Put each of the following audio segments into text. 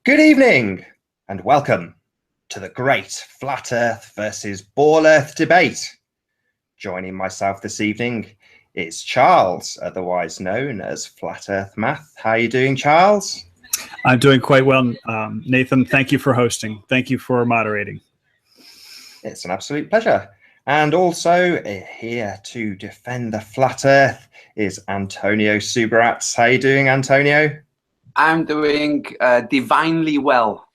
Good evening and welcome to the great Flat Earth versus Ball Earth debate. Joining myself this evening is Charles, otherwise known as Flat Earth Math. How are you doing, Charles? I'm doing quite well, Nathan. Thank you for hosting. Thank you for moderating. It's an absolute pleasure. And also here to defend the Flat Earth is Antonio Subirats. How are you doing, Antonio? I'm doing divinely well.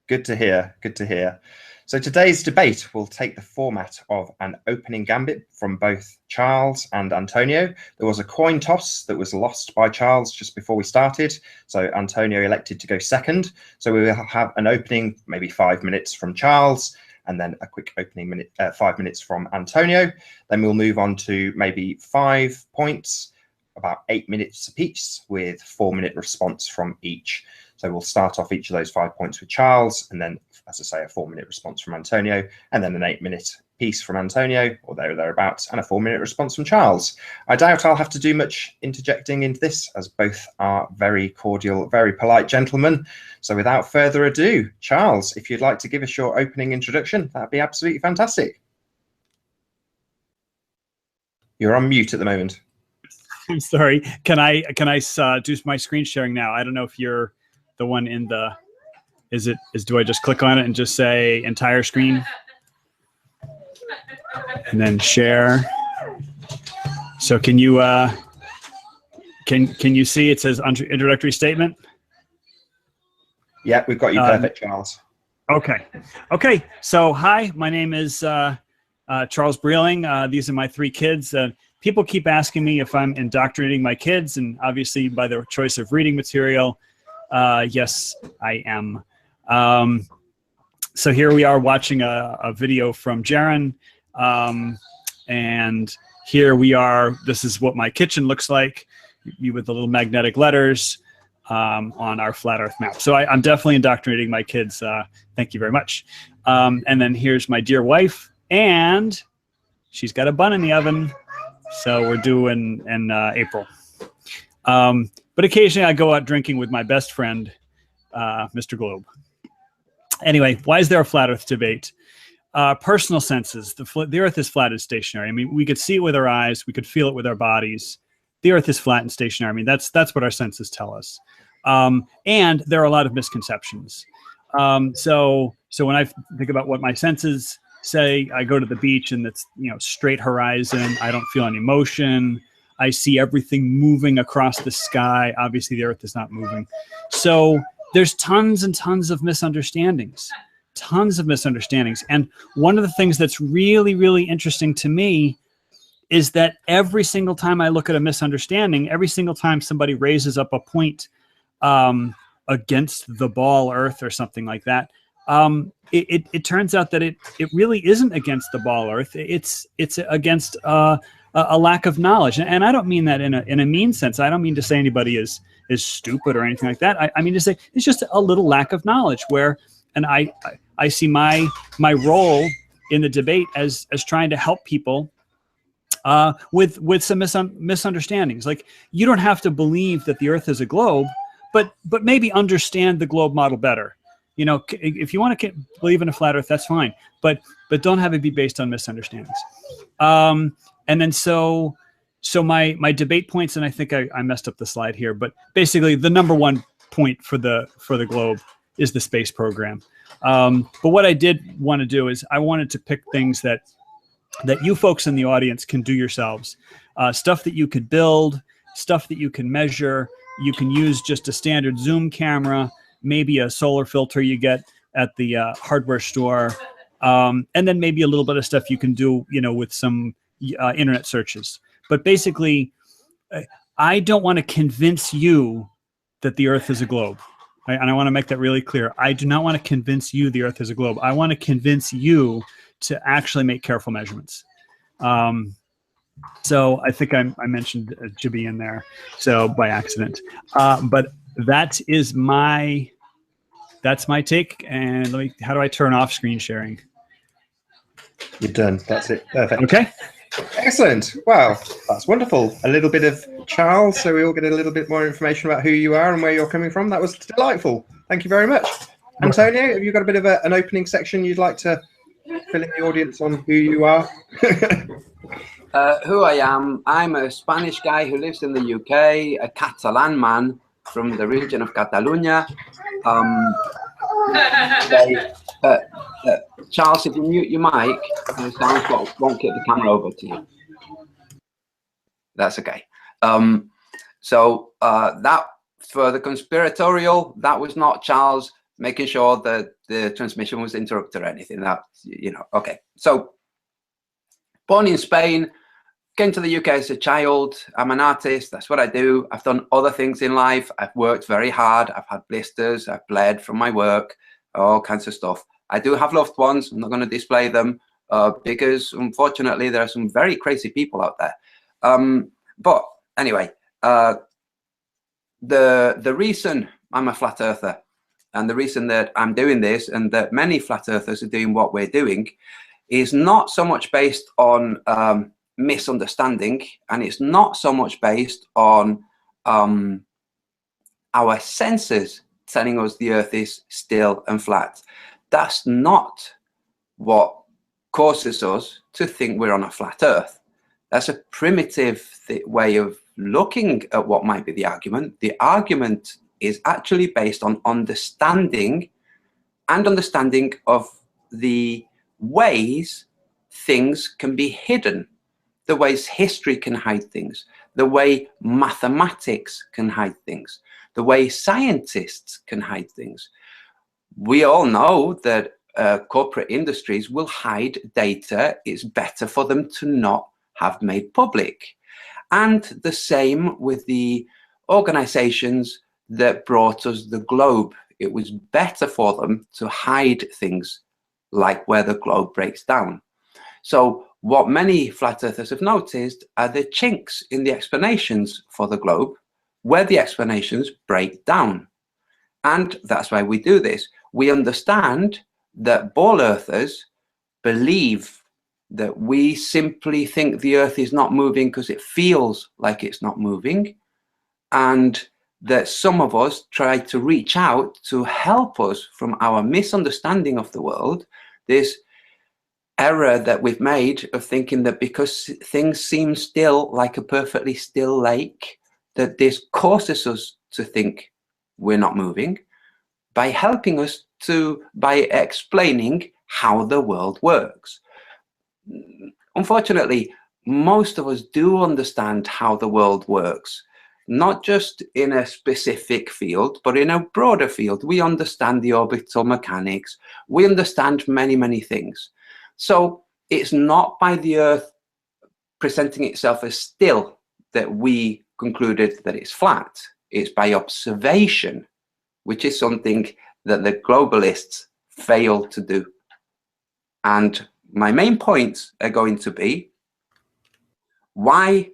Good to hear. Good to hear. So today's debate will take the format of an opening gambit from both Charles and Antonio. There was a coin toss that was lost by Charles just before we started. So Antonio elected to go second. So we will have an opening, maybe 5 minutes from Charles, and then a quick opening 5 minutes from Antonio. Then we'll move on to maybe 5 points, about 8 minutes apiece, with 4-minute response from each. So we'll start off each of those 5 points with Charles, and then, as I say, a 4-minute response from Antonio, and then an 8-minute piece from Antonio, or thereabouts, and a 4-minute response from Charles. I doubt I'll have to do much interjecting into this, as both are very cordial, very polite gentlemen. So without further ado, Charles, if you'd like to give us your opening introduction, that'd be absolutely fantastic. You're on mute at the moment. I'm sorry. Can I do my screen sharing now? I don't know if you're the one in the. Do I just click on it and just say entire screen, and then share? So can you can you see it says introductory statement? Yeah, we've got you perfect, Charles. Okay. So hi, my name is Charles Breeling. These are my 3 kids. People keep asking me if I'm indoctrinating my kids, and obviously by their choice of reading material, yes, I am. So here we are watching a video from Jaron, and here we are. This is what my kitchen looks like, with the little magnetic letters on our flat Earth map. So I'm definitely indoctrinating my kids. Thank you very much. And then here's my dear wife, and she's got a bun in the oven. So we're due in April. But occasionally I go out drinking with my best friend, Mr. Globe. Anyway, why is there a flat Earth debate? Personal senses. The Earth is flat and stationary. I mean, we could see it with our eyes. We could feel it with our bodies. The Earth is flat and stationary. I mean, that's what our senses tell us. And there are a lot of misconceptions. So when I think about what my senses say, I go to the beach and it's straight horizon. I don't feel any motion. I see everything moving across the sky. Obviously, the Earth is not moving. So there's tons and tons of misunderstandings. And one of the things that's really, really interesting to me is that every single time I look at a misunderstanding, every single time somebody raises up a point against the ball Earth or something like that, it turns out that it really isn't against the ball Earth. It's against a lack of knowledge, and I don't mean that in a mean sense. I don't mean to say anybody is stupid or anything like that. I mean to say it's just a little lack of knowledge. And I see my role in the debate as trying to help people with some misunderstandings. Like, you don't have to believe that the Earth is a globe, but maybe understand the globe model better. If you want to believe in a flat Earth, that's fine, but don't have it be based on misunderstandings. And then so my debate points, and I think I messed up the slide here, but basically the number one point for the globe is the space program. But what I did want to do is I wanted to pick things that you folks in the audience can do yourselves, stuff that you could build, stuff that you can measure. You can use just a standard zoom camera, maybe a solar filter you get at the hardware store, and then maybe a little bit of stuff you can do, with some internet searches. But basically, I don't want to convince you that the Earth is a globe. Right? And I want to make that really clear. I do not want to convince you the Earth is a globe. I want to convince you to actually make careful measurements. So I think I mentioned Jibby in there, so by accident. But that's my take. And how do I turn off screen sharing? You're done. That's it. Perfect. Okay. Excellent. Wow, that's wonderful. A little bit of Charles, so we all get a little bit more information about who you are and where you're coming from. That was delightful. Thank you very much. Antonio, have you got a bit of an opening section you'd like to fill in the audience on who you are? Who I am, I'm a Spanish guy who lives in the UK, a Catalan man from the region of Catalonia. Charles, if you mute your mic, the sound won't get the camera over to you. That's okay. That for the conspiratorial, that was not Charles making sure that the transmission was interrupted or anything. That, you know, okay. So, born in Spain, came to the UK as a child. I'm an artist. That's what I do. I've done other things in life. I've worked very hard. I've had blisters. I've bled from my work, all kinds of stuff. I do have loved ones. I'm not going to display them because, unfortunately, there are some very crazy people out there. But anyway, the reason I'm a flat earther and the reason that I'm doing this and that many flat earthers are doing what we're doing is not so much based on misunderstanding, and it's not so much based on our senses telling us the earth is still and flat. That's not what causes us to think we're on a flat earth. That's a primitive way of looking at what might be the argument. The argument is actually based on understanding of the ways things can be hidden, the ways history can hide things, the way mathematics can hide things, the way scientists can hide things. We all know that corporate industries will hide data. It's better for them to not have made public. And the same with the organizations that brought us the globe. It was better for them to hide things like where the globe breaks down. So what many flat earthers have noticed are the chinks in the explanations for the globe, where the explanations break down. And that's why we do this. We understand that ball earthers believe that we simply think the earth is not moving because it feels like it's not moving, and that some of us try to reach out to help us from our misunderstanding of the world, this error that we've made of thinking that because things seem still, like a perfectly still lake, that this causes us to think we're not moving, by helping us by explaining how the world works. Unfortunately, most of us do understand how the world works, not just in a specific field, but in a broader field. We understand the orbital mechanics. We understand many, many things. So it's not by the Earth presenting itself as still that we concluded that it's flat. It's by observation, which is something that the globalists fail to do. And my main points are going to be why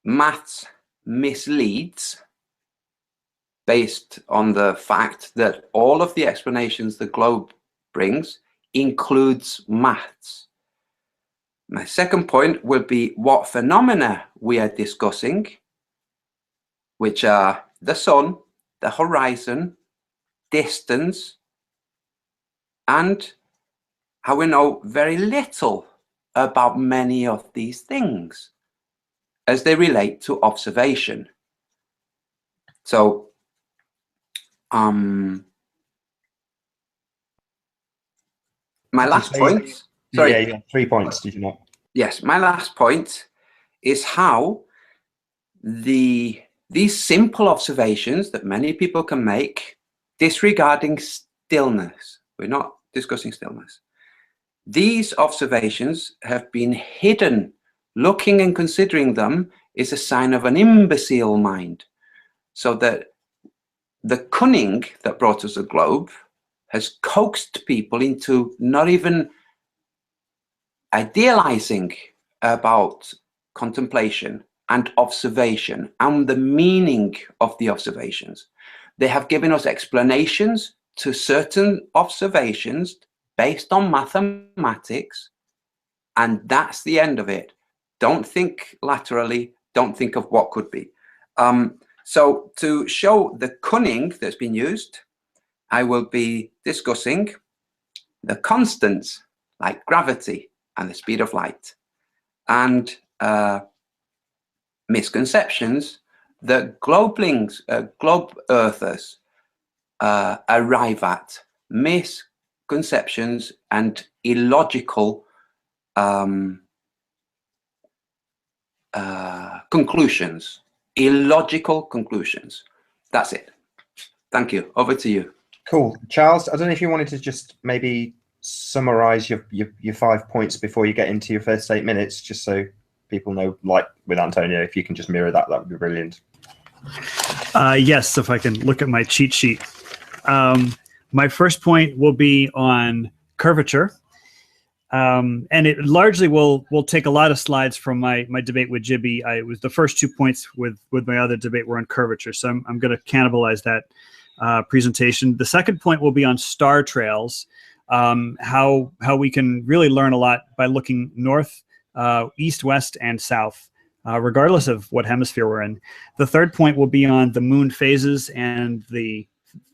maths misleads based on the fact that all of the explanations the globe brings includes maths. My second point will be what phenomena we are discussing, which are the sun, the horizon, distance, and how we know very little about many of these things as they relate to observation. So, my last point. Sorry. Yeah, 3 points, did you not? Yes, my last point is how these simple observations that many people can make disregarding stillness. We're not discussing stillness. These observations have been hidden. Looking and considering them is a sign of an imbecile mind. So that the cunning that brought us the globe has coaxed people into not even idealizing about contemplation and observation and the meaning of the observations. They have given us explanations to certain observations based on mathematics, and that's the end of it. Don't think laterally, don't think of what could be. So to show the cunning that's been used, I will be discussing the constants like gravity and the speed of light, and misconceptions that globe earthers arrive at, misconceptions and illogical conclusions. Illogical conclusions. That's it. Thank you. Over to you. Cool. Charles, I don't know if you wanted to just maybe summarize your 5 points before you get into your first 8 minutes, just so people know, like with Antonio, if you can just mirror that, that would be brilliant. Yes, if I can look at my cheat sheet. My first point will be on curvature. And it largely will take a lot of slides from my debate with Jibby. It was the first 2 points with my other debate were on curvature. So I'm going to cannibalize that presentation. The second point will be on star trails, how we can really learn a lot by looking north, east, west, and south, regardless of what hemisphere we're in. The third point will be on the moon phases and the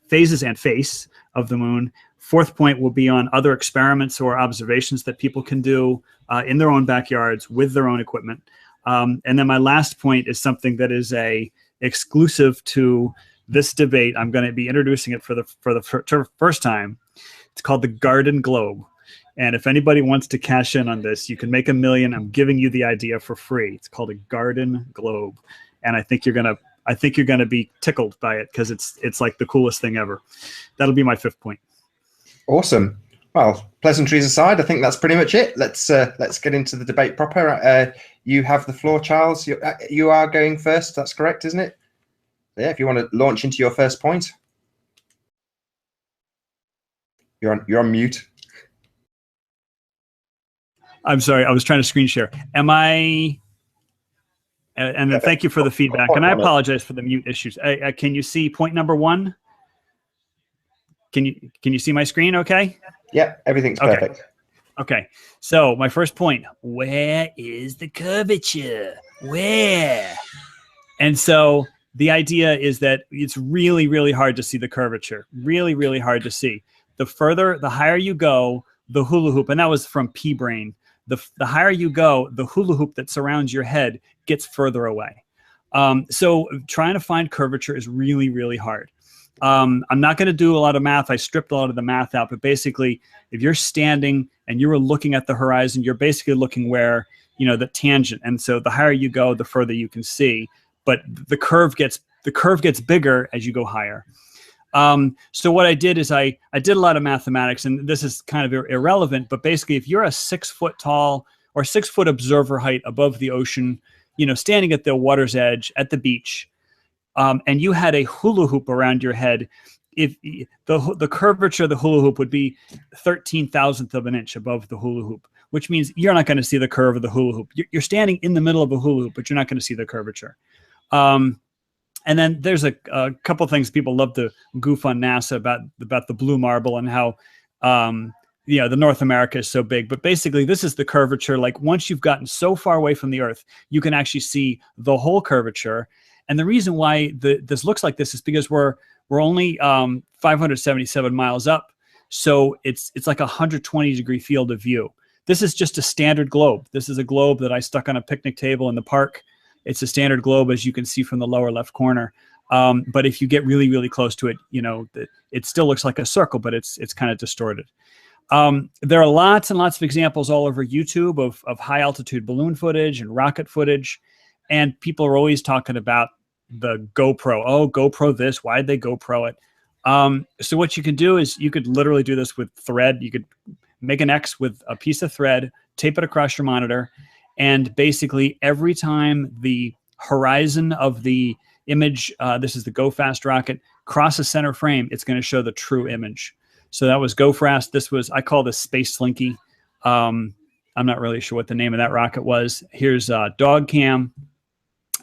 phases and face of the moon. Fourth point will be on other experiments or observations that people can do in their own backyards with their own equipment. And then my last point is something that is exclusive to this debate. I'm going to be introducing it for the first time. It's called the Garden Globe. And if anybody wants to cash in on this, you can make $1 million. I'm giving you the idea for free. It's called a Garden Globe. And I think you're going to be tickled by it because it's like the coolest thing ever. That'll be my fifth point. Awesome. Well, pleasantries aside, I think that's pretty much it. Let's get into the debate proper. You have the floor, Charles. You are going first. That's correct, isn't it? Yeah. If you want to launch into your first point, you're on mute. I'm sorry. I was trying to screen share. Am I? And then thank you for the feedback. And I apologize for the mute issues. Can you see point number 1? Can you see my screen okay? Yeah, everything's perfect. Okay. So my first point, where is the curvature? Where? And so the idea is that it's really, really hard to see the curvature. Really, really hard to see. The higher you go, the hula hoop, and that was from P-Brain, the higher you go, the hula hoop that surrounds your head gets further away. So trying to find curvature is really, really hard. I'm not going to do a lot of math. I stripped a lot of the math out, but basically if you're standing and you were looking at the horizon, you're basically looking where, the tangent. And so the higher you go, the further you can see, but the curve gets bigger as you go higher. So what I did is I did a lot of mathematics, and this is kind of irrelevant, but basically if you're a 6 foot tall or 6 foot observer height above the ocean, standing at the water's edge at the beach, and you had a hula hoop around your head, if the curvature of the hula hoop would be 13,000th of an inch above the hula hoop, which means you're not going to see the curve of the hula hoop. You're standing in the middle of a hula hoop, but you're not going to see the curvature. And then there's a couple of things people love to goof on NASA about the blue marble and how the North America is so big. But basically, this is the curvature. Like once you've gotten so far away from the Earth, you can actually see the whole curvature. And the reason why this looks like this is because we're only 577 miles up, so it's like a 120-degree field of view. This is just a standard globe. This is a globe that I stuck on a picnic table in the park. It's a standard globe, as you can see from the lower left corner. But if you get really, really close to it, it still looks like a circle, but it's kind of distorted. There are lots and lots of examples all over YouTube of high altitude balloon footage and rocket footage. And people are always talking about the GoPro. Oh, GoPro this. Why did they GoPro it? So what you can do is you could literally do this with thread. You could make an X with a piece of thread, tape it across your monitor, and basically every time the horizon of the image, this is the Go Fast rocket, crosses center frame, it's going to show the true image. So that was Go Fast. I call this Space Slinky. I'm not really sure what the name of that rocket was. Here's Dog Cam.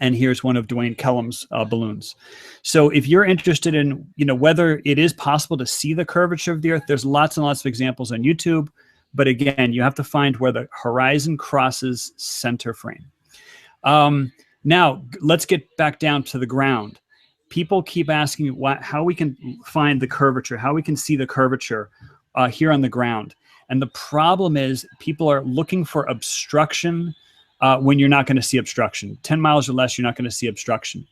And here's one of Dwayne Kellum's balloons. So if you're interested in, whether it is possible to see the curvature of the Earth, there's lots and lots of examples on YouTube. But again, you have to find where the horizon crosses center frame. Now, let's get back down to the ground. people keep asking how we can find the curvature, how we can see the curvature here on the ground. And the problem is people are looking for obstruction when you're not going to see obstruction. 10 miles or less, you're not going to see obstruction.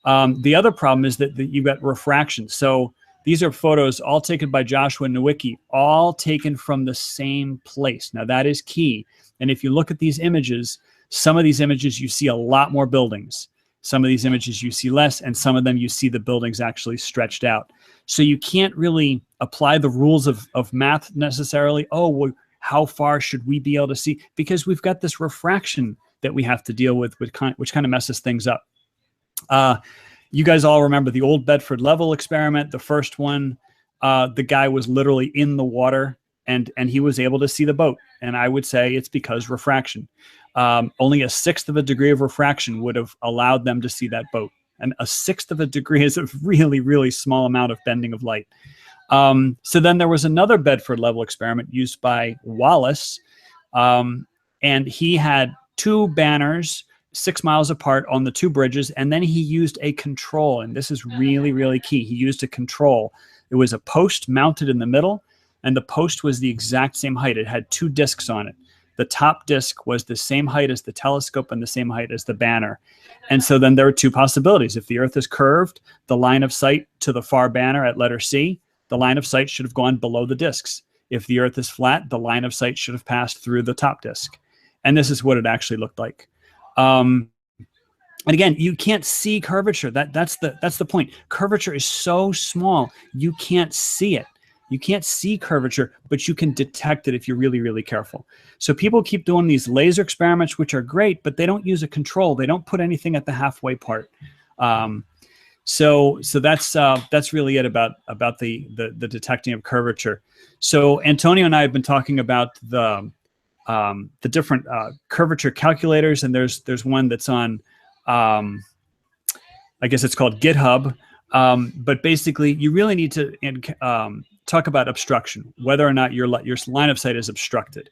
The other problem is that you've got refraction. So these are photos all taken by Joshua Nowicki, all taken from the same place. Now that is key. And if you look at these images, some of these images you see a lot more buildings. Some of these images you see less, and some of them you see the buildings actually stretched out. So you can't really apply the rules of math necessarily. Oh, well, how far should we be able to see? Because we've got this refraction that we have to deal with, which kind of messes things up. You guys all remember the old Bedford level experiment, the first one. The guy was literally in the water and he was able to see the boat. And I would say it's because refraction. Only a 1/6 of a degree of refraction would have allowed them to see that boat. And a 1/6 of a degree is a really, really small amount of bending of light. So then there was another Bedford level experiment used by Wallace. And he had 2 banners 6 miles apart on the 2 bridges. And then he used a control. And this is really, really key. He used a control. It was a post mounted in the middle. And the post was the exact same height. It had 2 discs on it. The top disc was the same height as the telescope and the same height as the banner. And so then there were 2 possibilities. If the Earth is curved, the line of sight to the far banner at letter C, the line of sight should have gone below the discs. If the Earth is flat, the line of sight should have passed through the top disc. And this is what it actually looked like. And again, you can't see curvature. That's the point. Curvature is so small, you can't see it. You can't see curvature, but you can detect it if you're really, really careful. So people keep doing these laser experiments, which are great, but they don't use a control. They don't put anything at the halfway part. So that's really it about the detecting of curvature. So Antonio and I have been talking about the different curvature calculators, and there's one that's on, I guess it's called GitHub. But basically, you really need to talk about obstruction, whether or not your line of sight is obstructed.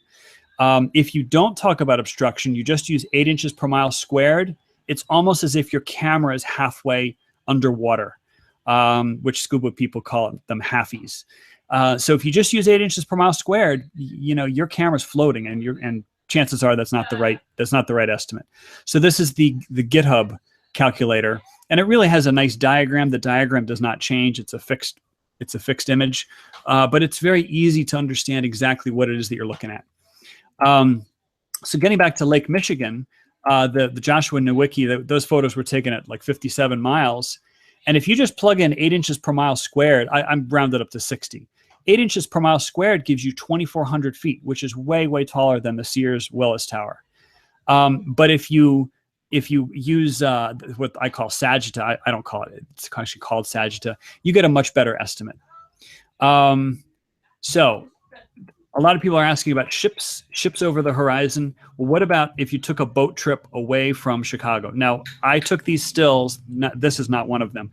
If you don't talk about obstruction, you just use 8 inches per mile squared. It's almost as if your camera is halfway underwater, which scuba people call them halfies. So if you just use 8 inches per mile squared, your camera's floating, and chances are that's not the right estimate. So this is the GitHub calculator, and it really has a nice diagram. The diagram does not change. It's a fixed image, but it's very easy to understand exactly what it is that you're looking at. So getting back to Lake Michigan, the Joshua Nowicki, those photos were taken at like 57 miles. And if you just plug in 8 inches per mile squared, I'm rounded up to 60. 8 inches per mile squared gives you 2,400 feet, which is way, way taller than the Sears Willis Tower. But if you use what I call Sagitta, I don't call it, it's actually called Sagitta, you get a much better estimate. So a lot of people are asking about ships over the horizon. Well, what about if you took a boat trip away from Chicago? Now, I took these stills. This is not one of them.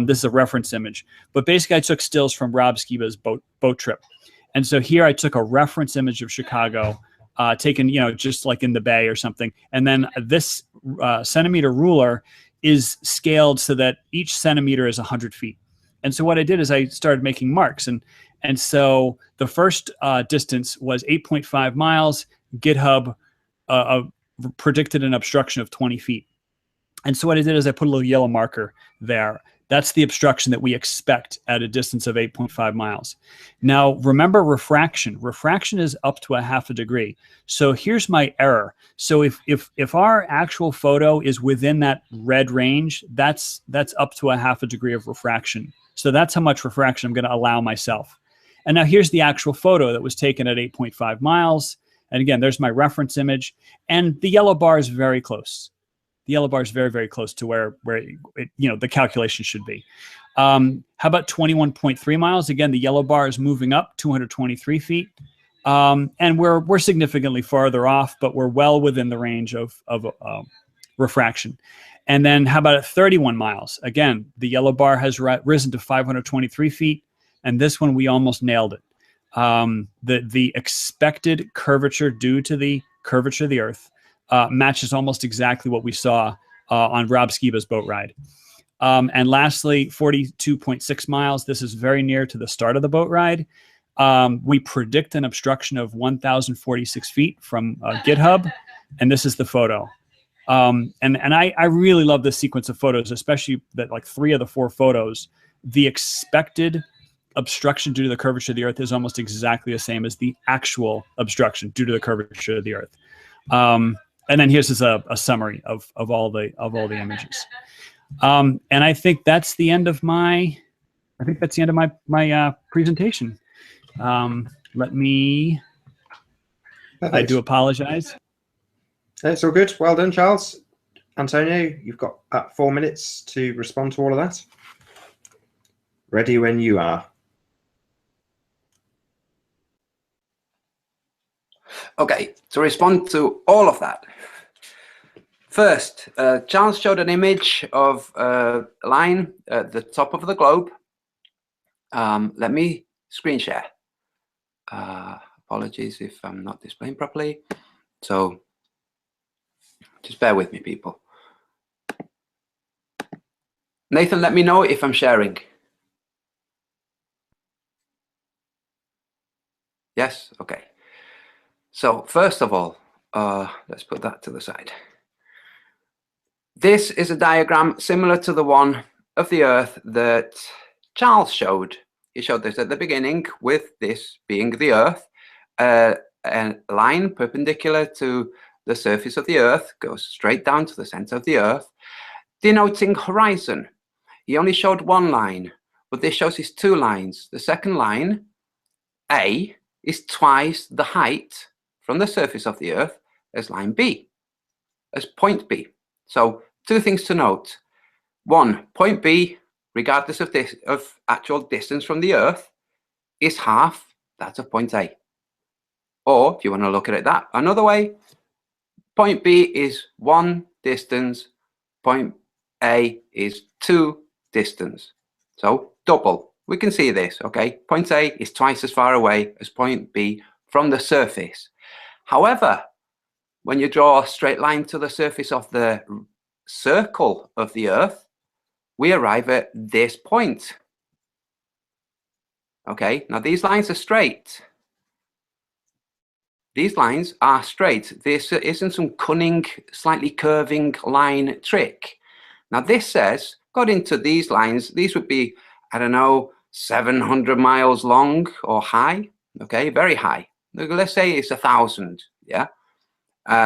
This is a reference image. But basically, I took stills from Rob Skiba's boat trip. And so here I took a reference image of Chicago, taken, just like in the bay or something. And then this centimeter ruler is scaled so that each centimeter is 100 feet. And so what I did is I started making marks. And so the first distance was 8.5 miles. GitHub predicted an obstruction of 20 feet. And so what I did is I put a little yellow marker there. That's the obstruction that we expect at a distance of 8.5 miles. Now, remember refraction. Refraction is up to 0.5 degree. So here's my error. So if our actual photo is within that red range, that's up to 0.5 degree of refraction. So that's how much refraction I'm going to allow myself. And now here's the actual photo that was taken at 8.5 miles. And again, there's my reference image. And the yellow bar is very close. The yellow bar is very, very close to where the calculation should be. How about 21.3 miles? Again, the yellow bar is moving up 223 feet. And we're significantly farther off, but we're well within the range of refraction. And then how about at 31 miles? Again, the yellow bar has risen to 523 feet. And this one, we almost nailed it. The expected curvature due to the curvature of the Earth matches almost exactly what we saw on Rob Skiba's boat ride. And lastly, 42.6 miles. This is very near to the start of the boat ride. We predict an obstruction of 1,046 feet from GitHub, and this is the photo. And I really love this sequence of photos, especially that like 3 of the 4 photos, the expected obstruction due to the curvature of the Earth is almost exactly the same as the actual obstruction due to the curvature of the Earth. And then here's just a summary of all the images. And I think that's the end of my presentation. Let me. Perfect. I do apologize. It's all good. Well done, Charles. Antonio, you've got 4 minutes to respond to all of that. Ready when you are. Okay, to respond to all of that. First, Charles showed an image of a line at the top of the globe. Let me screen share. Apologies if I'm not displaying properly. So just bear with me, people. Nathan, let me know if I'm sharing. Yes? Okay. So first of all, let's put that to the side. This is a diagram similar to the one of the Earth that Charles showed. He showed this at the beginning with this being the Earth. A line perpendicular to the surface of the Earth goes straight down to the center of the Earth, denoting horizon. He only showed one line, but this shows his 2 lines. The second line, A, is twice the height from the surface of the Earth as line B, as point B. So 2 things to note. 1, point B, regardless of actual distance from the Earth, is half that of point A. Or if you want to look at it that another way, point B is 1 distance, point A is 2 distance. So double. We can see this, okay? Point A is twice as far away as point B from the surface. However, when you draw a straight line to the surface of the circle of the Earth, we arrive at this point. Okay, now these lines are straight. These lines are straight. This isn't some cunning, slightly curving line trick. Now this says, according to these lines, these would be, I don't know, 700 miles long or high. Okay, very high. Let's say it's 1,000. Yeah.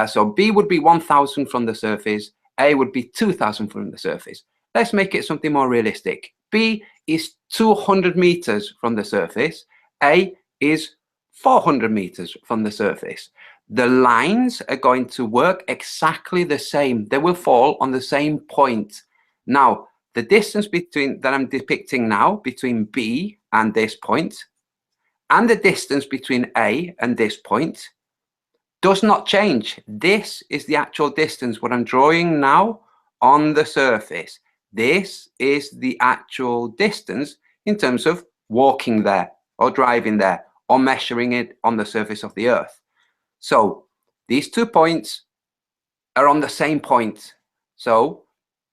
So B would be 1,000 from the surface. A would be 2,000 from the surface. Let's make it something more realistic. B is 200 meters from the surface. A is 400 meters from the surface. The lines are going to work exactly the same. They will fall on the same point. Now, the distance that I'm depicting now between B and this point, and the distance between A and this point, does not change. This is the actual distance, what I'm drawing now on the surface. This is the actual distance in terms of walking there or driving there or measuring it on the surface of the Earth. So these 2 points are on the same point. So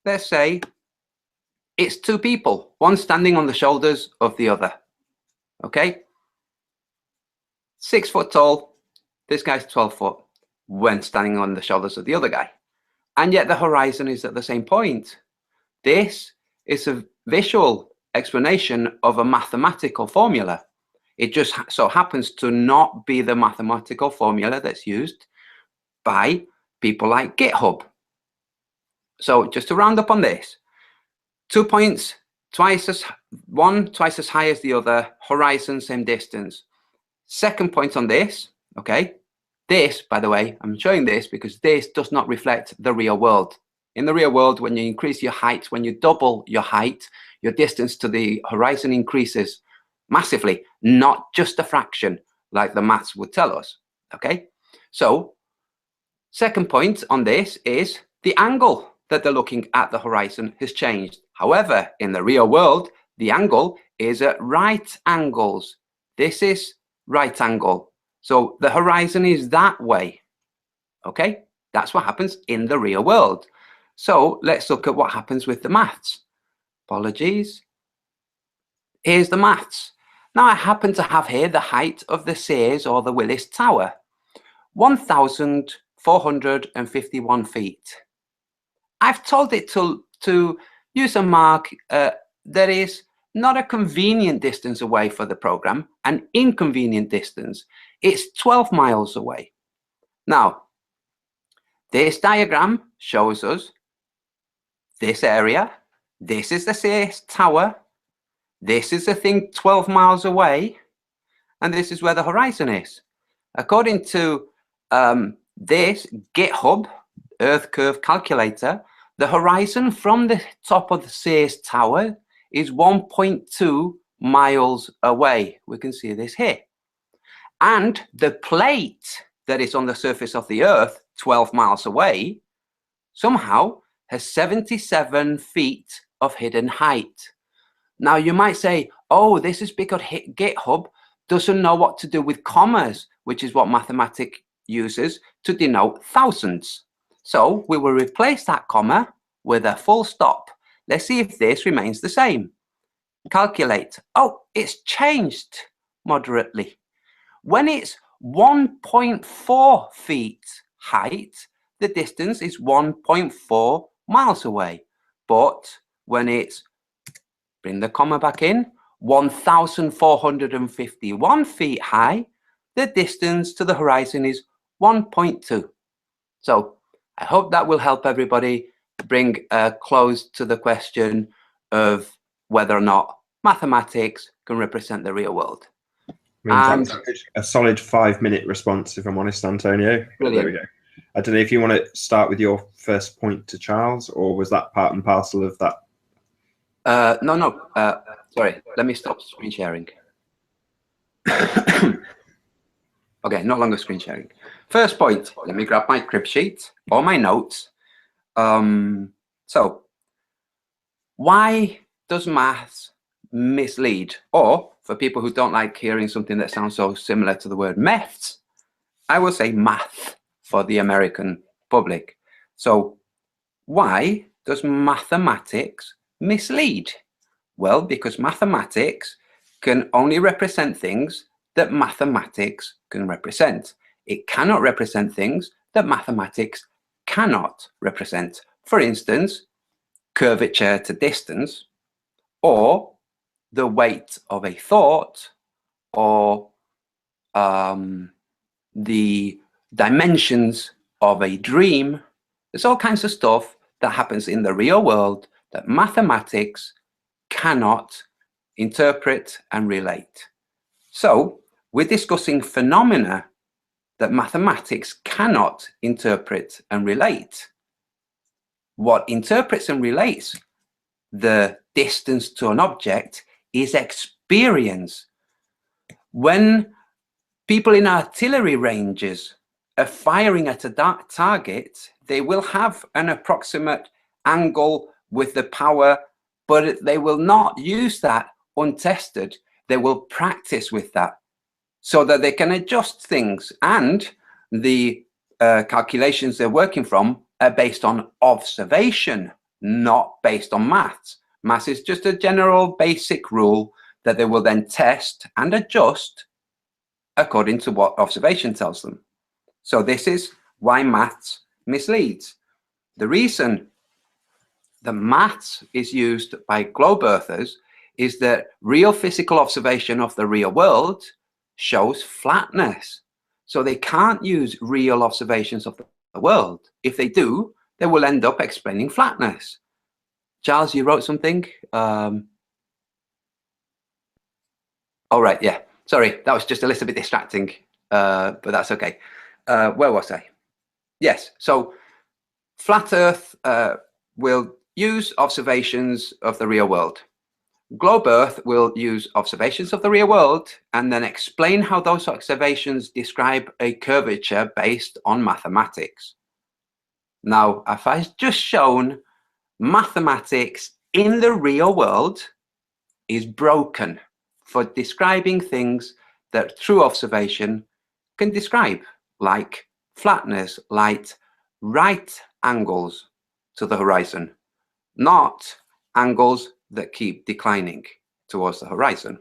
let's say it's 2 people, one standing on the shoulders of the other. Okay? 6 foot tall. This guy's 12 foot when standing on the shoulders of the other guy. And yet the horizon is at the same point. This is a visual explanation of a mathematical formula. It just so happens to not be the mathematical formula that's used by people like GitHub. So just to round up on this, 2 points, twice as high as the other, horizon, same distance. Second point on this, okay, this, by the way, I'm showing this because this does not reflect the real world. In the real world, when you increase your height, when you double your height, your distance to the horizon increases massively, not just a fraction like the maths would tell us, okay? So, second point on this is the angle that they're looking at the horizon has changed. However, in the real world, the angle is at right angles. This is right angle. So the horizon is that way, okay? That's what happens in the real world. So let's look at what happens with the maths. Apologies. Here's the maths. Now I happen to have here the height of the Sears or the Willis Tower, 1,451 feet. I've told it to use a mark that is not a convenient distance away for the program, an inconvenient distance. It's 12 miles away. Now, this diagram shows us this area. This is the Sears Tower. This is the thing 12 miles away. And this is where the horizon is. According to this GitHub Earth Curve Calculator, the horizon from the top of the Sears Tower is 1.2 miles away. We can see this here. And the plate that is on the surface of the Earth, 12 miles away, somehow has 77 feet of hidden height. Now you might say, oh, this is because GitHub doesn't know what to do with commas, which is what mathematics uses to denote thousands. So we will replace that comma with a full stop. Let's see if this remains the same. Calculate. Oh, it's changed moderately. When it's 1.4 feet height, the distance is 1.4 miles away. But when it's, bring the comma back in, 1,451 feet high, the distance to the horizon is 1.2. So I hope that will help everybody bring a close to the question of whether or not mathematics can represent the real world. That's a solid 5-minute response, if I'm honest, Antonio. Brilliant. There we go. I don't know if you want to start with your first point to Charles, or was that part and parcel of that? No. Sorry, let me stop screen sharing. Okay, no longer screen sharing. First point, let me grab my crib sheet or my notes. So, why does maths mislead? Or, for people who don't like hearing something that sounds so similar to the word maths, I will say math for the American public. So, why does mathematics mislead? Well, because mathematics can only represent things that mathematics can represent. It cannot represent things that mathematics cannot represent. For instance, curvature to distance, or the weight of a thought, or the dimensions of a dream. There's all kinds of stuff that happens in the real world that mathematics cannot interpret and relate. So we're discussing phenomena that mathematics cannot interpret and relate. What interprets and relates the distance to an object is experience. When people in artillery ranges are firing at a target, they will have an approximate angle with the power, but they will not use that untested. They will practice with that so that they can adjust things, and the calculations they're working from are based on observation, not based on maths. Maths is just a general basic rule that they will then test and adjust according to what observation tells them. So this is why maths misleads. The reason the maths is used by globe earthers is that real physical observation of the real world shows flatness. So they can't use real observations of the world. If they do, they will end up explaining flatness. Charles, you wrote something? Oh, right, yeah. Sorry, that was just a little bit distracting, but that's okay. Where was I? Yes, so flat Earth will use observations of the real world. Globe Earth will use observations of the real world and then explain how those observations describe a curvature based on mathematics. Now, if I've just shown mathematics in the real world is broken for describing things that through observation can describe, like flatness, like right angles to the horizon, not angles that keep declining towards the horizon.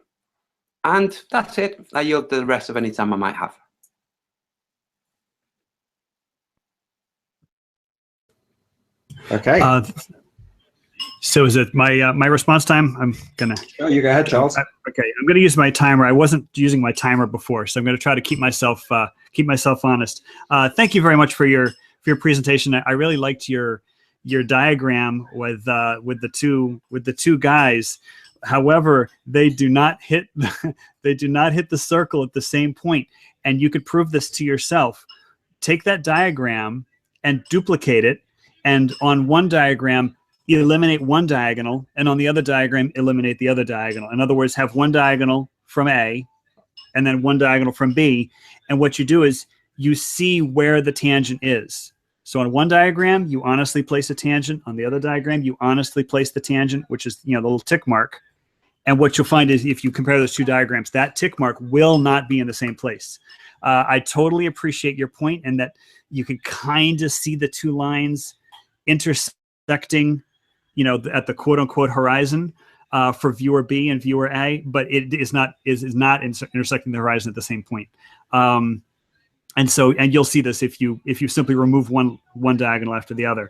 And that's it. I yield the rest of any time I might have. Okay. So is it my my response time? I'm gonna. Oh, you go ahead, Charles. Okay, I'm gonna use my timer. I wasn't using my timer before, so I'm gonna try to keep myself honest. Thank you very much for your presentation. I really liked your diagram with the two guys. However, they do not hit the circle at the same point, and you could prove this to yourself. Take that diagram and duplicate it, and on one diagram you eliminate one diagonal, and on the other diagram eliminate the other diagonal. In other words, have one diagonal from A and then one diagonal from B, and what you do is you see where the tangent is. So on one diagram you honestly place a tangent, on the other diagram you honestly place the tangent, which is, you know, the little tick mark. And what you'll find is if you compare those two diagrams, that tick mark will not be in the same place. I totally appreciate your point, and that you can kind of see the two lines intersecting, you know, at the quote unquote horizon for viewer B and viewer A, but it is not intersecting the horizon at the same point. And you'll see this if you simply remove one diagonal after the other.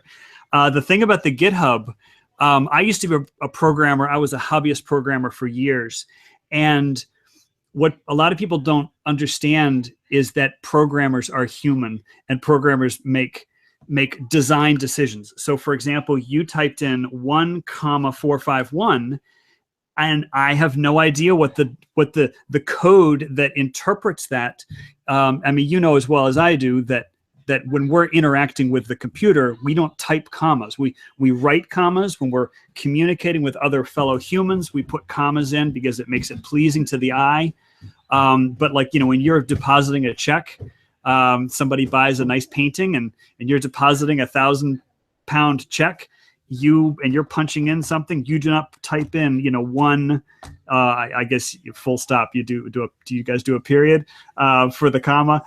The thing about the GitHub, I used to be a programmer. I was a hobbyist programmer for years, and what a lot of people don't understand is that programmers are human, and programmers make design decisions. So for example, you typed in 1,451, and I have no idea what the code that interprets that. I mean, you know as well as I do that when we're interacting with the computer, we don't type commas. We write commas. When we're communicating with other fellow humans, we put commas in because it makes it pleasing to the eye. But like, you know, when you're depositing a check, somebody buys a nice painting and you're depositing a 1,000-pound check, you're punching in something, you do not type in, you know, one, I guess full stop. You do you guys do a period for the comma?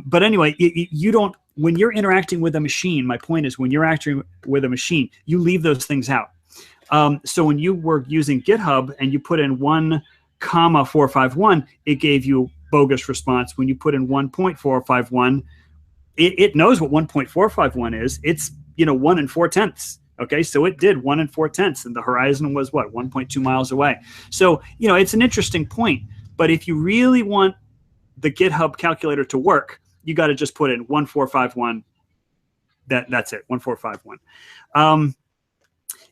But anyway, you don't, when you're interacting with a machine, my point is when you're acting with a machine, you leave those things out. So when you were using GitHub and you put in 1,451, it gave you a bogus response. When you put in 1.451, it knows what 1.451 is. It's, you know, 1 4/10. Okay, so it did 1 4/10, and the horizon was what, 1.2 miles away. So, you know, it's an interesting point. But if you really want the GitHub calculator to work, you got to just put in 1.451. That's it, 1.451.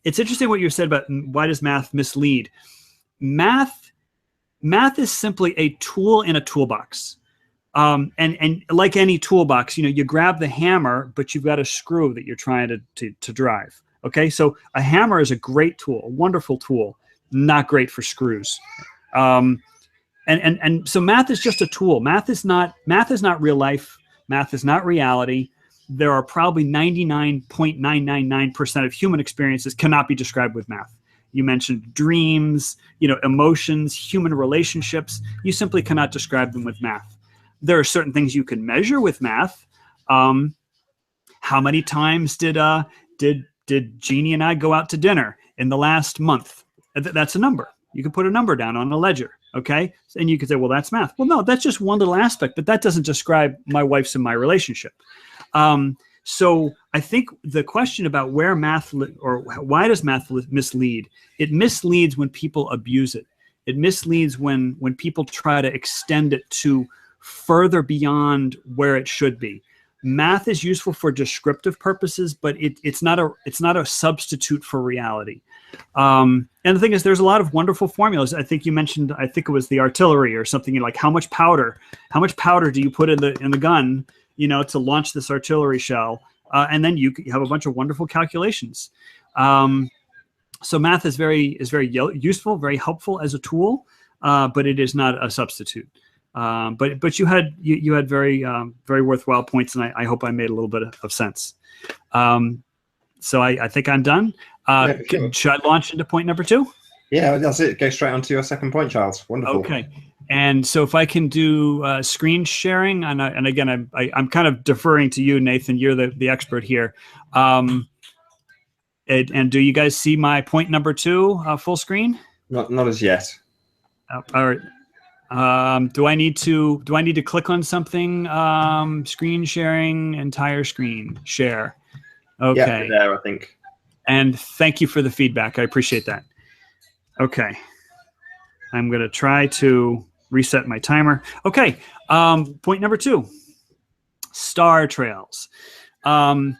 It's interesting what you said about why does math mislead. Math is simply a tool in a toolbox. And like any toolbox, you know, you grab the hammer, but you've got a screw that you're trying to drive. Okay, so a hammer is a great tool, a wonderful tool, not great for screws. And so math is just a tool. Math is not real life. Math is not reality. There are probably 99.999% of human experiences cannot be described with math. You mentioned dreams, you know, emotions, human relationships. You simply cannot describe them with math. There are certain things you can measure with math. How many times did Jeannie and I go out to dinner in the last month? That's a number. You can put a number down on a ledger, okay? And you could say, well, that's math. Well, no, that's just one little aspect, but that doesn't describe my wife's and my relationship. So I think the question about where math or why does math mislead? It misleads when people abuse it. It misleads when people try to extend it to further beyond where it should be. Math is useful for descriptive purposes, but it's not a substitute for reality. And the thing is, there's a lot of wonderful formulas. I think you mentioned, I think it was the artillery or something, like how much powder do you put in the gun, you know, to launch this artillery shell, and then you have a bunch of wonderful calculations. So math is very useful, very helpful as a tool, but it is not a substitute. But you had very worthwhile points, and I hope I made a little bit of sense. So I think I'm done. Should I launch into point number 2? Yeah, that's it. Go straight on to your second point, Charles. Wonderful. Okay. And so if I can do screen sharing, and again, I'm kind of deferring to you, Nathan. You're the expert here. And do you guys see my point number 2 full screen? Not as yet. All right. Do I need to click on something? Screen sharing, entire screen share. Okay. Yeah, there, I think. And thank you for the feedback. I appreciate that. Okay. I'm going to try to reset my timer. Okay. Point number 2, star trails. And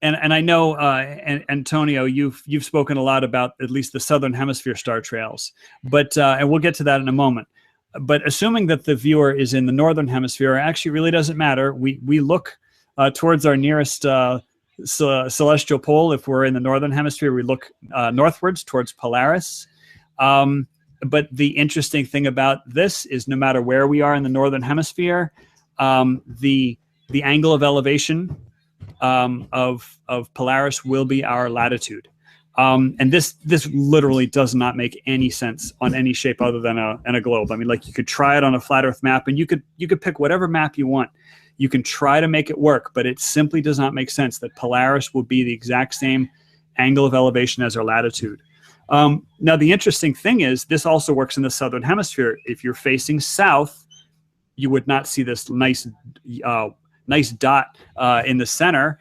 I know, Antonio, you've spoken a lot about at least the Southern Hemisphere star trails, but and we'll get to that in a moment. But assuming that the viewer is in the Northern Hemisphere, actually really doesn't matter. We look towards our nearest celestial pole. If we're in the Northern Hemisphere, we look northwards towards Polaris. But the interesting thing about this is no matter where we are in the Northern Hemisphere, the angle of elevation of Polaris will be our latitude. And this literally does not make any sense on any shape other than a globe. I mean, like, you could try it on a flat Earth map, and you could pick whatever map you want. You can try to make it work, but it simply does not make sense that Polaris will be the exact same angle of elevation as our latitude. Now, the interesting thing is this also works in the Southern Hemisphere. If you're facing south, you would not see this nice dot in the center.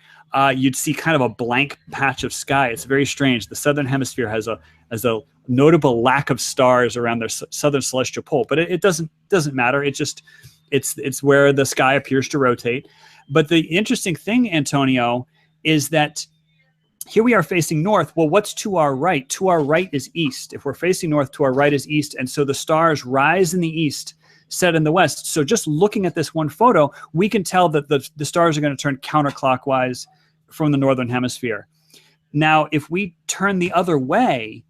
You'd see kind of a blank patch of sky. It's very strange. The Southern Hemisphere has a notable lack of stars around their southern celestial pole, but it doesn't matter. It's where the sky appears to rotate. But the interesting thing, Antonio, is that here we are facing north. Well, what's to our right? To our right is east. If we're facing north, to our right is east. And so the stars rise in the east, set in the west. So just looking at this one photo, we can tell that the stars are going to turn counterclockwise from the Northern Hemisphere. Now, if we turn the other way,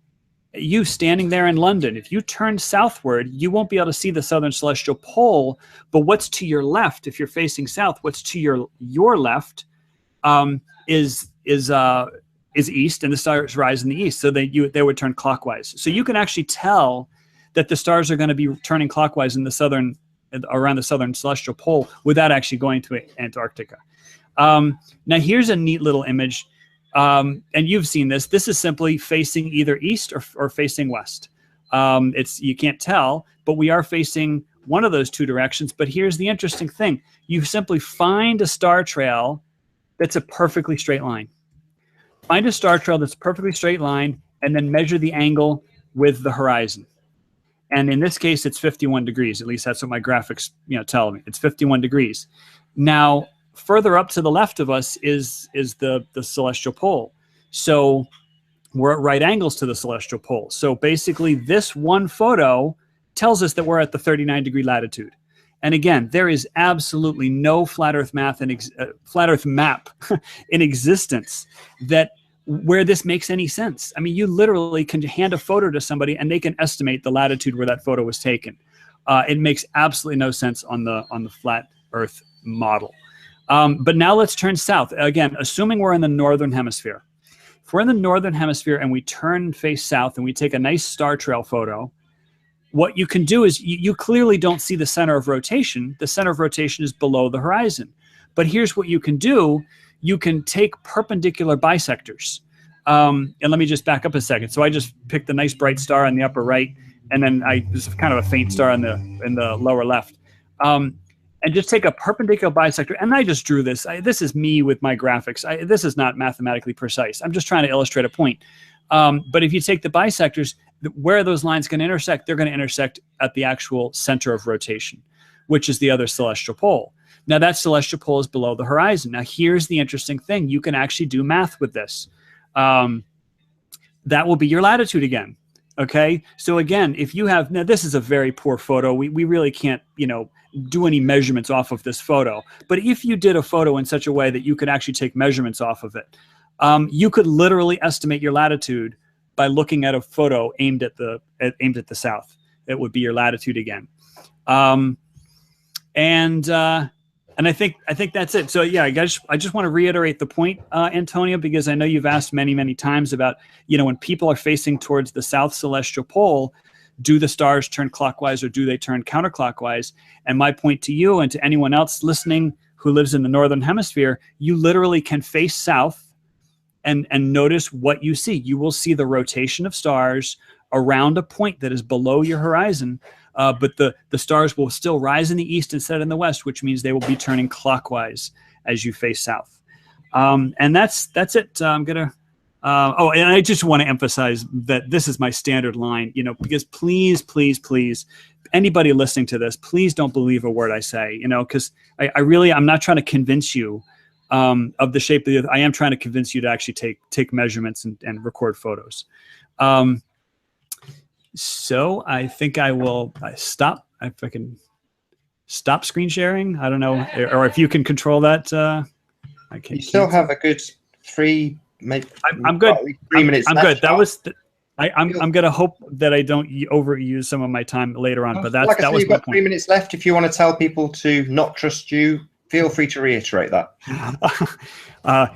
you standing there in London, if you turn southward, you won't be able to see the southern celestial pole. But what's to your left, if you're facing south, what's to your left is east, and the stars rise in the east. So they would turn clockwise. So you can actually tell that the stars are going to be turning clockwise in around the southern celestial pole without actually going to Antarctica. Now here's a neat little image, and you've seen this. This is simply facing either east or facing west. You can't tell, but we are facing one of those two directions. But here's the interesting thing: you simply find a star trail that's a perfectly straight line. Find a star trail that's a perfectly straight line, and then measure the angle with the horizon. And in this case, it's 51 degrees. At least that's what my graphics tell me. It's 51 degrees. Now, further up to the left of us is the celestial pole. So we're at right angles to the celestial pole. So basically, this one photo tells us that we're at the 39-degree latitude. And again, there is absolutely no flat Earth map in existence where this makes any sense. I mean, you literally can hand a photo to somebody and they can estimate the latitude where that photo was taken. It makes absolutely no sense on the flat Earth model. But now let's turn south. Again, assuming we're in the Northern Hemisphere. If we're in the Northern Hemisphere and we turn and face south and we take a nice star trail photo, what you can do is you clearly don't see the center of rotation. The center of rotation is below the horizon. But here's what you can do. You can take perpendicular bisectors. And let me just back up a second. So I just picked the nice bright star on the upper right, and then there's kind of a faint star in the lower left. And just take a perpendicular bisector. And I just drew this. This is me with my graphics. This is not mathematically precise. I'm just trying to illustrate a point. But if you take the bisectors, where those lines going to intersect, they're going to intersect at the actual center of rotation, which is the other celestial pole. Now, that celestial pole is below the horizon. Now, here's the interesting thing. You can actually do math with this. That will be your latitude again. Okay? So again, if you have, now this is a very poor photo. We really can't, do any measurements off of this photo. But if you did a photo in such a way that you could actually take measurements off of it, you could literally estimate your latitude by looking at a photo aimed at the south. It would be your latitude again. And I think that's it. So yeah, I just want to reiterate the point, Antonio, because I know you've asked many, many times about, when people are facing towards the south celestial pole, do the stars turn clockwise or do they turn counterclockwise? And my point to you and to anyone else listening who lives in the Northern Hemisphere, you literally can face south and notice what you see. You will see the rotation of stars around a point that is below your horizon, but the stars will still rise in the east and set in the west, which means they will be turning clockwise as you face south. And that's it. I'm gonna. Oh, and I just want to emphasize that this is my standard line, because please, anybody listening to this, please don't believe a word I say, because I'm not trying to convince you of the shape of the Earth. I am trying to convince you to actually take measurements and record photos. So I think I will stop. If I can stop screen sharing, I don't know, or if you can control that. I can't. You still have a good 3, maybe. I'm good. 3 minutes. I'm left, good. That was. I'm gonna hope that I don't overuse some of my time later on. But that was you've my got point. 3 minutes left. If you want to tell people to not trust you, feel free to reiterate that.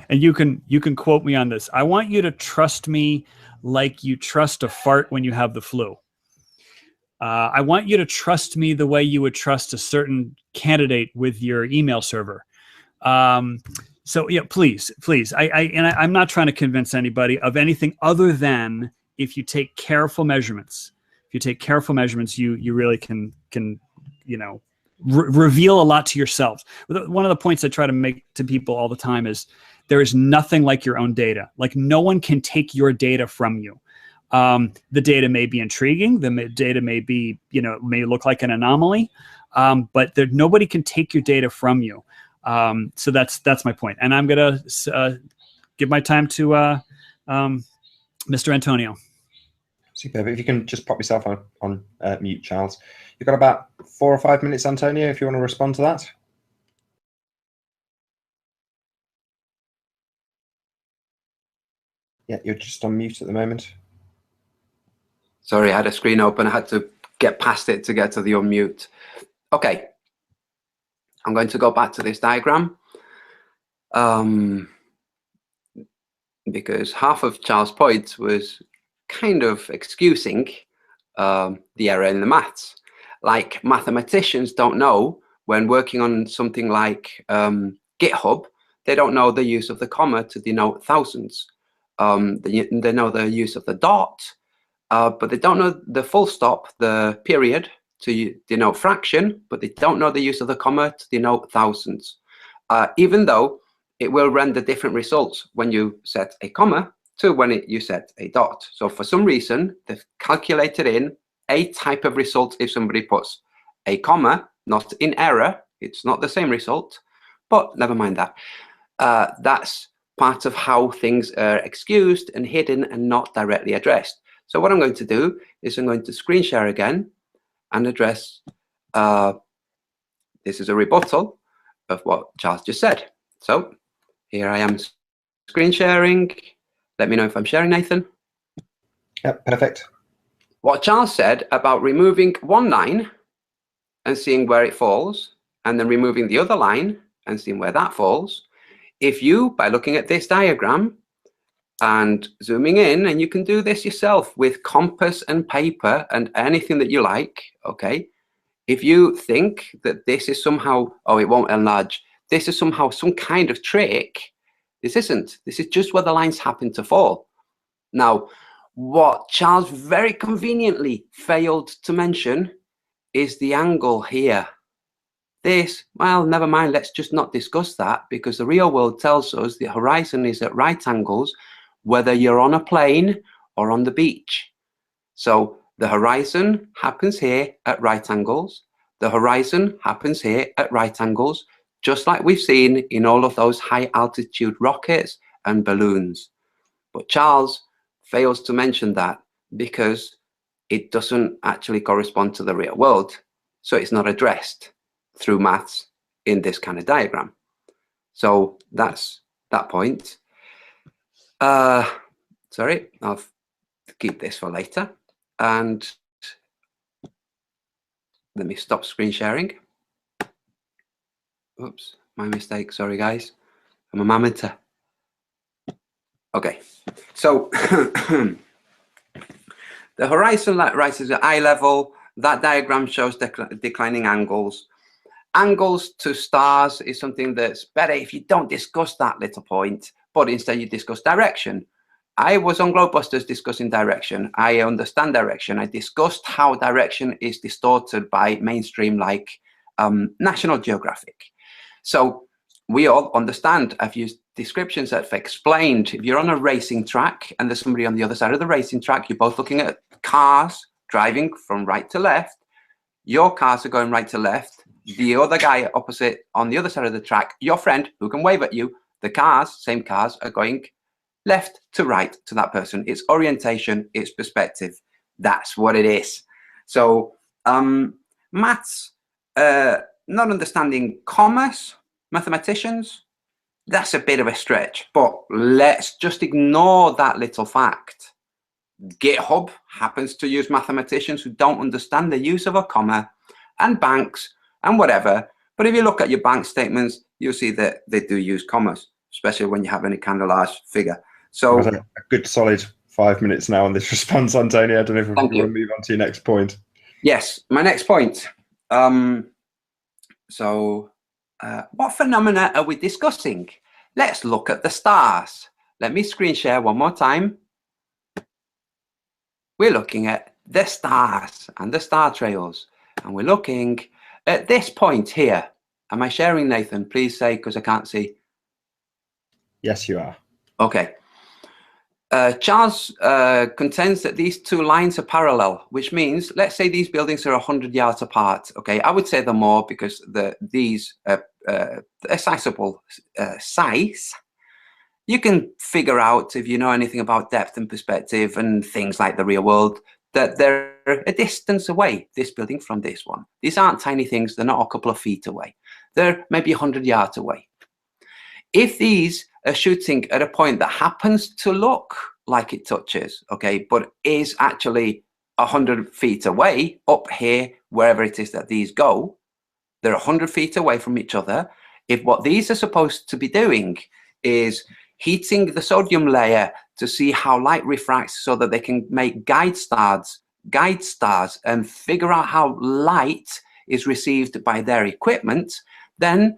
And you can quote me on this. I want you to trust me like you trust a fart when you have the flu. I want you to trust me the way you would trust a certain candidate with your email server. So yeah, please. I'm not trying to convince anybody of anything other than if you take careful measurements. If you take careful measurements, you really can reveal a lot to yourselves. One of the points I try to make to people all the time is there is nothing like your own data. Like no one can take your data from you. The data may be intriguing. The data may be, may look like an anomaly, but nobody can take your data from you. So that's my point. And I'm going to give my time to Mr. Antonio. Superb. If you can just pop yourself on mute, Charles. You've got about 4 or 5 minutes, Antonio, if you want to respond to that. Yeah, you're just on mute at the moment. Sorry, I had a screen open. I had to get past it to get to the unmute. Okay. I'm going to go back to this diagram because half of Charles' point was kind of excusing the error in the maths. Like mathematicians don't know when working on something like GitHub, they don't know the use of the comma to denote thousands. They know the use of the dot, but they don't know the full stop, the period, to denote fraction, but they don't know the use of the comma to denote thousands, even though it will render different results when you set a comma to when you set a dot. So for some reason, they've calculated in a type of result if somebody puts a comma, not in error. It's not the same result, but never mind that. That's part of how things are excused and hidden and not directly addressed. So what I'm going to do is I'm going to screen share again and address, this is a rebuttal of what Charles just said. So here I am screen sharing. Let me know if I'm sharing, Nathan. Yep, perfect. What Charles said about removing one line and seeing where it falls, and then removing the other line and seeing where that falls. If you, by looking at this diagram and zooming in, and you can do this yourself with compass and paper and anything that you like, okay? If you think that this is somehow, oh, it won't enlarge, this is somehow some kind of trick, this isn't. This is just where the lines happen to fall. Now, what Charles very conveniently failed to mention is the angle here. This, well, never mind, let's just not discuss that, because the real world tells us the horizon is at right angles, whether you're on a plane or on the beach. So the horizon happens here at right angles. The horizon happens here at right angles, just like we've seen in all of those high altitude rockets and balloons. But Charles fails to mention that because it doesn't actually correspond to the real world. So it's not addressed through maths in this kind of diagram. So that's that point. Sorry, I'll keep this for later. And let me stop screen sharing. Oops, my mistake. Sorry, guys. I'm a amateur. Okay, so the horizon rises at eye level. That diagram shows declining angles. Angles to stars is something that's better if you don't discuss that little point, but instead you discuss direction. I was on Globebusters discussing direction. I understand direction. I discussed how direction is distorted by mainstream like National Geographic. So we all understand. I've used descriptions that have explained if you're on a racing track and there's somebody on the other side of the racing track, you're both looking at cars driving from right to left. Your cars are going right to left. The other guy opposite on the other side of the track, your friend who can wave at you, the cars, same cars, are going left to right to that person. It's orientation, it's perspective. That's what it is. So maths, not understanding commerce, mathematicians, that's a bit of a stretch, but let's just ignore that little fact. GitHub happens to use mathematicians who don't understand the use of a comma, and banks and whatever. But if you look at your bank statements, you'll see that they do use commas, especially when you have any kind of large figure. So a good solid 5 minutes now on this response, Antonio. I don't know if we want to move on to your next point. Yes, my next point. What phenomena are we discussing? Let's look at the stars. Let me screen share one more time. We're looking at the stars and the star trails, and we're looking at this point here. Am I sharing, Nathan? Please say, because I can't see. Yes, you are. Okay. Charles contends that these two lines are parallel, which means, let's say these buildings are 100 yards apart. Okay, I would say they're more because these are a sizable size. You can figure out, if you know anything about depth and perspective and things like the real world, that they're a distance away, this building from this one. These aren't tiny things. They're not a couple of feet away. They're maybe 100 yards away. If these are shooting at a point that happens to look like it touches, okay, but is actually 100 feet away up here, wherever it is that these go, they're 100 feet away from each other. If what these are supposed to be doing is heating the sodium layer to see how light refracts so that they can make guide stars and figure out how light is received by their equipment, then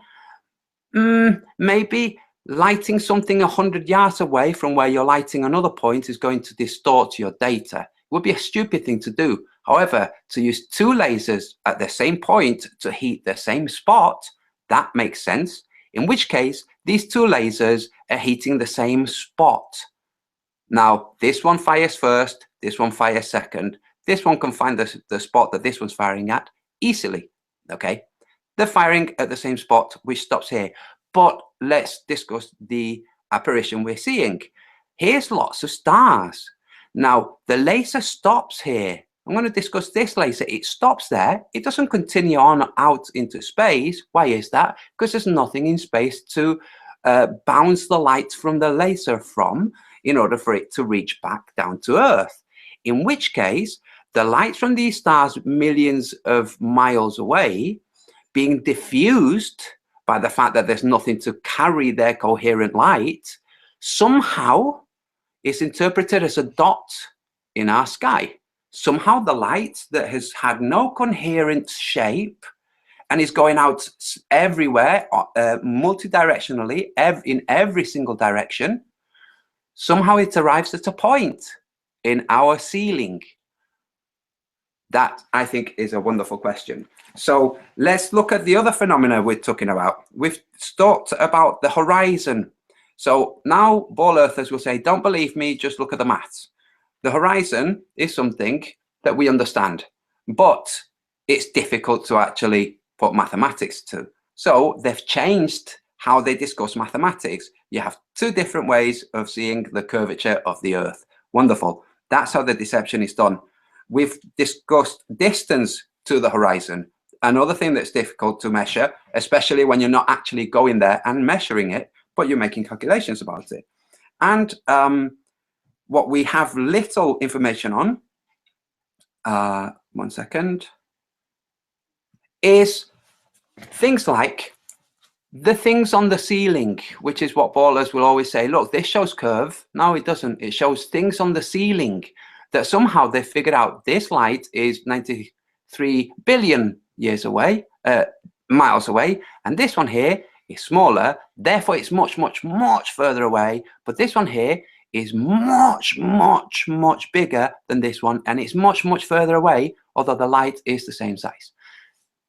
maybe lighting something 100 yards away from where you're lighting another point is going to distort your data. It would be a stupid thing to do. However, to use two lasers at the same point to heat the same spot, that makes sense. In which case, these two lasers are heating the same spot. Now, this one fires first, this one fires second. This one can find the spot that this one's firing at easily, okay? They're firing at the same spot, which stops here. But let's discuss the apparition we're seeing. Here's lots of stars. Now, the laser stops here. I'm going to discuss this laser. It stops there. It doesn't continue on out into space. Why is that? Because there's nothing in space to bounce the light from the laser from in order for it to reach back down to Earth. In which case, the light from these stars millions of miles away being diffused by the fact that there's nothing to carry their coherent light, somehow is interpreted as a dot in our sky. Somehow the light that has had no coherent shape and is going out everywhere, multidirectionally, in every single direction, somehow it arrives at a point in our ceiling. That, I think, is a wonderful question. So let's look at the other phenomena we're talking about. We've talked about the horizon. So now ball earthers will say, don't believe me, just look at the maths. The horizon is something that we understand, but it's difficult to actually put mathematics to. So they've changed how they discuss mathematics. You have two different ways of seeing the curvature of the Earth. Wonderful. That's how the deception is done. We've discussed distance to the horizon. Another thing that's difficult to measure, especially when you're not actually going there and measuring it, but you're making calculations about it. And what we have little information on, one second, is things like the things on the ceiling, which is what ballers will always say, look, this shows curve. No, it doesn't. It shows things on the ceiling that somehow they figured out this light is 93 billion years away, miles away, and this one here is smaller, therefore it's much, much, much further away. But this one here is much, much, much bigger than this one, and it's much, much further away, although the light is the same size.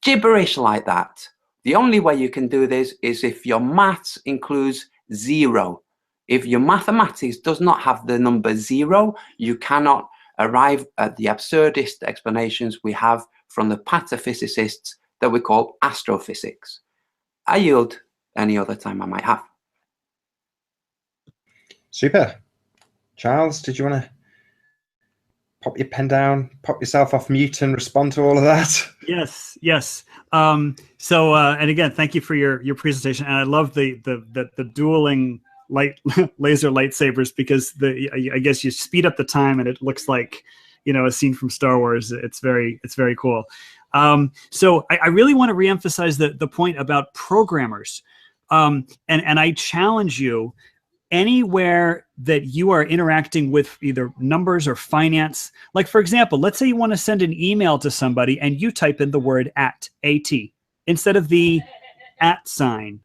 Gibberish like that. The only way you can do this is if your maths includes 0. If your mathematics does not have the number 0, you cannot arrive at the absurdist explanations we have from the pataphysicists that we call astrophysics. I yield any other time I might have. Super. Charles, did you want to pop your pen down, pop yourself off mute and respond to all of that? Yes, yes. And again, thank you for your presentation. And I love the dueling laser lightsabers, because I guess you speed up the time and it looks like, you know, a scene from Star Wars. It's very cool. So I really want to reemphasize the point about programmers. And I challenge you, anywhere that you are interacting with either numbers or finance, like for example, let's say you want to send an email to somebody and you type in the word at instead of the at sign.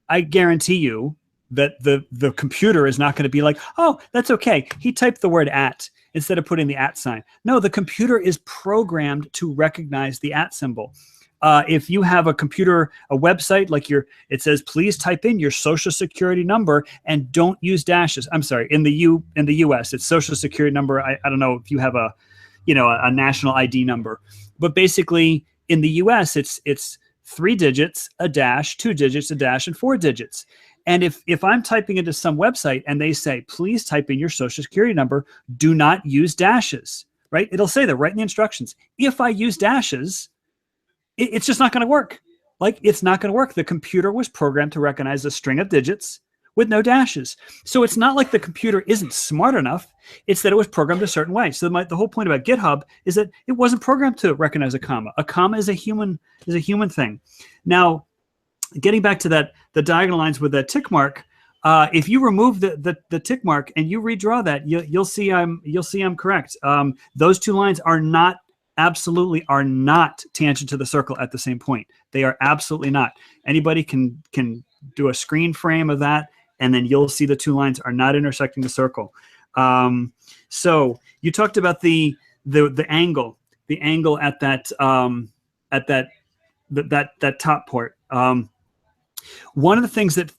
I guarantee you that the computer is not going to be like, oh, that's okay, he typed the word at instead of putting the at sign. No, the computer is programmed to recognize the at symbol. If you have a computer, a website, like it says, please type in your social security number and don't use dashes. I'm sorry, in the US, it's social security number. I don't know if you have a national ID number, but basically in the US, it's 3 digits, a dash, 2 digits, a dash, and 4 digits. And if I'm typing into some website and they say, please type in your social security number, do not use dashes, right? It'll say that right in the instructions. If I use dashes, it's just not going to work. Like, it's not going to work. The computer was programmed to recognize a string of digits with no dashes. So it's not like the computer isn't smart enough. It's that it was programmed a certain way. So the whole point about GitHub is that it wasn't programmed to recognize a comma. A comma is a human thing. Now, getting back to the diagonal lines with that tick mark, if you remove the tick mark and you redraw that, you'll see I'm correct. Those two lines absolutely are not tangent to the circle at the same point. They are absolutely not. Anybody can do a screen frame of that, and then you'll see the two lines are not intersecting the circle. So you talked about the angle at that top port. One of the things that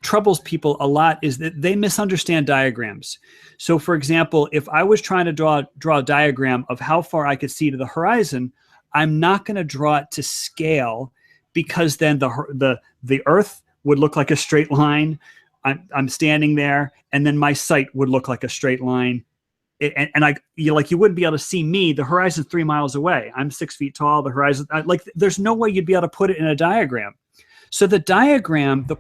troubles people a lot is that they misunderstand diagrams. So for example, if I was trying to draw a diagram of how far I could see to the horizon, I'm not going to draw it to scale, because then the Earth would look like a straight line. I'm standing there, and then my sight would look like a straight line. And you wouldn't be able to see me. The horizon's 3 miles away. I'm 6 feet tall. The horizon, there's no way you'd be able to put it in a diagram. So the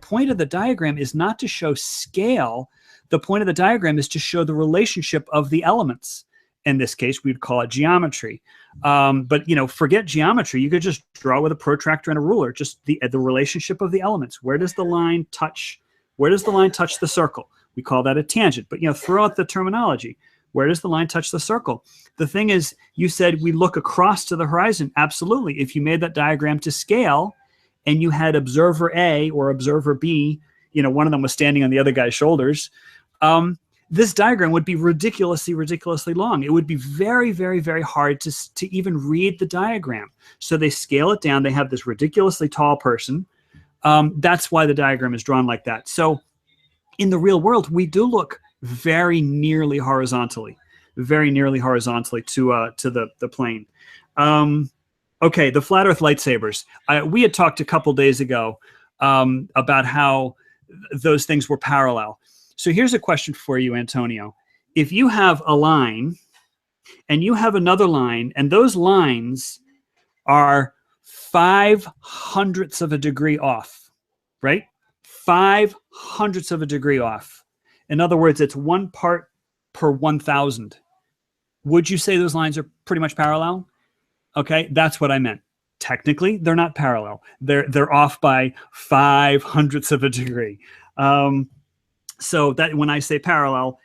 point of the diagram is not to show scale. The point of the diagram is to show the relationship of the elements. In this case, we'd call it geometry. But forget geometry. You could just draw with a protractor and a ruler, just the relationship of the elements. Where does the line touch? Where does the line touch the circle? We call that a tangent. But throw out the terminology. Where does the line touch the circle? The thing is, you said we look across to the horizon. Absolutely. If you made that diagram to scale, and you had observer A or observer B, one of them was standing on the other guy's shoulders, this diagram would be ridiculously long. It would be very, very, very hard to even read the diagram. So they scale it down. They have this ridiculously tall person. That's why the diagram is drawn like that. So in the real world, we do look very nearly horizontally to the plane. Okay, the flat Earth lightsabers. We had talked a couple days ago about how those things were parallel. So here's a question for you, Antonio. If you have a line and you have another line, and those lines are 0.05 of a degree off, right? 0.05 of a degree off. In other words, it's 1 part per 1,000. Would you say those lines are pretty much parallel? Okay, that's what I meant. Technically, they're not parallel. They're off by 0.05 of a degree. So that when I say parallel,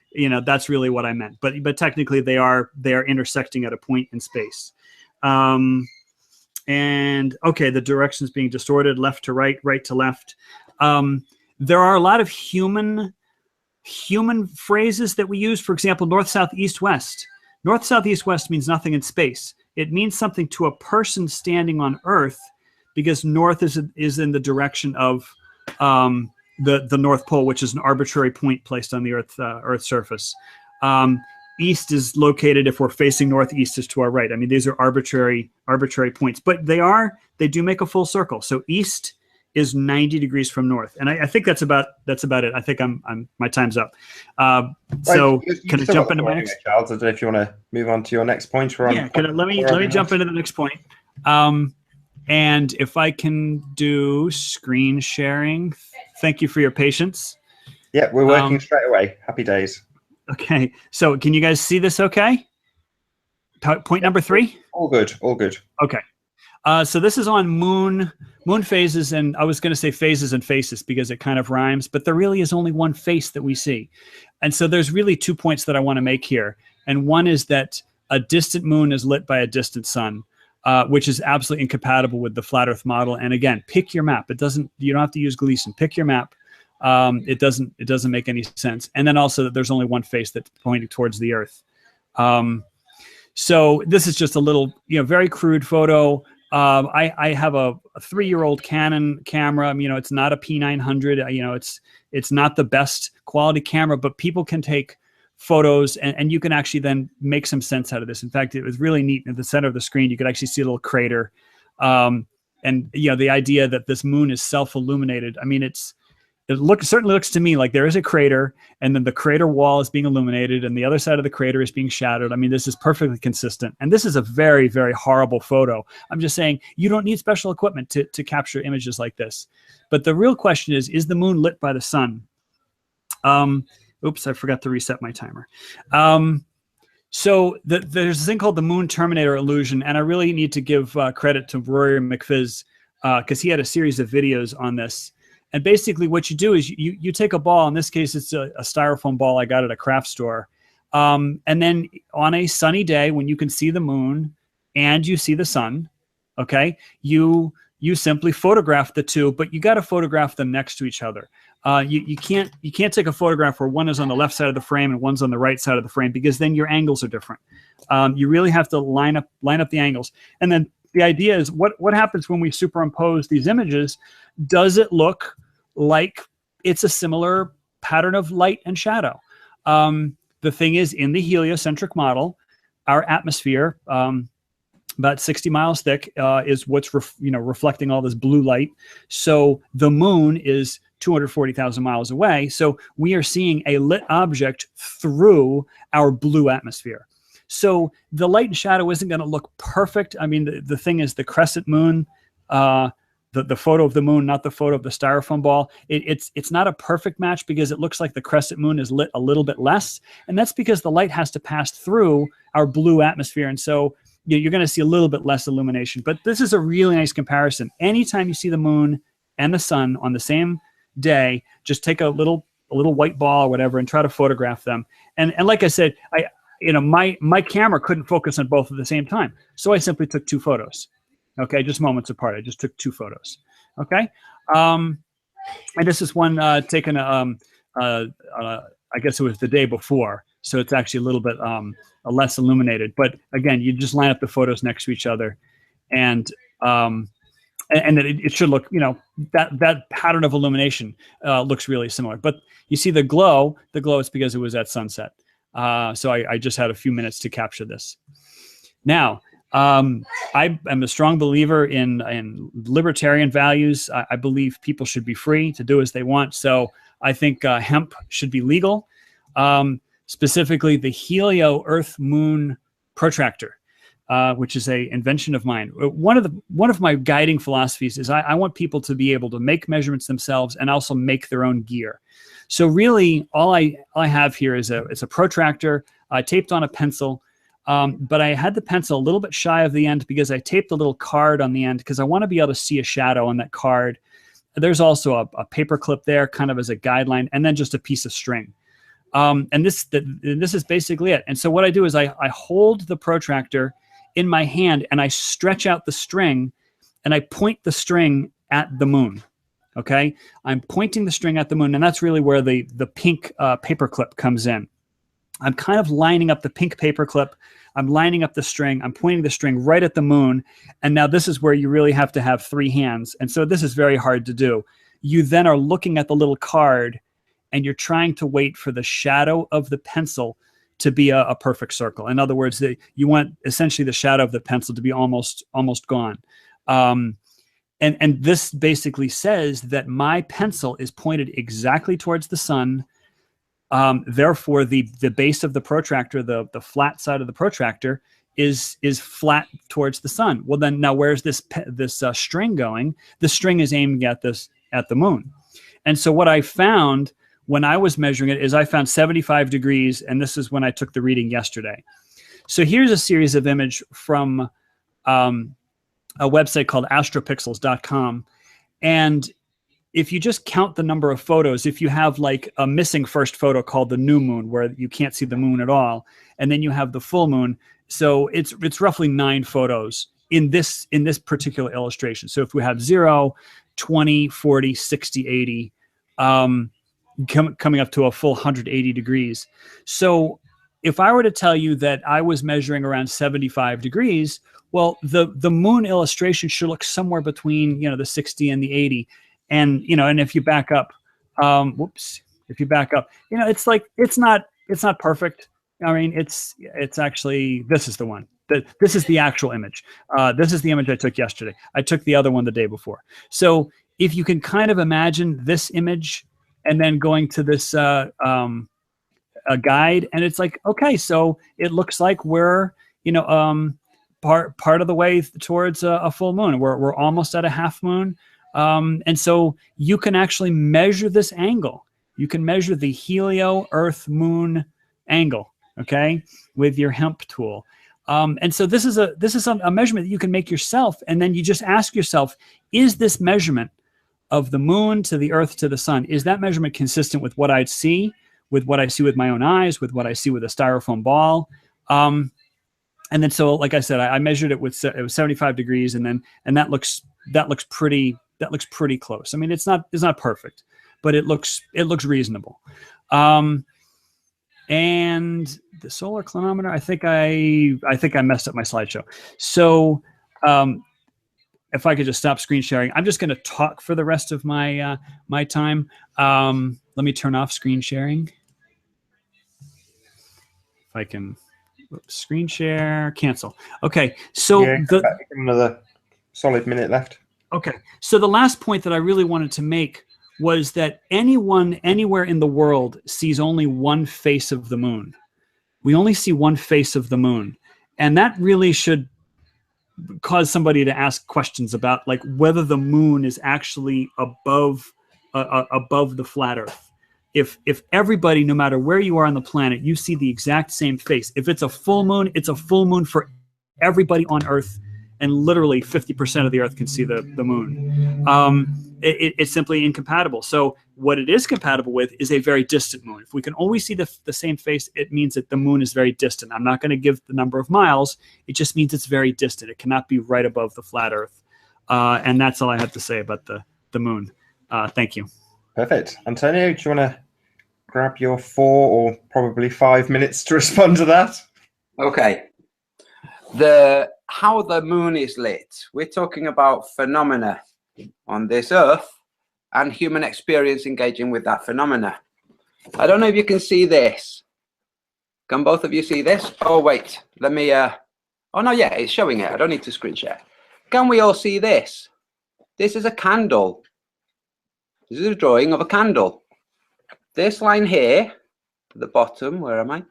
that's really what I meant. But technically, they are intersecting at a point in space. And okay, the directions being distorted, left to right, right to left. There are a lot of human phrases that we use. For example, north, south, east, west. North, south, east, west means nothing in space. It means something to a person standing on Earth, because north is in the direction of the North Pole, which is an arbitrary point placed on the Earth's surface. East is located, if we're facing northeast, is to our right. I mean, these are arbitrary points, but they do make a full circle. So east is 90 degrees from north, and I think that's about it. I think my time's up. So can I jump into my next? Charles, I don't know if you want to move on to your next point. Yeah, let me jump into the next point. And if I can do screen sharing, thank you for your patience. Yeah, we're working straight away. Happy days. Okay, so can you guys see this okay? Point number 3? All good, all good. Okay. So this is on moon phases, and I was going to say phases and faces because it kind of rhymes, but there really is only one face that we see. And so there's really 2 points that I want to make here. And one is that a distant moon is lit by a distant sun, which is absolutely incompatible with the flat Earth model. And again, pick your map. You don't have to use Gleason. Pick your map. It doesn't make any sense. And then also that there's only one face that's pointing towards the Earth. So this is just a little, very crude photo. I have a 3-year-old Canon camera. It's not a P900. It's not the best quality camera, but people can take photos and you can actually then make some sense out of this. In fact, it was really neat. At the center of the screen, you could actually see a little crater. And the idea that this moon is self-illuminated. I mean, it certainly looks to me like there is a crater, and then the crater wall is being illuminated, and the other side of the crater is being shadowed. I mean, this is perfectly consistent. And this is a very, very horrible photo. I'm just saying you don't need special equipment to capture images like this. But the real question is the moon lit by the sun? Oops, I forgot to reset my timer. So there's this thing called the moon terminator illusion, and I really need to give credit to Rory McPhiz because he had a series of videos on this. And basically what you do is you take a ball. In this case, it's a styrofoam ball I got at a craft store. And then on a sunny day when you can see the moon and you see the sun, okay, you simply photograph the two, but you got to photograph them next to each other. You can't take a photograph where one is on the left side of the frame and one's on the right side of the frame, because then your angles are different. You really have to line up the angles. And then the idea is what happens when we superimpose these images? Does it look like it's a similar pattern of light and shadow? The thing is, in the heliocentric model, our atmosphere, about 60 miles thick, is what's reflecting all this blue light. So the moon is 240,000 miles away. So we are seeing a lit object through our blue atmosphere. So the light and shadow isn't going to look perfect. I mean, the thing is, the crescent moon, the photo of the moon, not the photo of the styrofoam ball, it's not a perfect match because it looks like the crescent moon is lit a little bit less. And that's because the light has to pass through our blue atmosphere. And so you're going to see a little bit less illumination. But this is a really nice comparison. Anytime you see the moon and the sun on the same day, just take a little white ball or whatever and try to photograph them. And like I said, my camera couldn't focus on both at the same time. So I simply took 2 photos. Okay, just moments apart. I just took 2 photos. Okay, and this is one taken. I guess it was the day before, so it's actually a little bit less illuminated. But again, you just line up the photos next to each other, and it should look, that pattern of illumination looks really similar. But you see the glow is because it was at sunset. So I just had a few minutes to capture this. Now. I am a strong believer in libertarian values. I believe people should be free to do as they want. So I think hemp should be legal, specifically the Helio Earth Moon protractor, which is an invention of mine. One of my guiding philosophies is I want people to be able to make measurements themselves and also make their own gear. So really, all I have here is a protractor taped on a pencil. But I had the pencil a little bit shy of the end because I taped a little card on the end because I want to be able to see a shadow on that card. There's also a paper clip there kind of as a guideline, and then just a piece of string. And this is basically it. And so what I do is I hold the protractor in my hand and I stretch out the string and I point the string at the moon. Okay, I'm pointing the string at the moon, and that's really where the pink paper clip comes in. I'm kind of lining up the pink paper clip. I'm lining up the string. I'm pointing the string right at the moon. And now this is where you really have to have 3 hands. And so this is very hard to do. You then are looking at the little card and you're trying to wait for the shadow of the pencil to be a perfect circle. In other words, you want essentially the shadow of the pencil to be almost gone. And this basically says that my pencil is pointed exactly towards the sun. Therefore, the base of the protractor, the flat side of the protractor, is flat towards the sun. Well, then now where's this string going? The string is aimed at the moon. And so what I found when I was measuring it is I found 75 degrees, and this is when I took the reading yesterday. So here's a series of image from a website called astropixels.com. And if you just count the number of photos, if you have like a missing first photo called the new moon, where you can't see the moon at all, and then you have the full moon, so it's roughly 9 photos in this particular illustration. So if we have 0, 20, 40, 60, 80, coming up to a full 180 degrees. So if I were to tell you that I was measuring around 75 degrees, well, the moon illustration should look somewhere between, the 60 and the 80. And, and if you back up, if you back up, it's like, it's not perfect. I mean, it's actually, this is the one. This is the actual image. This is the image I took yesterday. I took the other one the day before. So if you can kind of imagine this image and then going to this a guide, and it's like, okay, so it looks like we're, part of the way towards a full moon. We're almost at a half moon. And so you can actually measure this angle. You can measure the helio Earth Moon angle, okay, with your HEMP tool. And so this is a measurement that you can make yourself, and then you just ask yourself, is this measurement of the moon to the Earth to the sun, is that measurement consistent with what I'd see, with what I see with my own eyes, with what I see with a styrofoam ball? And then so, like I said, I measured it it was 75 degrees, and that looks pretty close. I mean, it's not perfect, but it looks reasonable. And the solar clinometer, I think I messed up my slideshow. So if I could just stop screen sharing, I'm just going to talk for the rest of my my time. Let me turn off screen sharing. If I can, screen share, cancel. Okay, so another solid minute left. Okay, so the last point that I really wanted to make was that anyone anywhere in the world sees only one face of the moon. We only see one face of the moon, and that really should cause somebody to ask questions about like whether the moon is actually above the flat Earth. If everybody, no matter where you are on the planet, you see the exact same face. If it's a full moon, it's a full moon for everybody on Earth, and literally 50% of the Earth can see the moon. It's simply incompatible. So what it is compatible with is a very distant moon. If we can always see the same face, it means that the moon is very distant. I'm not going to give the number of miles. It just means it's very distant. It cannot be right above the flat Earth. And that's all I have to say about the moon. Thank you. Perfect. Antonio, do you want to grab your 4 or probably 5 minutes to respond to that? Okay. How the moon is lit. We're talking about phenomena on this Earth and human experience engaging with that phenomena. I don't know if you can see this. Can both of you see this? Oh, wait. Let me... oh, no, yeah, it's showing it. I don't need to screen share. Can we all see this? This is a candle. This is a drawing of a candle. This line here, at the bottom, where am I?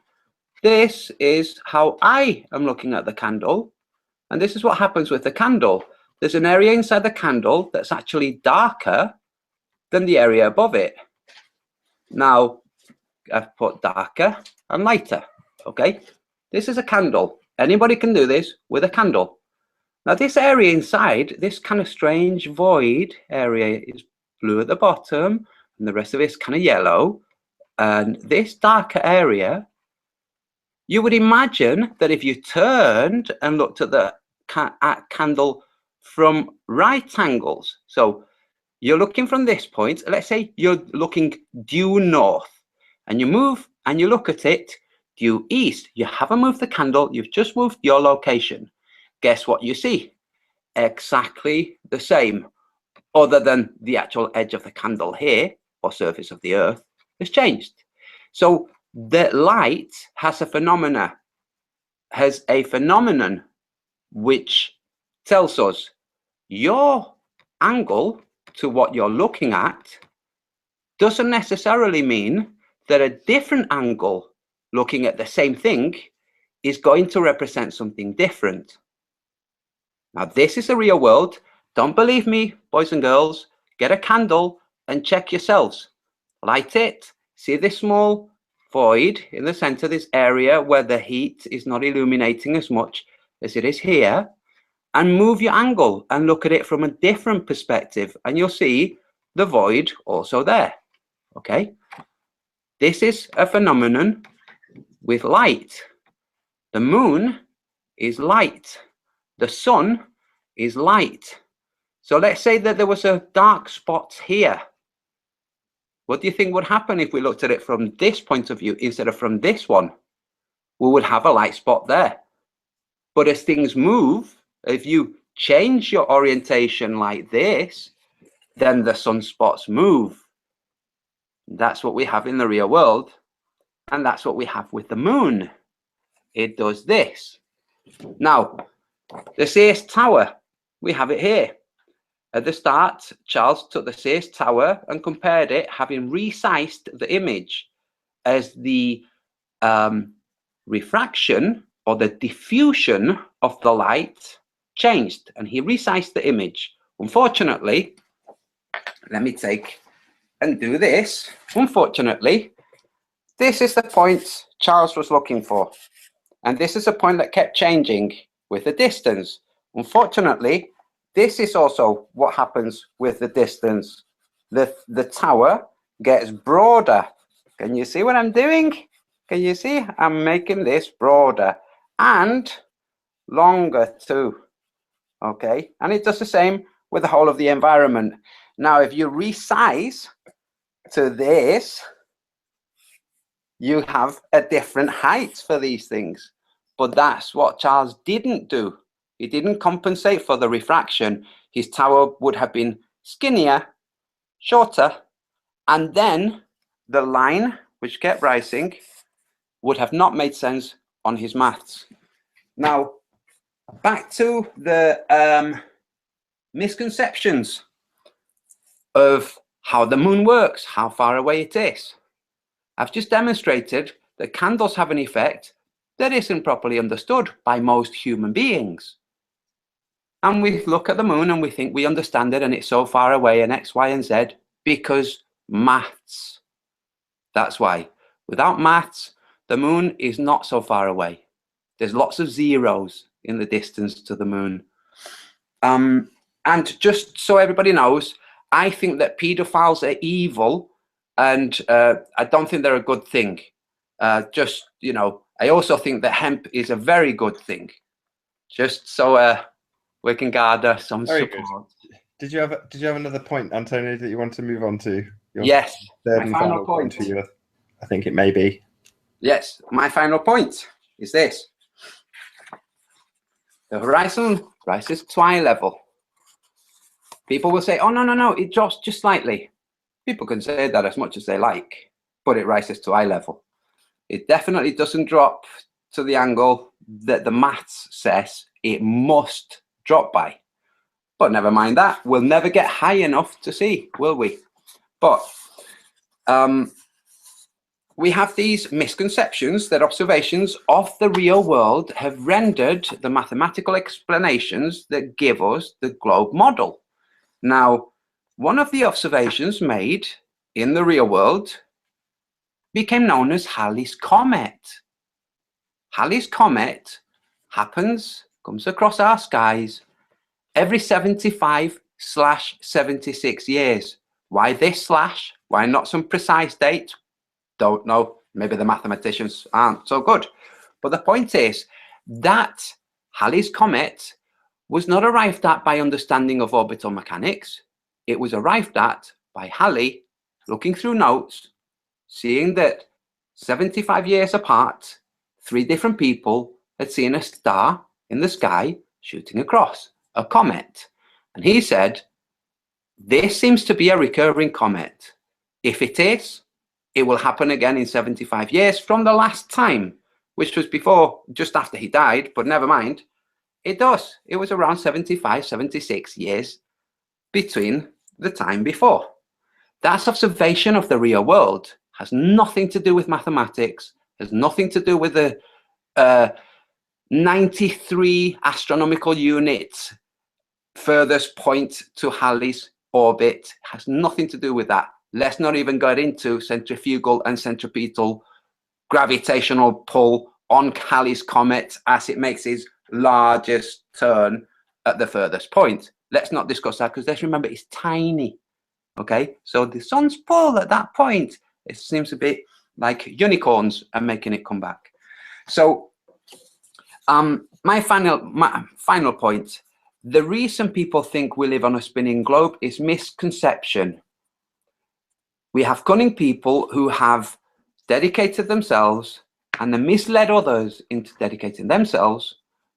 This is how I am looking at the candle. And this is what happens with the candle. There's an area inside the candle that's actually darker than the area above it. Now, I've put darker and lighter, okay? This is a candle. Anybody can do this with a candle. Now, this area inside, this kind of strange void area is blue at the bottom, and the rest of it is kind of yellow. And this darker area, you would imagine that if you turned and looked at the candle from right angles, so you're looking from this point. Let's say you're looking due north, and you move and you look at it due east. You haven't moved the candle, you've just moved your location. Guess what you see? Exactly the same, other than the actual edge of the candle here, or surface of the earth, has changed. So the light has a phenomenon which tells us your angle to what you're looking at doesn't necessarily mean that a different angle looking at the same thing is going to represent something different. Now, this is the real world. Don't believe me, boys and girls. Get a candle and check yourselves. Light it. See this small void in the center, this area where the heat is not illuminating as much as it is here, and move your angle and look at it from a different perspective, and you'll see the void also there. Okay, this is a phenomenon with light. The moon is light. The sun is light. So let's say that there was a dark spot here. What do you think would happen if we looked at it from this point of view instead of from this one? We would have a light spot there. But as things move, if you change your orientation like this, then the sunspots move. That's what we have in the real world. And that's what we have with the moon. It does this. Now, the Sears Tower, we have it here. At the start, Charles took the Sears Tower and compared it, having resized the image as the refraction or the diffusion of the light changed, and he resized the image. Unfortunately, let me take and do this. Unfortunately, this is the point Charles was looking for, and this is a point that kept changing with the distance. Unfortunately, this is also what happens with the distance. The tower gets broader. Can you see what I'm doing? Can you see? I'm making this broader and longer too. Okay, and it does the same with the whole of the environment. Now, if you resize to this, you have a different height for these things. But that's what Charles didn't do. He didn't compensate for the refraction. His tower would have been skinnier, shorter, and then the line, which kept rising, would have not made sense on his maths. Now, back to the misconceptions of how the moon works, how far away it is. I've just demonstrated that candles have an effect that isn't properly understood by most human beings. And we look at the moon and we think we understand it and it's so far away and X, Y, and Z because maths. That's why. Without maths, the moon is not so far away. There's lots of zeros in the distance to the moon. And just so everybody knows, I think that pedophiles are evil, and I don't think they're a good thing. Just, you know, I also think that hemp is a very good thing. Just so we can gather some support. Good. Did you have another point, Antonio, that you want to move on to? Yes, third and final point for you, I think it may be. Yes, my final point is this. The horizon rises to eye level. People will say, oh, no, it drops just slightly. People can say that as much as they like, but it rises to eye level. It definitely doesn't drop to the angle that the maths says it must drop by. But never mind that. We'll never get high enough to see, will we? But we have these misconceptions that observations of the real world have rendered the mathematical explanations that give us the globe model. Now, one of the observations made in the real world became known as Halley's Comet. Halley's Comet comes across our skies every 75/76 years. Why this slash? Why not some precise date? Don't know. Maybe the mathematicians aren't so good. But the point is that Halley's Comet was not arrived at by understanding of orbital mechanics. it was arrived at by Halley looking through notes, seeing that 75 years apart, 3 different people had seen a star in the sky shooting across, a comet. And he said, this seems to be a recurring comet. If it is, it will happen again in 75 years from the last time, which was before, just after he died, but never mind. It does. It was around 75, 76 years between the time before. That's observation of the real world. Has nothing to do with mathematics, has nothing to do with the 93 astronomical units furthest point to Halley's orbit. Has nothing to do with that. Let's not even get into centrifugal and centripetal gravitational pull on Halley's comet as it makes its largest turn at the furthest point. Let's not discuss that, because let's remember it's tiny. Okay, so the sun's pull at that point, it seems a bit like unicorns are making it come back. So my final point, the reason people think we live on a spinning globe is misconception. We have cunning people who have dedicated themselves and then misled others into dedicating themselves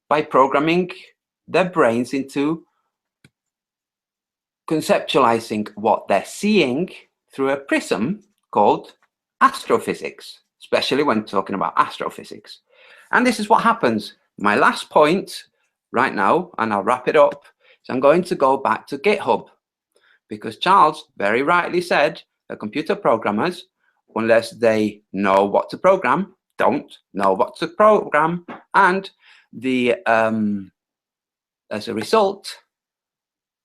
by programming their brains into conceptualizing what they're seeing through a prism called astrophysics, especially when talking about astrophysics. And this is what happens. My last point right now, and I'll wrap it up, is I'm going to go back to GitHub, because Charles very rightly said that computer programmers, unless they know what to program, don't know what to program, and the as a result,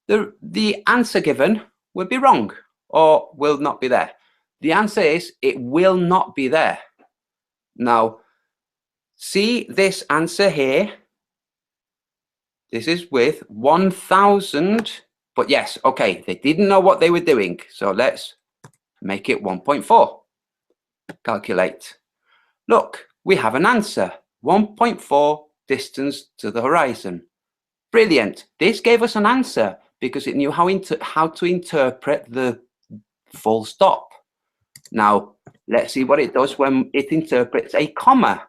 the answer given will be wrong or will not be there. The answer is it will not be there. Now, see this answer here. This is with 1,000, but yes, okay, they didn't know what they were doing. So let's make it 1.4. Calculate. Look, we have an answer, 1.4 distance to the horizon. Brilliant. This gave us an answer because it knew how to interpret the full stop. Now, let's see what it does when it interprets a comma.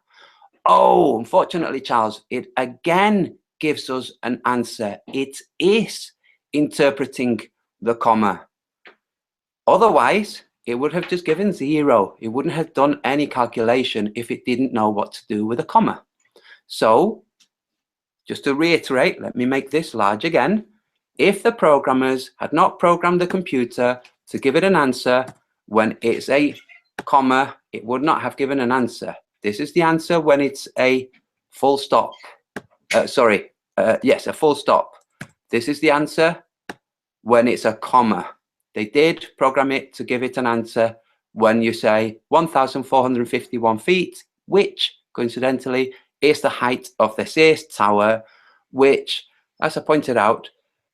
Oh, unfortunately, Charles, it again gives us an answer. It is interpreting the comma. Otherwise, it would have just given 0. It wouldn't have done any calculation if it didn't know what to do with a comma. So, just to reiterate, let me make this large again. If the programmers had not programmed the computer to give it an answer when it's a comma, it would not have given an answer. This is the answer when it's a full stop. Yes, a full stop. This is the answer when it's a comma. They did program it to give it an answer when you say 1,451 feet, which coincidentally is the height of the Sears Tower, which, as I pointed out,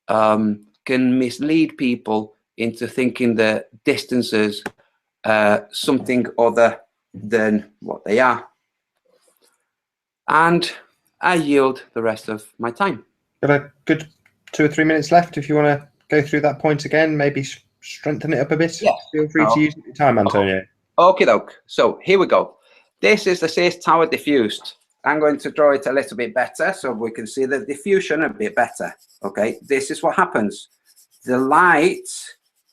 can mislead people into thinking that distances are something other than what they are. And I yield the rest of my time. Got a good 2 or 3 minutes left if you want to go through that point again, maybe strengthen it up a bit. Yes. Feel free to use your time, Antonio. Okie doke. So here we go. This is the Sears Tower diffused. I'm going to draw it a little bit better so we can see the diffusion a bit better. Okay, this is what happens. The light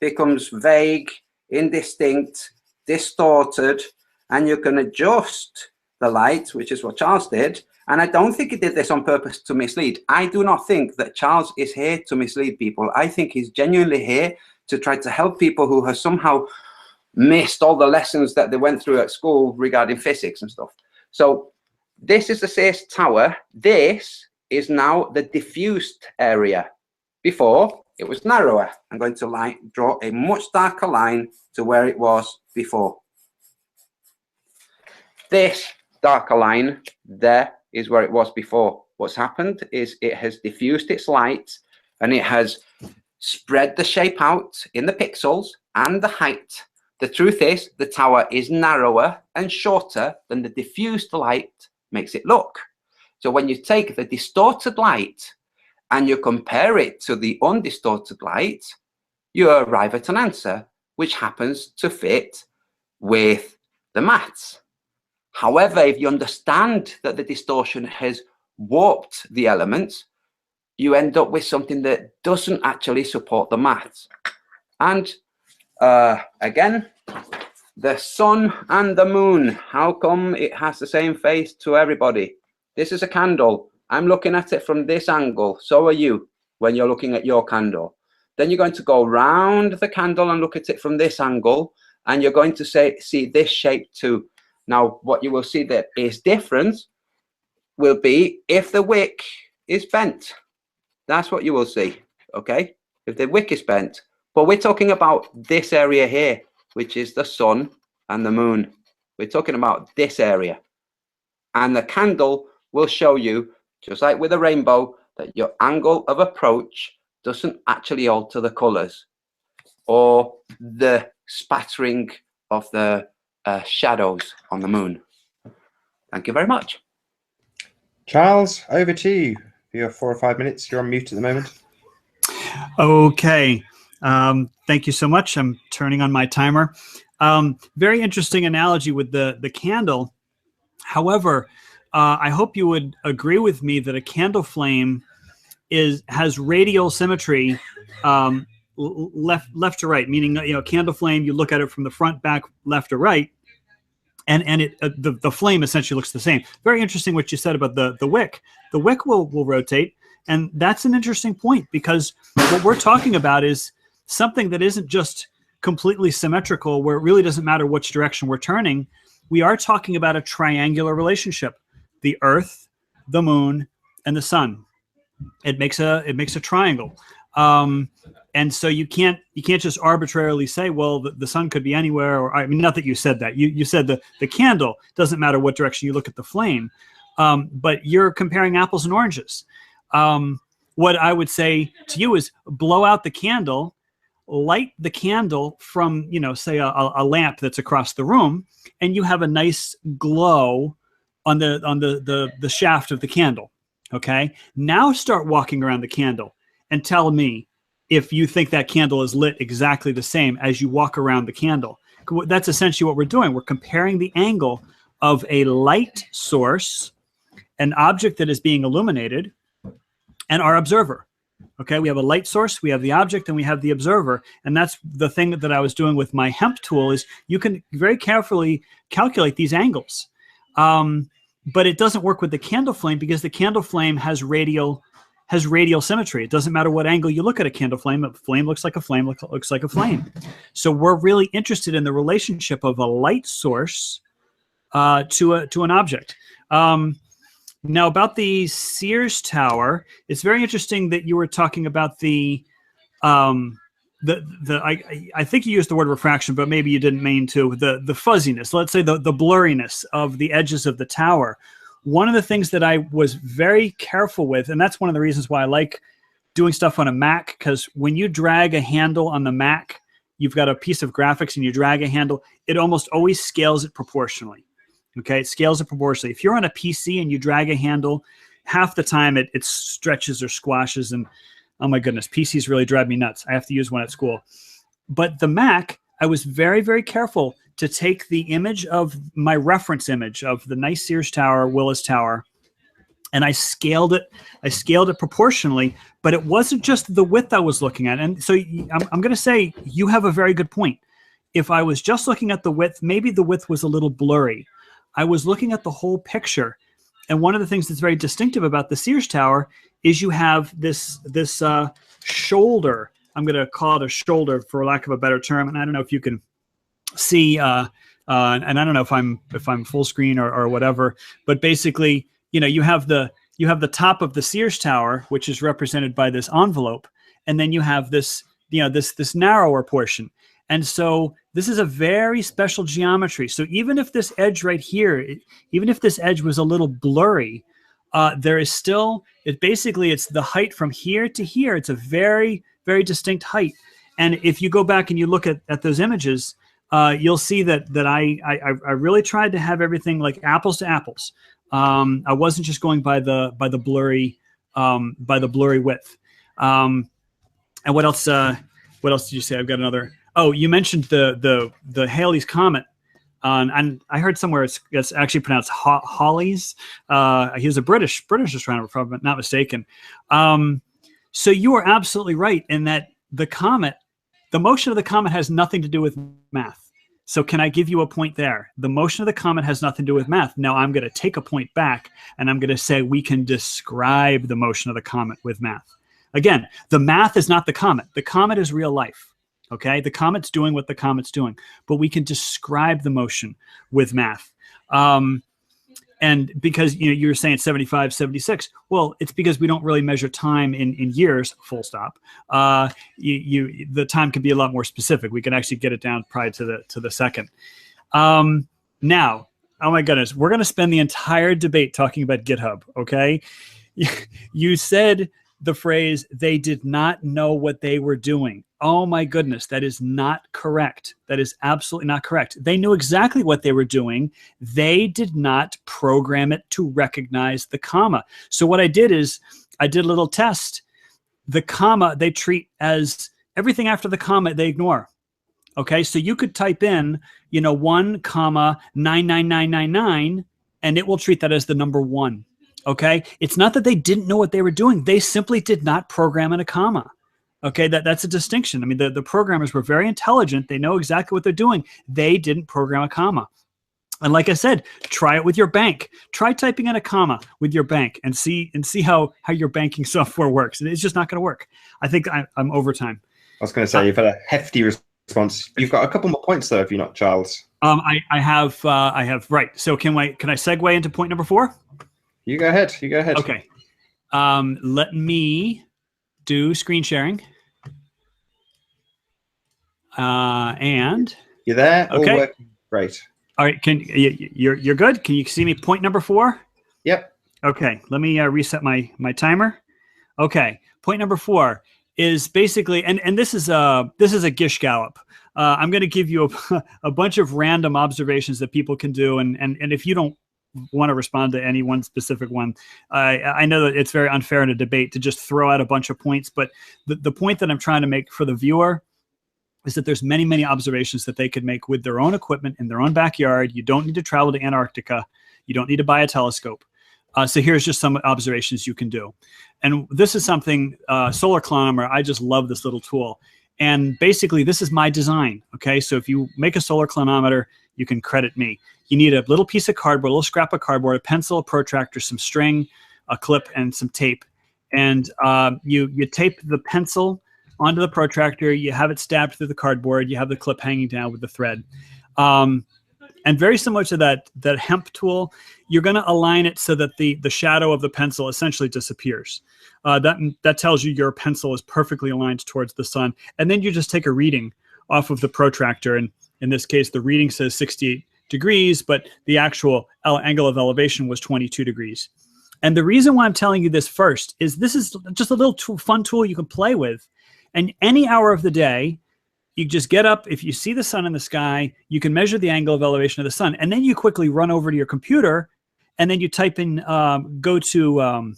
becomes vague, indistinct, distorted, and you can adjust the light, which is what Charles did. And I don't think he did this on purpose to mislead. I do not think that Charles is here to mislead people. I think he's genuinely here to try to help people who have somehow missed all the lessons that they went through at school regarding physics and stuff. So this is the Sears Tower. This is now the diffused area. Before, it was narrower. I'm going to draw a much darker line to where it was before. This darker line there is where it was before. What's happened is it has diffused its light and it has spread the shape out in the pixels and the height. The truth is the tower is narrower and shorter than the diffused light makes it look. So when you take the distorted light and you compare it to the undistorted light, you arrive at an answer which happens to fit with the maths. However, if you understand that the distortion has warped the elements, you end up with something that doesn't actually support the maths. And again, the sun and the moon, how come it has the same face to everybody? This is a candle. I'm looking at it from this angle. So are you when you're looking at your candle. Then you're going to go round the candle and look at it from this angle, and you're going to see this shape too. Now, what you will see that is different will be if the wick is bent. That's what you will see, okay? If the wick is bent. But we're talking about this area here, which is the sun and the moon. We're talking about this area. And the candle will show you, just like with a rainbow, that your angle of approach doesn't actually alter the colors or the spattering of the shadows on the moon. Thank you very much. Charles, over to you for your 4 or 5 minutes. You're on mute at the moment. Okay. Thank you so much. I'm turning on my timer. Very interesting analogy with the candle. However, I hope you would agree with me that a candle flame has radial symmetry, left to right, meaning, you know, candle flame, you look at it from the front, back, left to right, and the flame essentially looks the same. Very interesting what you said about the wick. The wick will rotate, and that's an interesting point, because what we're talking about is something that isn't just completely symmetrical, where it really doesn't matter which direction we're turning. We are talking about a triangular relationship: the Earth, the Moon, and the Sun. It makes a triangle, and so you can't just arbitrarily say, well, the sun could be anywhere. Or, I mean, not that you said that. You said the candle doesn't matter what direction you look at the flame, but you're comparing apples and oranges. What I would say to you is blow out the candle, light the candle from, you know, say a lamp that's across the room, and you have a nice glow on the shaft of the candle. Okay, now start walking around the candle and tell me if you think that candle is lit exactly the same as you walk around the candle. That's essentially what we're doing. We're comparing the angle of a light source, an object that is being illuminated, and our observer. Okay, we have a light source, we have the object, and we have the observer. And that's the thing that I was doing with my hemp tool, is you can very carefully calculate these angles. But it doesn't work with the candle flame, because the candle flame has radial symmetry. It doesn't matter what angle you look at a candle flame. A flame looks like a flame, looks like a flame. So we're really interested in the relationship of a light source to an object. Now, about the Sears Tower, it's very interesting that you were talking about I think you used the word refraction, but maybe you didn't mean to. The fuzziness, let's say the blurriness of the edges of the tower. One of the things that I was very careful with, and that's one of the reasons why I like doing stuff on a Mac, because when you drag a handle on the Mac, you've got a piece of graphics and you drag a handle, it almost always scales it proportionally. Okay, it scales it proportionally. If you're on a PC and you drag a handle, half the time it stretches or squashes, and oh my goodness, PCs really drive me nuts. I have to use one at school. But the Mac, I was very, very careful to take the image of my reference image of the nice Sears Tower, Willis Tower, and I scaled it. I scaled it proportionally, but it wasn't just the width I was looking at. And so I'm going to say you have a very good point. If I was just looking at the width, maybe the width was a little blurry. I was looking at the whole picture. And one of the things that's very distinctive about the Sears Tower is you have this shoulder. I'm going to call it a shoulder for lack of a better term. And I don't know if you can see, and I don't know if I'm full screen or whatever, but basically, you know, you have the top of the Sears Tower, which is represented by this envelope, and then you have this, you know, this narrower portion. And so this is a very special geometry. So even if this edge right here, even if this edge was a little blurry, there is still, it's the height from here to here. It's a very, very distinct height. And if you go back and you look at those images, you'll see that I really tried to have everything like apples to apples. I wasn't just going by the blurry width. And what else? what else did you say? I've got another. Oh, you mentioned the Halley's Comet. And I heard somewhere it's actually pronounced Halley's. He was a British astronomer, if I'm not mistaken. So you are absolutely right in that the motion of the comet has nothing to do with math. So can I give you a point there? The motion of the comet has nothing to do with math. Now I'm going to take a point back, and I'm going to say we can describe the motion of the comet with math. Again, the math is not the comet. The comet is real life. Okay, the comet's doing what the comet's doing, but we can describe the motion with math. And because you were saying 75, 76, well, it's because we don't really measure time in years, full stop. The time can be a lot more specific. We can actually get it down prior to the second. Now, oh my goodness, we're going to spend the entire debate talking about GitHub. Okay, you said the phrase, they did not know what they were doing. Oh my goodness, that is not correct. That is absolutely not correct. They knew exactly what they were doing. They did not program it to recognize the comma. So what I did is I did a little test. The comma they treat as everything after the comma they ignore. Okay, so you could type in, 1, 99999, and it will treat that as the number 1. Okay, it's not that they didn't know what they were doing. They simply did not program in a comma. Okay, that's a distinction. I mean, the programmers were very intelligent. They know exactly what they're doing. They didn't program a comma. And like I said, try it with your bank. Try typing in a comma with your bank and see how your banking software works. And it's just not going to work. I think I'm over time. I was going to say, you've had a hefty response. You've got a couple more points though, if you're not, Charles. I have right. So can I segue into point number 4? You go ahead. Okay. Let me do screen sharing. And you're there. Okay. All working great. All right. You're good? Can you see me? Point number 4? Yep. Okay. Let me reset my timer. Okay. Point number 4 is basically, and this is a Gish Gallop. I'm going to give you a bunch of random observations that people can do, and if you don't want to respond to any one specific one, I know that it's very unfair in a debate to just throw out a bunch of points, but the point that I'm trying to make for the viewer is that there's many, many observations that they could make with their own equipment in their own backyard. You don't need to travel to Antarctica. You don't need to buy a telescope. So here's just some observations you can do. And this is something, Solar Clinometer, I just love this little tool. And basically, this is my design, okay? So if you make a solar clinometer, you can credit me. You need a little piece of cardboard, a little scrap of cardboard, a pencil, a protractor, some string, a clip, and some tape. And you tape the pencil onto the protractor. You have it stabbed through the cardboard. You have the clip hanging down with the thread. And very similar to that hemp tool, you're going to align it so that the shadow of the pencil essentially disappears. That tells you your pencil is perfectly aligned towards the sun. And then you just take a reading off of the protractor. And in this case, the reading says 68 degrees, but the actual angle of elevation was 22 degrees. And the reason why I'm telling you this first is this is just a little fun tool you can play with. And any hour of the day, you just get up. If you see the sun in the sky, you can measure the angle of elevation of the sun. And then you quickly run over to your computer, and then you type in, go to,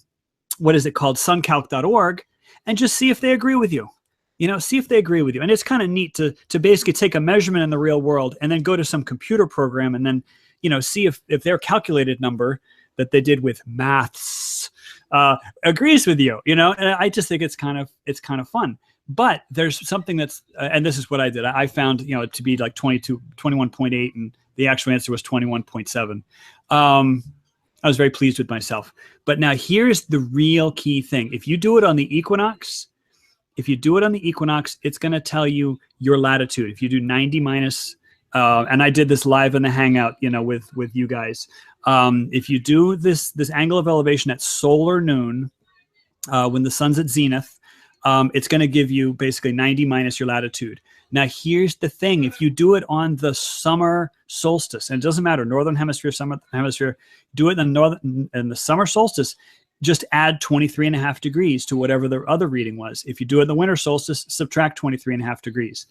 what is it called, suncalc.org, and just see if they agree with you. See if they agree with you. And it's kind of neat to basically take a measurement in the real world and then go to some computer program and then, see if their calculated number that they did with maths agrees with you, And I just think it's kind of fun. But there's something that's, and this is what I did. I found, to be like 21.8, and the actual answer was 21.7. I was very pleased with myself. But now here's the real key thing. If you do it on the equinox, it's going to tell you your latitude. If you do 90 minus, and I did this live in the Hangout, with you guys. If you do this angle of elevation at solar noon, when the sun's at zenith, it's going to give you basically 90 minus your latitude. Now, here's the thing. If you do it on the summer solstice, and it doesn't matter, northern hemisphere, southern hemisphere, do it in the summer solstice, just add 23.5 degrees to whatever the other reading was. If you do it in the winter solstice, subtract 23.5 degrees.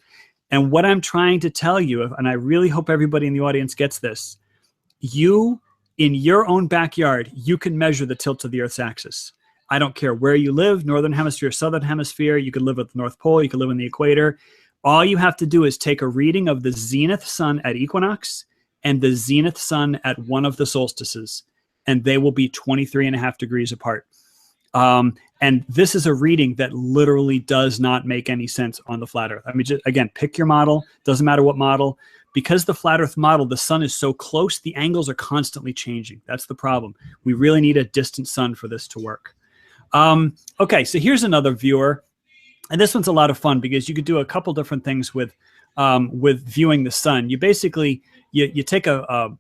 And what I'm trying to tell you, and I really hope everybody in the audience gets this, you, in your own backyard, you can measure the tilt of the Earth's axis. I don't care where you live, northern hemisphere, southern hemisphere. You could live at the North Pole. You could live in the equator. All you have to do is take a reading of the zenith sun at equinox and the zenith sun at one of the solstices, and they will be 23.5 degrees apart. And this is a reading that literally does not make any sense on the flat Earth. I mean, just, again, pick your model. Doesn't matter what model. Because the flat Earth model, the sun is so close, the angles are constantly changing. That's the problem. We really need a distant sun for this to work. Okay, so here's another viewer. And this one's a lot of fun because you could do a couple different things with viewing the sun. You basically, you take a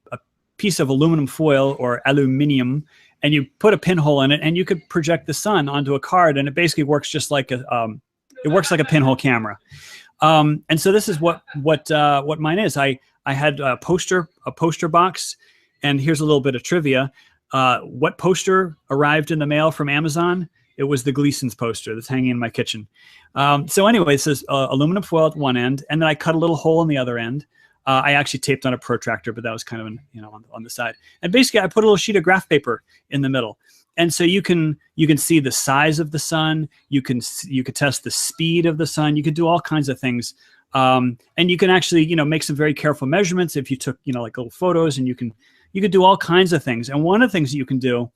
piece of aluminum foil or aluminium, and you put a pinhole in it, and you could project the sun onto a card, and it basically works just like it works like a pinhole camera. And so this is what mine is. I had a poster box, and here's a little bit of trivia. What poster arrived in the mail from Amazon? It was the Gleason's poster that's hanging in my kitchen. So anyway, it says aluminum foil at one end, and then I cut a little hole in the other end. I actually taped on a protractor, but that was kind of on the side. And basically, I put a little sheet of graph paper in the middle, and so you can see the size of the sun. You could test the speed of the sun. You could do all kinds of things, and you can actually make some very careful measurements if you took like little photos, and you could do all kinds of things. And one of the things that you can do.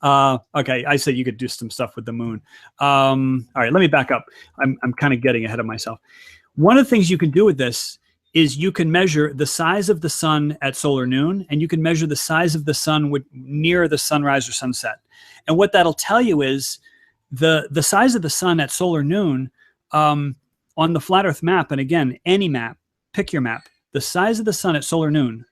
Okay, I said you could do some stuff with the moon. All right, let me back up. I'm kind of getting ahead of myself. One of the things you can do with this is you can measure the size of the sun at solar noon, and you can measure the size of the sun near the sunrise or sunset. And what that'll tell you is the size of the sun at solar noon on the flat Earth map, and again, any map, pick your map, the size of the sun at solar noon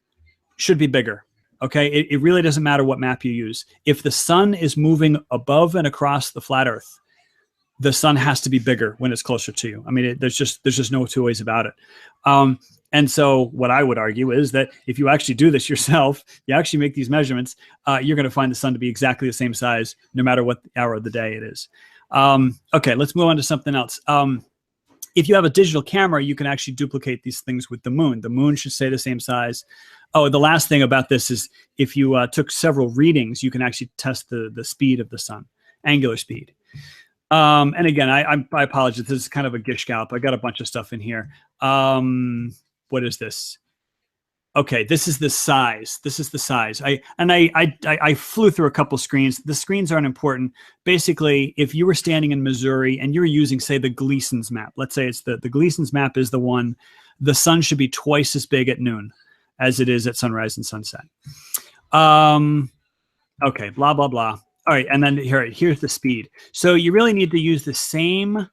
should be bigger. Okay, it really doesn't matter what map you use. If the sun is moving above and across the flat Earth, the sun has to be bigger when it's closer to you. I mean, there's just no two ways about it. And so what I would argue is that if you actually do this yourself, you actually make these measurements, you're going to find the sun to be exactly the same size, no matter what hour of the day it is. Okay, let's move on to something else. If you have a digital camera, you can actually duplicate these things with the moon. The moon should stay the same size. Oh, the last thing about this is if you took several readings, you can actually test the speed of the sun, angular speed. And again, I apologize. This is kind of a gish gallop. I got a bunch of stuff in here. What is this? Okay, this is the size. This is the size. I flew through a couple screens. The screens aren't important. Basically, if you were standing in Missouri and you were using, say, the Gleason's map, let's say it's the Gleason's map is the one, the sun should be twice as big at noon as it is at sunrise and sunset. Okay, blah, blah, blah. All right, and then here's the speed. So you really need to use the same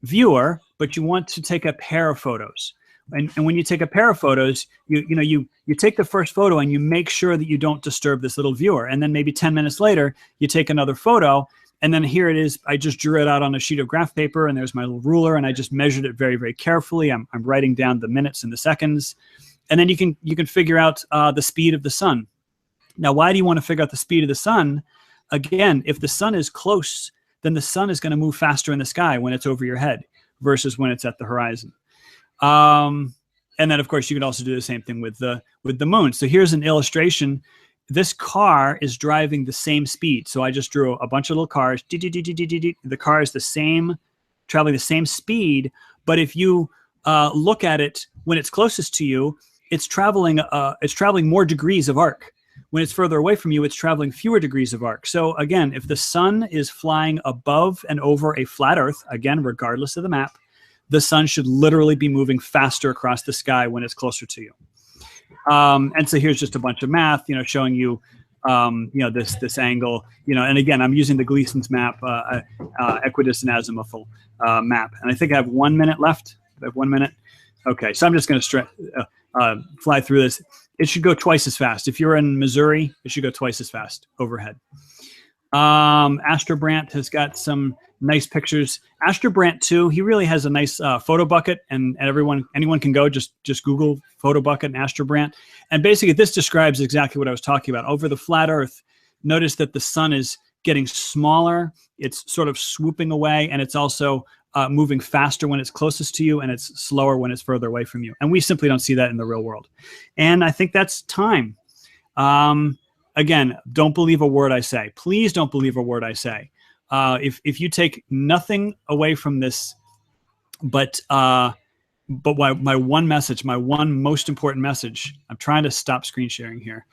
viewer, but you want to take a pair of photos. And when you take a pair of photos, you take the first photo and you make sure that you don't disturb this little viewer. And then maybe 10 minutes later, you take another photo, and then here it is. I just drew it out on a sheet of graph paper, and there's my little ruler, and I just measured it very, very carefully. I'm writing down the minutes and the seconds, and then you can figure out the speed of the sun. Now, why do you want to figure out the speed of the sun? Again, if the sun is close, then the sun is going to move faster in the sky when it's over your head versus when it's at the horizon. And then, of course, you can also do the same thing with the moon. So here's an illustration. This car is driving the same speed. So I just drew a bunch of little cars. The car is traveling the same speed. But if you look at it when it's closest to you, it's traveling more degrees of arc. When it's further away from you, it's traveling fewer degrees of arc. So again, if the sun is flying above and over a flat Earth, again, regardless of the map, the sun should literally be moving faster across the sky when it's closer to you. And so here's just a bunch of math, showing you, this angle, and again, I'm using the Gleason's map, equidistant azimuthal map. And I think I have 1 minute left. I have 1 minute. Okay, so I'm just going to fly through this. It should go twice as fast. If you're in Missouri, it should go twice as fast overhead. Astrobrandt has got some nice pictures. Astrobrandt too, he really has a nice photo bucket, and anyone can go just Google photo bucket and Astrobrandt. And basically this describes exactly what I was talking about. Over the flat Earth, notice that the sun is getting smaller, it's sort of swooping away, and it's also moving faster when it's closest to you, and it's slower when it's further away from you. And we simply don't see that in the real world. And I think that's time. Again, don't believe a word I say. Please don't believe a word I say. if you take nothing away from this, but my one message, my one most important message, I'm trying to stop screen sharing here.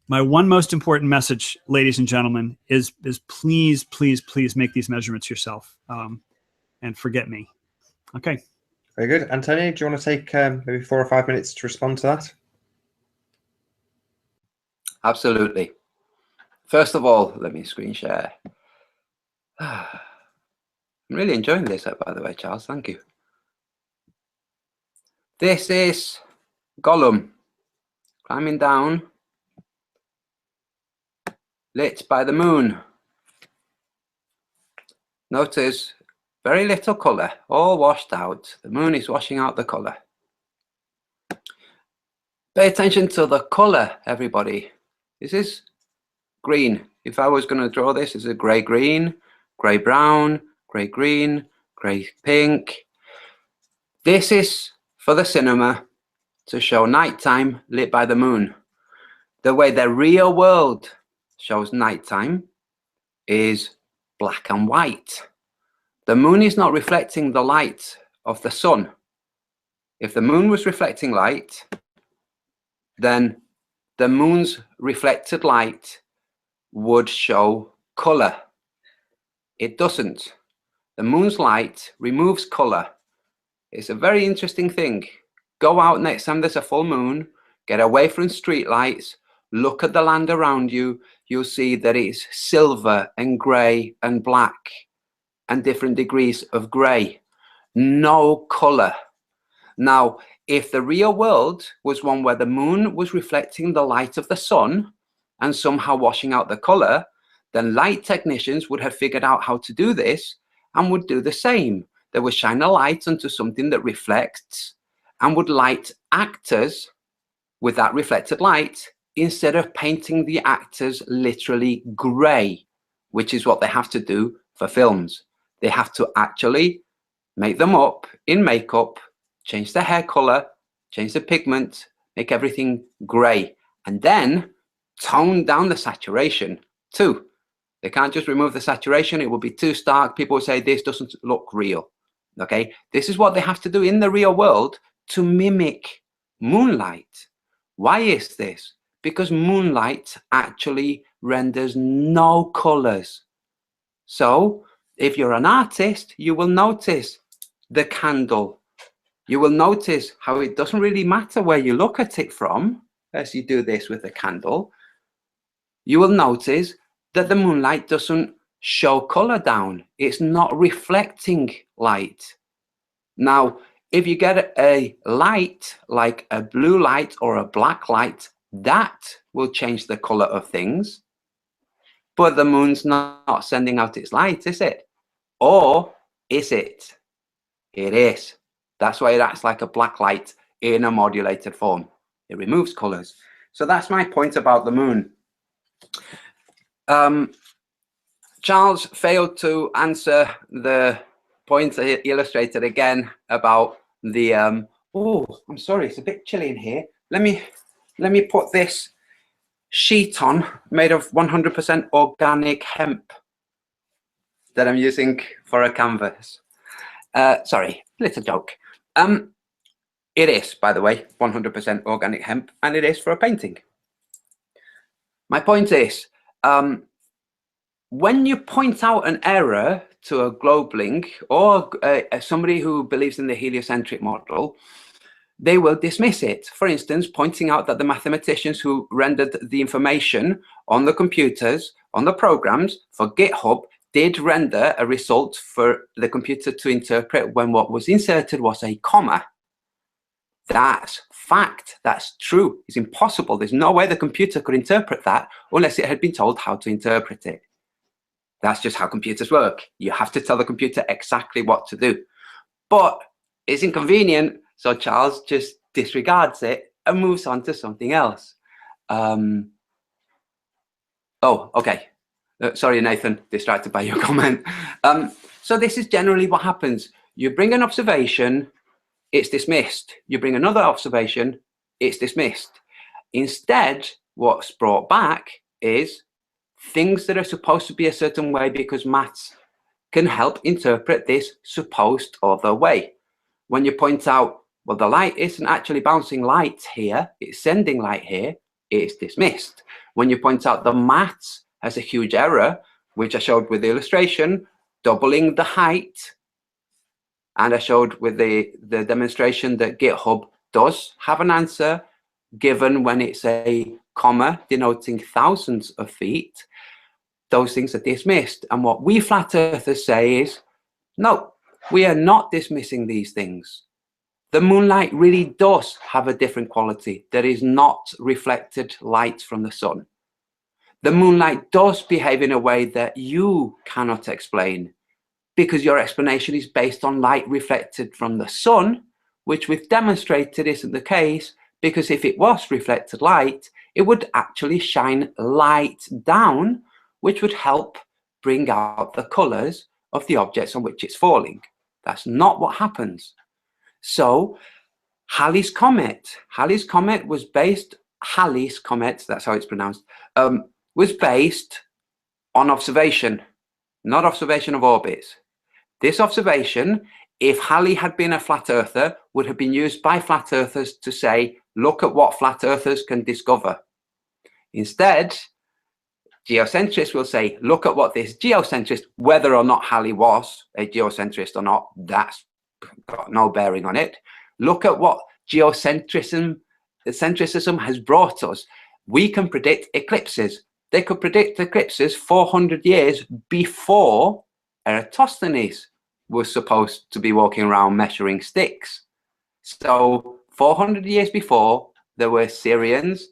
My one most important message, ladies and gentlemen, is please, please, please make these measurements yourself, and forget me. Okay. Very good. Antonio, do you want to take maybe 4 or 5 minutes to respond to that? Absolutely. First of all, let me screen share. I'm really enjoying this, by the way, Charles. Thank you. This is Gollum climbing down, lit by the moon. Notice very little colour, all washed out. The moon is washing out the colour. Pay attention to the colour, everybody. This is green. If I was going to draw this, it's a grey-green, grey-brown, grey-green, grey-pink. This is for the cinema to show nighttime lit by the moon. The way the real world shows nighttime is black and white. The moon is not reflecting the light of the sun. If the moon was reflecting light, then the moon's reflected light would show color. It doesn't. The moon's light removes color. It's a very interesting thing. Go out next time there's a full moon, get away from street lights, look at the land around you. You'll see that it's silver and gray and black and different degrees of gray. No color. Now, if the real world was one where the moon was reflecting the light of the sun and somehow washing out the color, then light technicians would have figured out how to do this and would do the same. They would shine a light onto something that reflects and would light actors with that reflected light instead of painting the actors literally gray, which is what they have to do for films. They have to actually make them up in makeup, change the hair color, change the pigment, make everything gray, and then tone down the saturation too. They can't just remove the saturation. It will be too stark. People will say this doesn't look real. Okay, this is what they have to do in the real world to mimic moonlight. Why is this? Because moonlight actually renders no colors. So if you're an artist, you will notice the candle. You will notice how it doesn't really matter where you look at it from, as you do this with the candle. You will notice that the moonlight doesn't show color down. It's not reflecting light. Now, if you get a light like a blue light or a black light, that will change the color of things. But the moon's not sending out its light, is it? Or is it? It is. That's why it acts like a black light in a modulated form. It removes colors. So that's my point about the moon. Charles failed to answer the point I illustrated again about the oh, I'm sorry, it's a bit chilly in here. Let me put this sheet on made of 100% organic hemp that I'm using for a canvas. Sorry, little joke. It is, by the way, 100% organic hemp, and it is for a painting. My point is, when you point out an error to a globeling or somebody who believes in the heliocentric model, they will dismiss it. For instance, pointing out that the mathematicians who rendered the information on the computers, on the programs for GitHub, did render a result for the computer to interpret when what was inserted was a comma. That's fact. That's true. It's impossible. There's no way the computer could interpret that unless it had been told how to interpret it. That's just how computers work. You have to tell the computer exactly what to do. But it's inconvenient, so Charles just disregards it and moves on to something else. Oh, okay. Sorry, Nathan, distracted by your comment. So this is generally what happens. You bring an observation, it's dismissed. You bring another observation, it's dismissed. Instead, what's brought back is things that are supposed to be a certain way because maths can help interpret this supposed other way. When you point out, well, the light isn't actually bouncing light here, it's sending light here, it's dismissed. When you point out the maths has a huge error, which I showed with the illustration, doubling the height, and I showed with the demonstration that GitHub does have an answer given when it's a comma denoting thousands of feet, those things are dismissed. And what we flat earthers say is, no, we are not dismissing these things. The moonlight really does have a different quality. There is not reflected light from the sun. The moonlight does behave in a way that you cannot explain because your explanation is based on light reflected from the sun, which we've demonstrated isn't the case, because if it was reflected light, it would actually shine light down, which would help bring out the colors of the objects on which it's falling. That's not what happens. So Halley's Comet was based, Halley's Comet, that's how it's pronounced, was based on observation, not observation of orbits. This observation, if Halley had been a flat earther, would have been used by flat earthers to say, look at what flat earthers can discover. Instead, geocentrists will say, look at what this geocentrist, whether or not Halley was a geocentrist or not, that's got no bearing on it. Look at what geocentrism has brought us. We can predict eclipses. They could predict eclipses 400 years before Eratosthenes was supposed to be walking around measuring sticks. So 400 years before, there were Syrians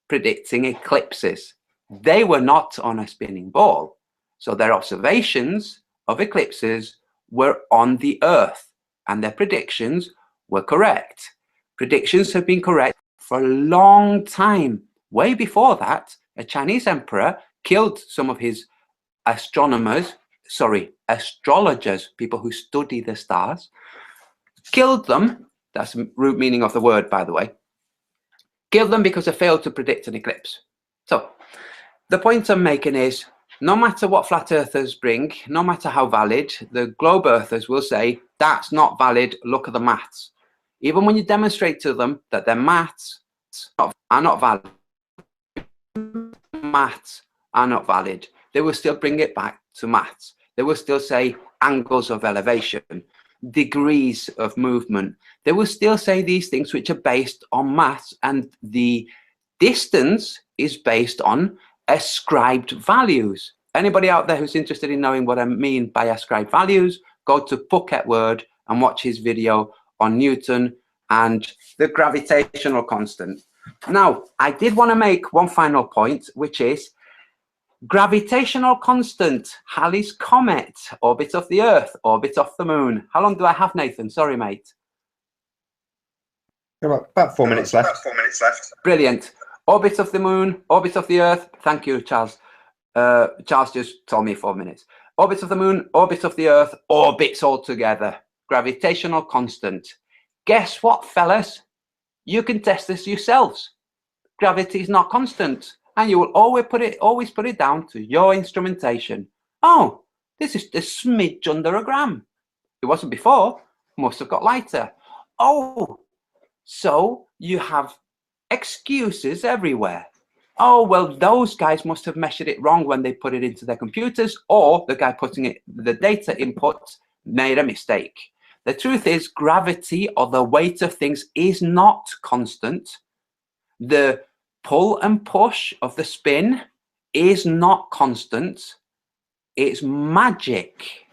predicting eclipses. They were not on a spinning ball. So their observations of eclipses were on the Earth, and their predictions were correct. Predictions have been correct for a long time. Way before that, a Chinese emperor killed some of his astrologers, people who study the stars, killed them, that's the root meaning of the word, by the way, killed them because they failed to predict an eclipse. So the point I'm making is, no matter what flat earthers bring, no matter how valid, the globe earthers will say, that's not valid, look at the maths. Even when you demonstrate to them that their maths are not valid, maths are not valid, they will still bring it back to maths. They will still say angles of elevation, degrees of movement. They will still say these things which are based on maths, and the distance is based on ascribed values. Anybody out there who's interested in knowing what I mean by ascribed values, go to Phuket Word and watch his video on Newton and the gravitational constant. Now, I did want to make one final point, which is gravitational constant, Halley's Comet, orbit of the Earth, orbit of the Moon. How long do I have, Nathan? Sorry, mate. About 4 minutes left. Brilliant. Orbit of the Moon, orbit of the Earth. Thank you, Charles. Charles just told me 4 minutes. Orbit of the Moon, orbit of the Earth, orbits all together. Gravitational constant. Guess what, fellas? You can test this yourselves. Gravity is not constant, and you will always put it down to your instrumentation. Oh, this is a smidge under a gram. It wasn't before. Must have got lighter. Oh, so you have excuses everywhere. Oh, well, those guys must have measured it wrong when they put it into their computers, or the guy putting it, the data input, made a mistake. The truth is, gravity, or the weight of things, is not constant. The pull and push of the spin is not constant. It's magic.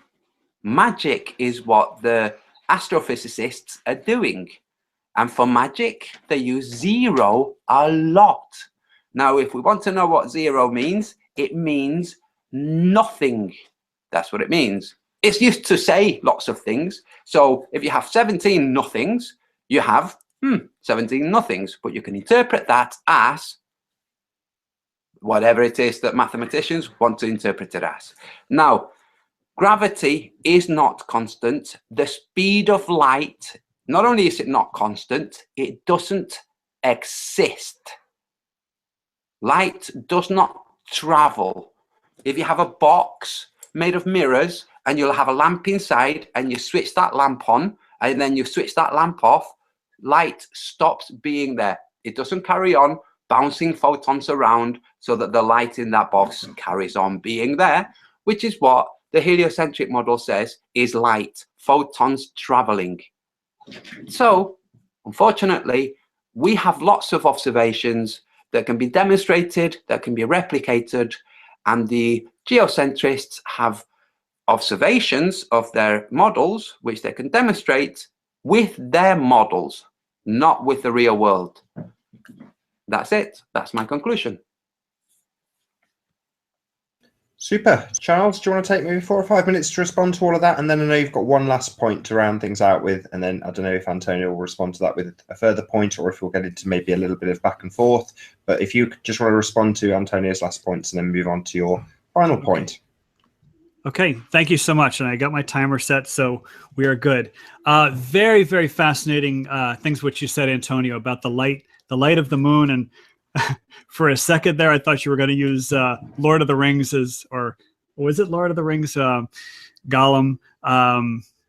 Magic is what the astrophysicists are doing. And for magic, they use zero a lot. Now, if we want to know what zero means, it means nothing. That's what it means. It's used to say lots of things. So if you have 17 nothings, you have 17 nothings. But you can interpret that as whatever it is that mathematicians want to interpret it as. Now, gravity is not constant. The speed of light, not only is it not constant, it doesn't exist. Light does not travel. If you have a box made of mirrors and you'll have a lamp inside and you switch that lamp on and then you switch that lamp off, light stops being there. It doesn't carry on bouncing photons around so that the light in that box carries on being there, which is what the heliocentric model says is light, photons traveling. So, unfortunately, we have lots of observations that can be demonstrated, that can be replicated, and the geocentrists have observations of their models, which they can demonstrate with their models, not with the real world. That's it. That's my conclusion. Super. Charles, do you want to take maybe 4 or 5 minutes to respond to all of that? And then I know you've got one last point to round things out with, and then I don't know if Antonio will respond to that with a further point, or if we'll get into maybe a little bit of back and forth. But if you just want to respond to Antonio's last points and then move on to your final point. Okay, thank you so much. And I got my timer set, so we are good. Very, very fascinating things what you said, Antonio, about the light of the moon. And for a second there, I thought you were going to use Lord of the Rings as, or was it Lord of the Rings? Gollum.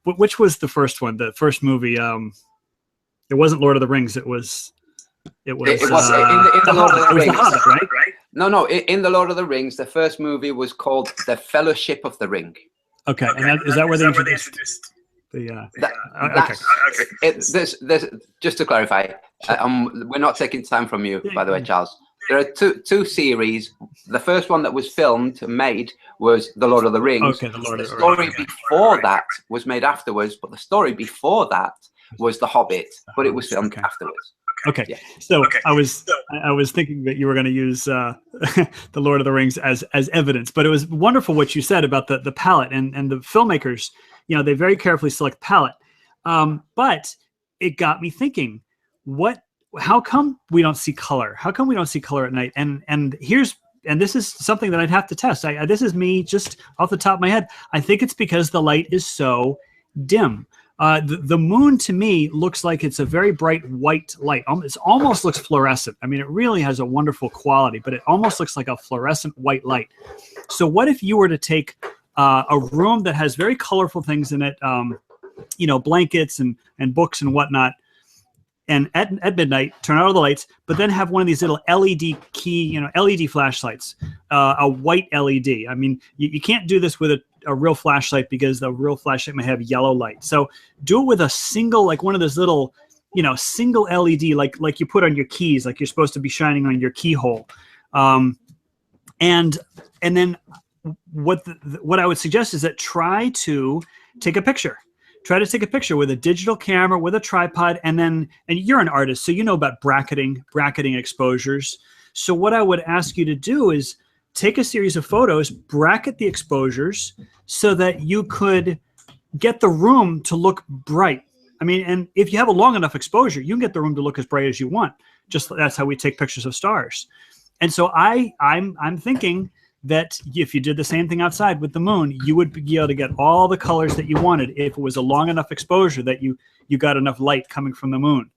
Which was the first one? The first movie. It wasn't Lord of the Rings. It was in the Lord of the Rings. The Hobbit, right? No. In the Lord of the Rings, the first movie was called The Fellowship of the Ring. Okay, and is that where they introduced the? Okay. Just to clarify, we're not taking time from you, by the way, Charles. There are two series. The first one that was filmed and made was The Lord of the Rings. Okay, the story before that was made afterwards, but the story before that was The Hobbit, but it was filmed afterwards. Okay, yeah. So I was thinking that you were going to use the Lord of the Rings as evidence, but it was wonderful what you said about the palette and the filmmakers. You know, they very carefully select palette, but it got me thinking: how come we don't see color? How come we don't see color at night? And this is something that I'd have to test. This is me just off the top of my head. I think it's because the light is so dim. The moon to me looks like it's a very bright white light. It almost looks fluorescent. I mean, it really has a wonderful quality, but it almost looks like a fluorescent white light. So what if you were to take a room that has very colorful things in it, blankets and books and whatnot, and at midnight, turn out all the lights, but then have one of these little LED LED flashlights, a white LED. I mean, you can't do this with a real flashlight because the real flashlight may have yellow light. So do it with a single, like one of those little, single LED, like you put on your keys, like you're supposed to be shining on your keyhole. And then what I would suggest is that try to take a picture. Try to take a picture with a digital camera, with a tripod, and you're an artist, so you know about bracketing exposures. So what I would ask you to do is take a series of photos, bracket the exposures so that you could get the room to look bright. I mean, and if you have a long enough exposure, you can get the room to look as bright as you want. Just that's how we take pictures of stars. And so I'm thinking that if you did the same thing outside with the moon, you would be able to get all the colors that you wanted if it was a long enough exposure that you got enough light coming from the moon.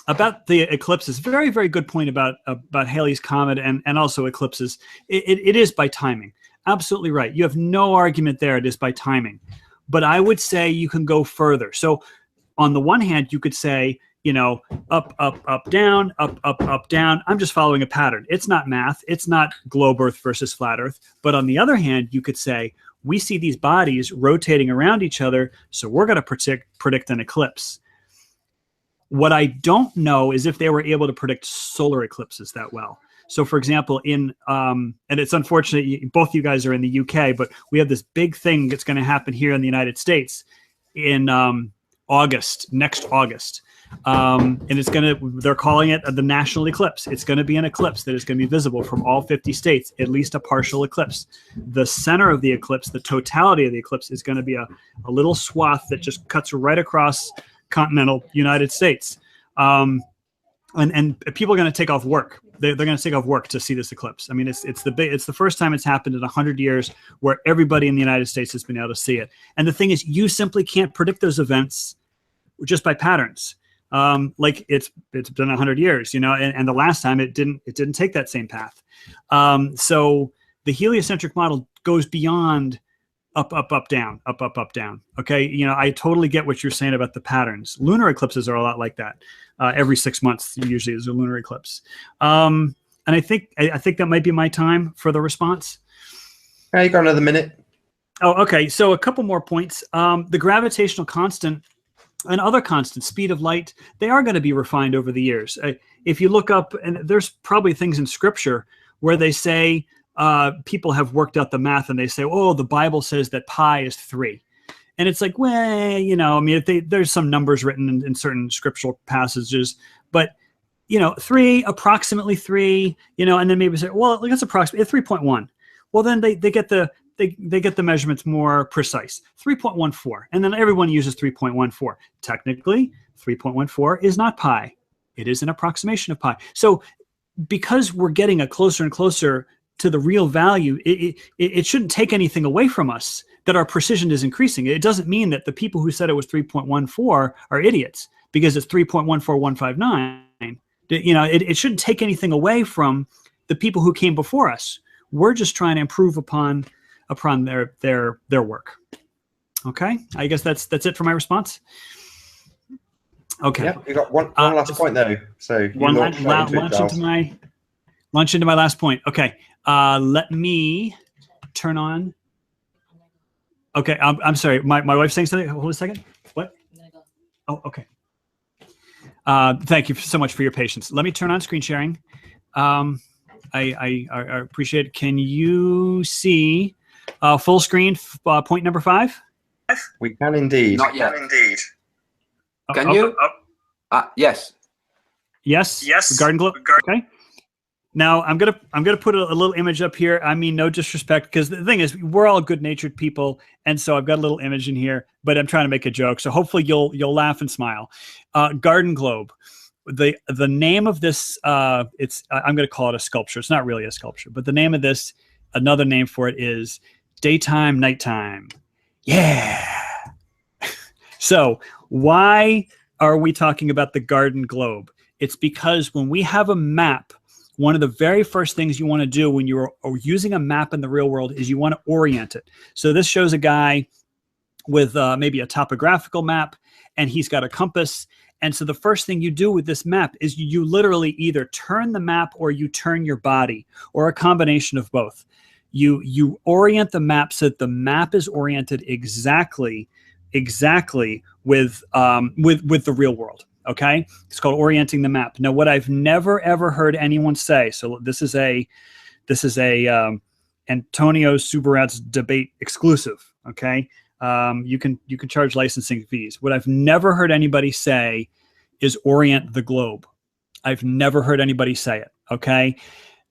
About the eclipses, very, very good point about Halley's Comet and also eclipses. It is by timing. Absolutely right. You have no argument there. It is by timing. But I would say you can go further. So on the one hand, you could say, up, up, up, down, up, up, up, down. I'm just following a pattern. It's not math. It's not globe Earth versus flat Earth. But on the other hand, you could say, we see these bodies rotating around each other, so we're going to predict an eclipse. What I don't know is if they were able to predict solar eclipses that well. So, for example, and it's unfortunate, both you guys are in the UK, but we have this big thing that's going to happen here in the United States in next August. And they're calling it the national eclipse. It's going to be an eclipse that is going to be visible from all 50 states, at least a partial eclipse. The center of the eclipse, the totality of the eclipse, is going to be a little swath that just cuts right across continental United States. And people are going to take off work. They're going to take off work to see this eclipse. I mean, it's the first time it's happened in 100 years where everybody in the United States has been able to see it. And the thing is, you simply can't predict those events just by patterns. Like it's been 100 years, and the last time it didn't take that same path. So the heliocentric model goes beyond up, up, up, down, up, up, up, down. Okay. I totally get what you're saying about the patterns. Lunar eclipses are a lot like that. Every 6 months, usually is a lunar eclipse. And I think that might be my time for the response. Yeah, you got another minute. Oh, okay. So a couple more points. The gravitational constant and other constants, speed of light, they are going to be refined over the years. If you look up, and there's probably things in scripture where they say, people have worked out the math and they say, oh, the Bible says that pi is 3. And it's like, well, there's some numbers written in certain scriptural passages, but 3, approximately 3, and then maybe say, well, that's approximately 3.1. Well, then they get the measurements more precise, 3.14, and then everyone uses 3.14. Technically, 3.14 is not pi; it is an approximation of pi. So, because we're getting a closer and closer to the real value, it shouldn't take anything away from us that our precision is increasing. It doesn't mean that the people who said it was 3.14 are idiots because it's 3.14159. It shouldn't take anything away from the people who came before us. We're just trying to improve upon their work. Okay, I guess that's it for my response. Okay. Yeah, we got one last point though. So launch into my last point. Okay, let me turn on. Okay, I'm sorry. My wife's saying something. Hold on a second. What? Oh, okay. Thank you so much for your patience. Let me turn on screen sharing. I appreciate it. Can you see full screen point number 5? We can indeed. Not yet. Can you? Yes. Yes. Garden globe. Okay. Now I'm gonna put a little image up here. I mean, no disrespect, because the thing is, we're all good-natured people, and so I've got a little image in here, but I'm trying to make a joke. So hopefully you'll laugh and smile. Garden globe. The name of this, I'm going to call it a sculpture. It's not really a sculpture, but the name of this, another name for it is daytime, nighttime. Yeah. So why are we talking about the garden globe? It's because when we have a map, one of the very first things you want to do when you're using a map in the real world is you want to orient it. So this shows a guy with maybe a topographical map, and he's got a compass. And so the first thing you do with this map is you literally either turn the map or you turn your body, or a combination of both. You orient the map so that the map is oriented exactly with the real world. Okay, it's called orienting the map. Now, what I've never ever heard anyone say. So this is a Antonio Subirats debate exclusive. Okay. You can charge licensing fees. What I've never heard anybody say is orient the globe. I've never heard anybody say it. Okay.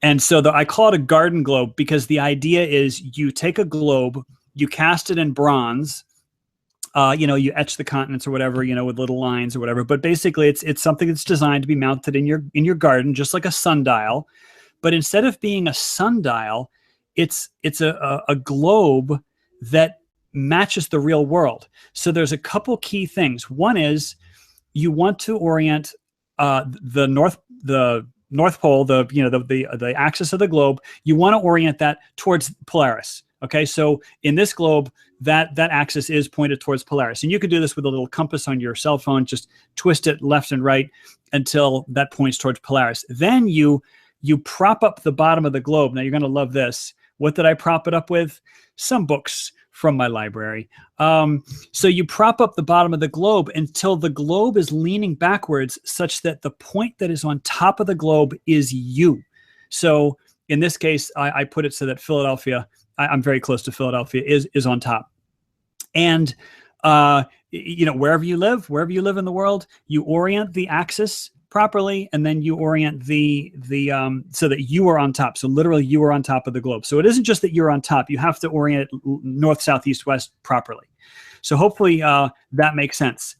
And so I call it a garden globe because the idea is you take a globe, you cast it in bronze, you etch the continents or whatever, with little lines or whatever. But basically it's something that's designed to be mounted in your garden, just like a sundial. But instead of being a sundial, it's a globe that matches the real world. So there's a couple key things. One is you want to orient the North Pole, the axis of the globe. You want to orient that towards Polaris. Okay, so in this globe, that axis is pointed towards Polaris, and you can do this with a little compass on your cell phone. Just twist it left and right until that points towards Polaris. Then you prop up the bottom of the globe. Now you're going to love this. What did I prop it up with? Some books from my library. So you prop up the bottom of the globe until the globe is leaning backwards, such that the point that is on top of the globe is you. So in this case, I put it so that Philadelphia, I'm very close to Philadelphia, is on top. And wherever you live in the world, you orient the axis properly, and then you orient the so that you are on top. So literally you are on top of the globe. So it isn't just that you're on top, you have to orient it north, south, east, west properly. So hopefully that makes sense.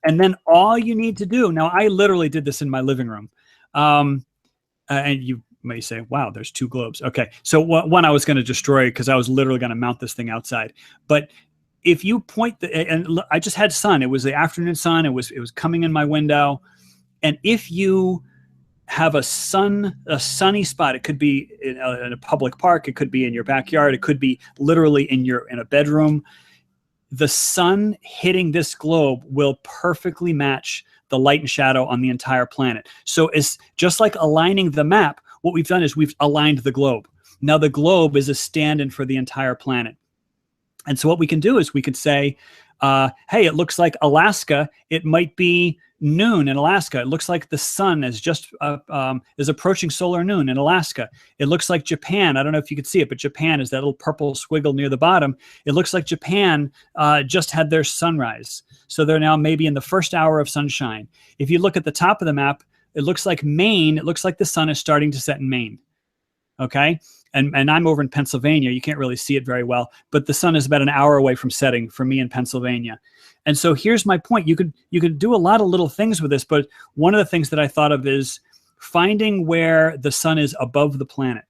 And then all you need to do, now I literally did this in my living room. And you may say, wow, there's 2 globes. Okay, so one I was going to destroy because I was literally going to mount this thing outside. But if you point I just had sun. It was the afternoon sun. It was coming in my window. And if you have a sunny spot, it could be in a public park, it could be in your backyard, it could be literally in a bedroom. The sun hitting this globe will perfectly match the light and shadow on the entire planet. So it's just like aligning the map. What we've done is we've aligned the globe. Now the globe is a stand-in for the entire planet. And so what we can do is we could say, hey, it looks like Alaska. It might be noon in Alaska. It looks like the sun is is approaching solar noon in Alaska. It looks like Japan. I don't know if you could see it, but Japan is that little purple squiggle near the bottom. It looks like Japan just had their sunrise. So they're now maybe in the first hour of sunshine. If you look at the top of the map, it looks like Maine. It looks like the sun is starting to set in Maine. Okay. And I'm over in Pennsylvania. You can't really see it very well, but the sun is about an hour away from setting for me in Pennsylvania. And so here's my point. You could do a lot of little things with this, but one of the things that I thought of is finding where the sun is above the planet.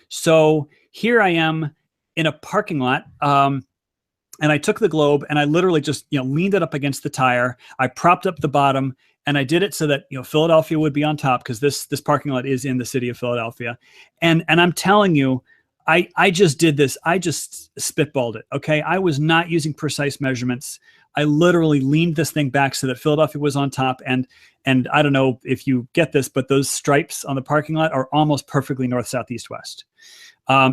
So here I am in a parking lot, and I took the globe and I literally just leaned it up against the tire. I propped up the bottom, and I did it so that Philadelphia would be on top, because this parking lot is in the city of Philadelphia. And I'm telling you, I just did this. I just spitballed it. Okay, I was not using precise measurements. I literally leaned this thing back so that Philadelphia was on top. And I don't know if you get this, but those stripes on the parking lot are almost perfectly north, south, east, west.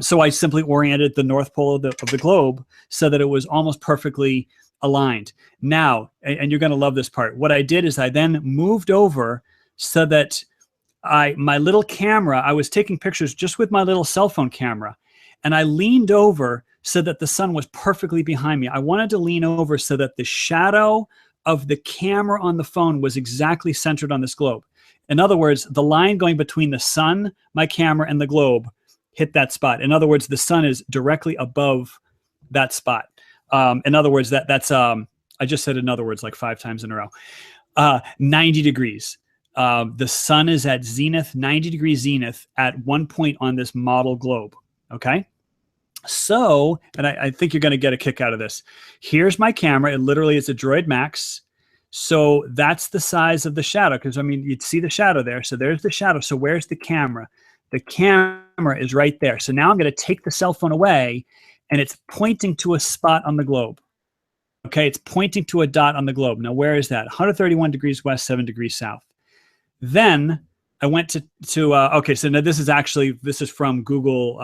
So I simply oriented the North Pole of the globe so that it was almost perfectly aligned. Now, and you're going to love this part, what I did is I then moved over so that my little camera, I was taking pictures just with my little cell phone camera, and I leaned over so that the sun was perfectly behind me. I wanted to lean over so that the shadow of the camera on the phone was exactly centered on this globe. In other words, the line going between the sun, my camera, and the globe hit that spot. In other words, the sun is directly above that spot. In other words, that's I just said in other words like 5 times in a row. 90 degrees. The sun is at zenith, 90 degree zenith at one point on this model globe. Okay. So, and I think you're going to get a kick out of this. Here's my camera. It literally is a Droid Max. So that's the size of the shadow, because I mean, you'd see the shadow there. So there's the shadow. So where's the camera? The camera is right there. So now I'm going to take the cell phone away, and it's pointing to a spot on the globe. Okay, it's pointing to a dot on the globe. Now, where is that? 131 degrees west, 7 degrees south. Then I went to okay, so now this is from Google.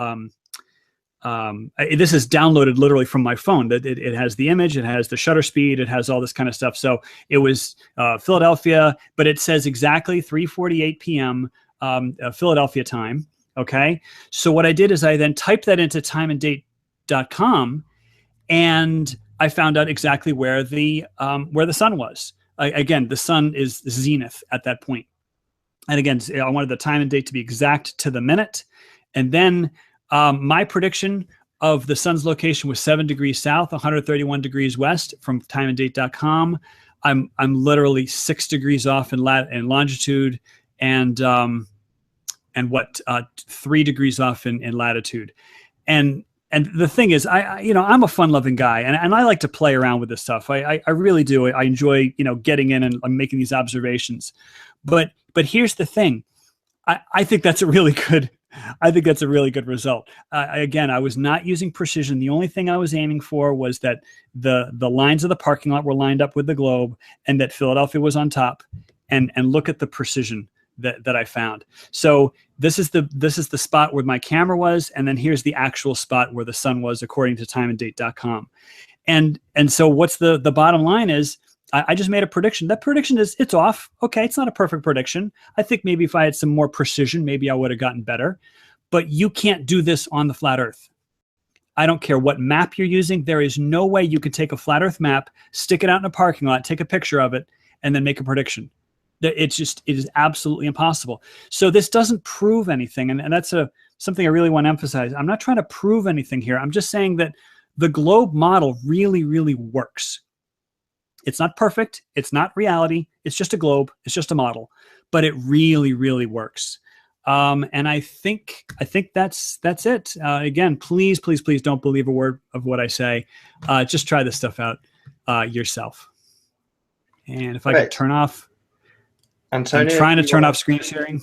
This is downloaded literally from my phone. It has the image, it has the shutter speed, it has all this kind of stuff. So it was Philadelphia, but it says exactly 3:48 p.m. Philadelphia time. Okay, so what I did is I then typed that into timeanddate.com, and I found out exactly where the sun was. Again, the sun is zenith at that point. And again, I wanted the time and date to be exact to the minute. And then my prediction of the sun's location was 7 degrees south, 131 degrees west from timeanddate.com. I'm literally 6 degrees off in longitude, and 3 degrees off in latitude. And the thing is, I'm a fun-loving guy, and I like to play around with this stuff. I really do. I enjoy, getting in and making these observations. But here's the thing. I think that's a really good. I think that's a really good result. Again, I was not using precision. The only thing I was aiming for was that the lines of the parking lot were lined up with the globe, and that Philadelphia was on top. And look at the precision that I found. So this is the spot where my camera was, and then here's the actual spot where the sun was, according to timeanddate.com. And so what's the bottom line is, I just made a prediction. That prediction it's off. Okay, it's not a perfect prediction. I think maybe if I had some more precision, maybe I would have gotten better. But you can't do this on the flat Earth. I don't care what map you're using. There is no way you can take a flat Earth map, stick it out in a parking lot, take a picture of it, and then make a prediction. It is absolutely impossible. So this doesn't prove anything, and that's something I really want to emphasize. I'm not trying to prove anything here. I'm just saying that the globe model really, really works. It's not perfect. It's not reality. It's just a globe. It's just a model, but it really, really works. And I think that's it. Again, please don't believe a word of what I say. Just try this stuff out yourself. And if I could turn off, Antonio, I'm trying to turn off screen sharing.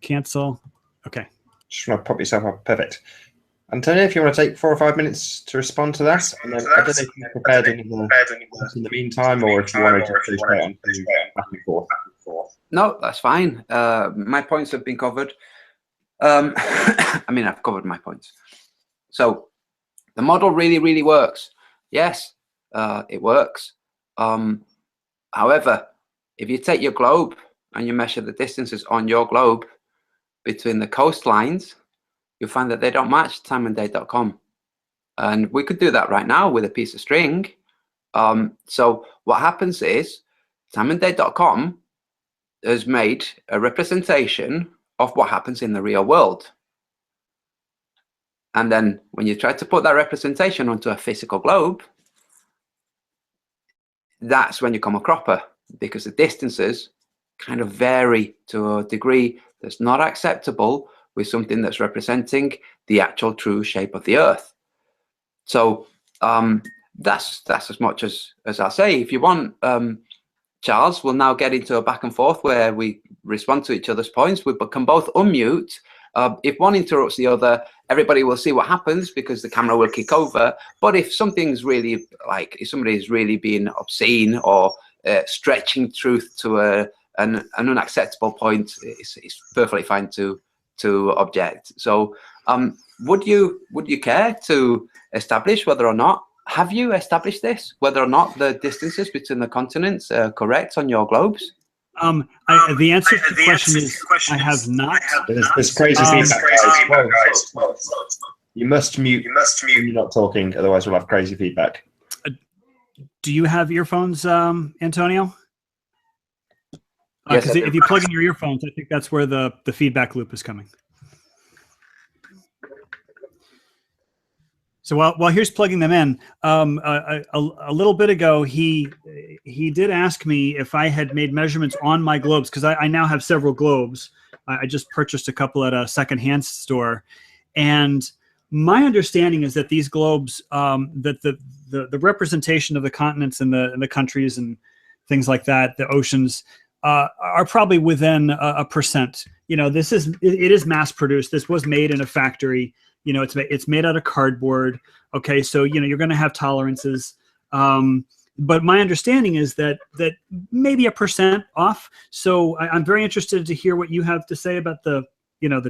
Cancel. Okay. Just want to pop yourself up. Perfect. Antonio, if you want to take 4 or 5 minutes to respond to that, and then I don't know if you've prepared anything in the meantime, or if you want to just go straight on to back and forth. No, that's fine. My points have been covered. I mean, I've covered my points. So the model really works. Yes, it works. However, if you take your globe and you measure the distances on your globe between the coastlines, you'll find that they don't match timeanddate.com. And we could do that right now with a piece of string. So what happens is timeanddate.com has made a representation of what happens in the real world. And then when you try to put that representation onto a physical globe, that's when you come a cropper, because the distances kind of vary to a degree that's not acceptable with something that's representing the actual true shape of the Earth. So that's as much as I'll say. If you want, Charles, we'll now get into a back and forth where we respond to each other's points. We can both unmute. If one interrupts the other, everybody will see what happens because the camera will kick over. But if something's really if somebody's really being obscene or stretching truth to an unacceptable point, it's perfectly fine to object. So would you care to establish whether or not, have you established this, whether or not the distances between the continents are correct on your globes? The answer to the question is I have not. There's crazy feedback, guys. You must mute when you're not talking, otherwise we'll have crazy feedback. Do you have earphones, Antonio? Yes, Because if you plug in your earphones, I think that's where the feedback loop is coming. So while here's plugging them in, a little bit ago, he did ask me if I had made measurements on my globes, because I now have several globes. I just purchased a couple at a secondhand store. And my understanding is that these globes, that the representation of the continents and the countries and things like that, the oceans, are probably within a percent. You know, it is mass produced. This was made in a factory. You know, it's made out of cardboard. Okay, so you're going to have tolerances. But my understanding is that maybe a percent off. So I'm very interested to hear what you have to say about the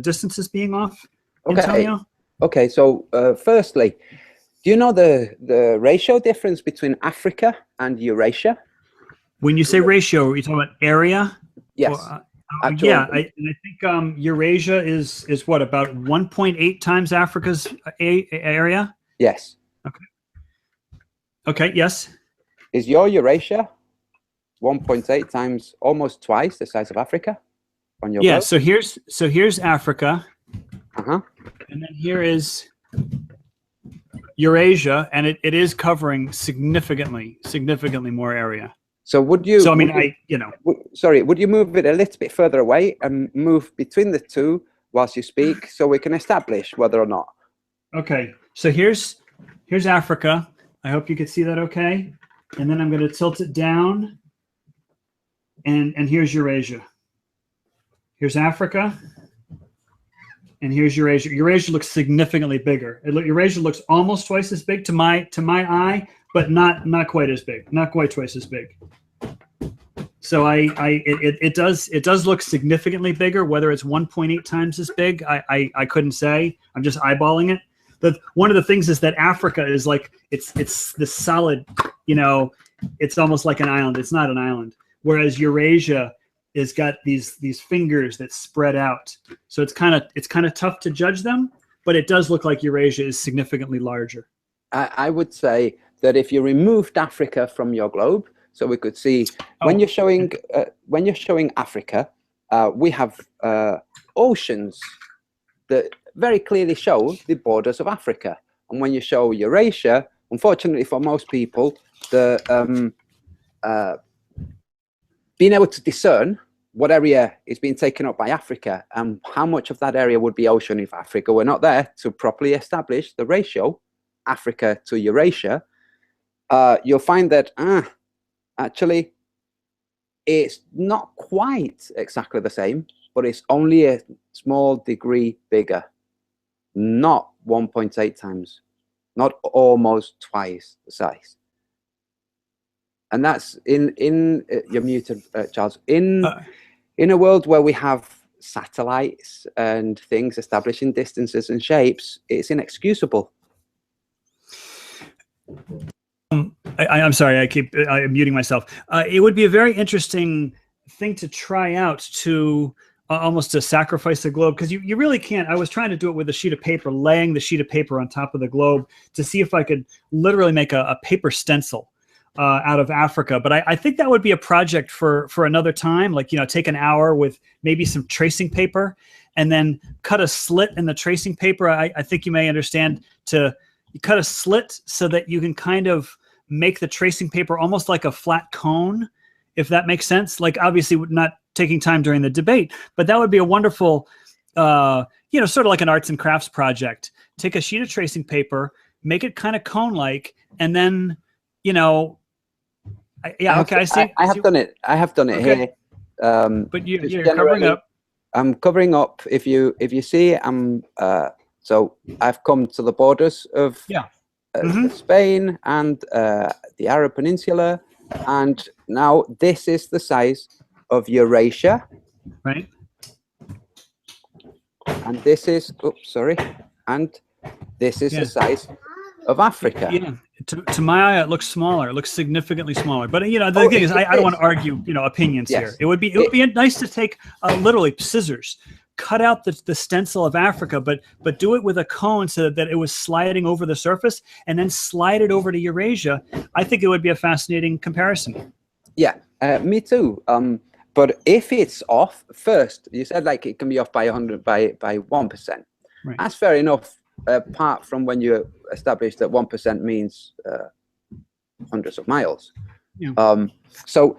distances being off. Okay. Antonio? Okay. So firstly, do you know the ratio difference between Africa and Eurasia? When you say ratio, are you talking about area? Yes. Yeah, I think Eurasia is what, about 1.8 times Africa's area? Yes. Okay. Okay. Yes. Is your Eurasia 1.8 times, almost twice the size of Africa on your globe? So here's Africa. Uh-huh. And then here is Eurasia, and it is covering significantly more area. So would you? So I mean, sorry, would you move it a little bit further away and move between the two whilst you speak, so we can establish whether or not? Okay. So here's Africa. I hope you can see that. Okay. And then I'm going to tilt it down, and here's Eurasia. Here's Africa, and here's Eurasia. Eurasia looks significantly bigger. Eurasia looks almost twice as big to my eye, but not quite as big. Not quite twice as big. So it does look significantly bigger. Whether it's 1.8 times as big, I couldn't say. I'm just eyeballing it. One of the things is that Africa is like it's this solid, it's almost like an island. It's not an island. Whereas Eurasia has got these fingers that spread out. So it's kind of tough to judge them, but it does look like Eurasia is significantly larger. I would say that if you removed Africa from your globe, so we could see when you're showing Africa, we have oceans that very clearly show the borders of Africa. And when you show Eurasia, unfortunately for most people, the being able to discern what area is being taken up by Africa, and how much of that area would be ocean if Africa were not there to properly establish the ratio Africa to Eurasia, you'll find that actually it's not quite exactly the same, but it's only a small degree bigger, not 1.8 times, not almost twice the size. And that's in you're muted, Charles. In a world where we have satellites and things establishing distances and shapes, it's inexcusable. I'm sorry, I'm muting myself. It would be a very interesting thing to try out, to almost to sacrifice the globe, because you really can't. I was trying to do it with a sheet of paper, laying the sheet of paper on top of the globe to see if I could literally make a paper stencil out of Africa. But I think that would be a project for another time. Like, take an hour with maybe some tracing paper and then cut a slit in the tracing paper. I think you may understand, you cut a slit so that you can kind of make the tracing paper almost like a flat cone, if that makes sense. Like, obviously not taking time during the debate, but that would be a wonderful, sort of like an arts and crafts project. Take a sheet of tracing paper, make it kind of cone-like, and then, I see. I have done it. I have done it here. But you're covering up. I'm covering up. If you see, so I've come to the borders of Spain and the Arab Peninsula, and now this is the size of Eurasia, right? And this is, and this is the size of Africa. Yeah. To my eye, it looks smaller. It looks significantly smaller. But the thing is, I don't want to argue, opinions here. It would be nice to take literally scissors, cut out the stencil of Africa, but do it with a cone so that it was sliding over the surface, and then slide it over to Eurasia. I think it would be a fascinating comparison. Yeah, me too. But if it's off, first, you said like it can be off by 100 by 1%. Right. That's fair enough. Apart from when you establish that 1% means hundreds of miles. Yeah. So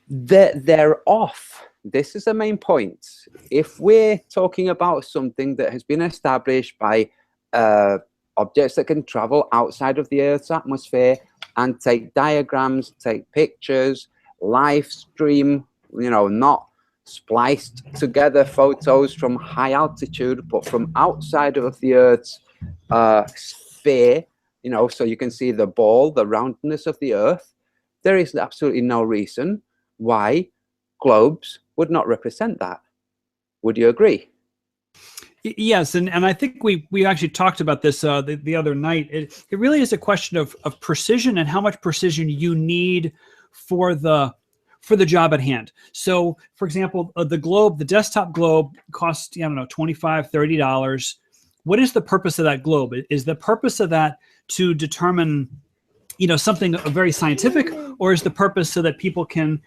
they're off. This is the main point. If we're talking about something that has been established by objects that can travel outside of the Earth's atmosphere and take diagrams, take pictures, live stream, not spliced together photos from high altitude, but from outside of the Earth's sphere, so you can see the ball, the roundness of the Earth. There is absolutely no reason why globes would not represent that. Would you agree? Yes, and I think we actually talked about this the other night. It really is a question of precision and how much precision you need for the job at hand. So, for example, the desktop globe costs, $25, $30. What is the purpose of that globe? Is the purpose of that to determine, something very scientific, or is the purpose so that people can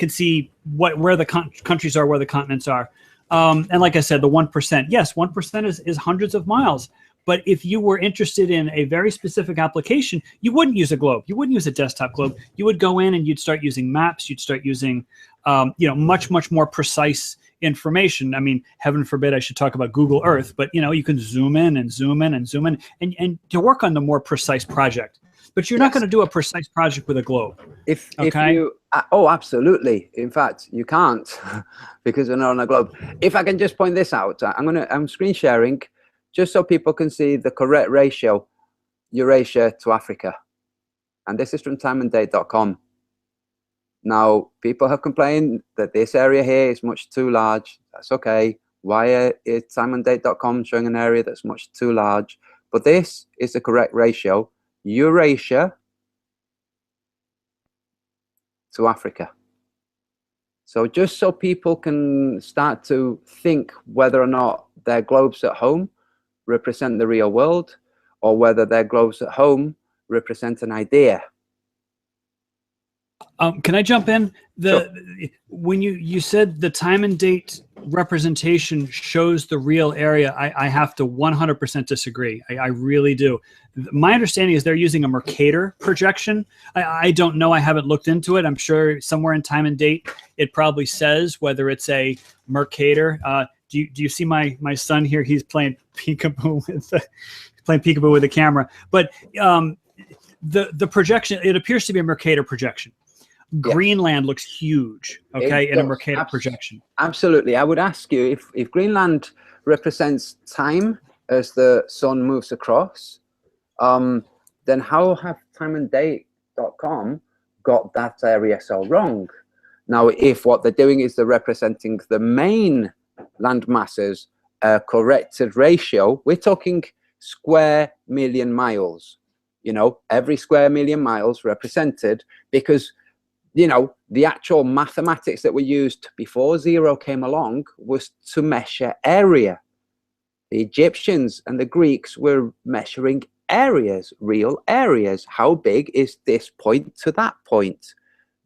see where the countries are, where the continents are? And like I said, the 1%, yes, 1% is hundreds of miles. But if you were interested in a very specific application, you wouldn't use a globe. You wouldn't use a desktop globe. You would go in and you'd start using maps. You'd start using, much, much more precise information. I mean, heaven forbid I should talk about Google Earth, but, you can zoom in and zoom in and zoom in and to work on the more precise project. But you're not going to do a precise project with a globe. If you, absolutely. In fact, you can't because we're not on a globe. If I can just point this out, I'm screen sharing just so people can see the correct ratio, Eurasia to Africa. And this is from timeanddate.com. Now, people have complained that this area here is much too large. That's okay. Why is timeanddate.com showing an area that's much too large? But this is the correct ratio, Eurasia to Africa. So just so people can start to think whether or not their globes at home represent the real world, or whether their globes at home represent an idea. Can I jump in? Sure. When you said the time and date representation shows the real area, I have to 100% disagree. I really do. My understanding is they're using a Mercator projection. I don't know. I haven't looked into it. I'm sure somewhere in Time and Date it probably says whether it's a Mercator. Do you see my son here? He's playing peekaboo with the camera. But the projection, it appears to be a Mercator projection. Greenland looks huge, okay, in a Mercator projection. Absolutely. I would ask you if Greenland represents time as the sun moves across, then how have timeanddate.com got that area so wrong? Now, if what they're doing is they're representing the main land masses corrected ratio, we're talking square million miles. You know, every square million miles represented, because you know, the actual mathematics that were used before zero came along was to measure area. The Egyptians and the Greeks were measuring areas, real areas. How big is this point to that point?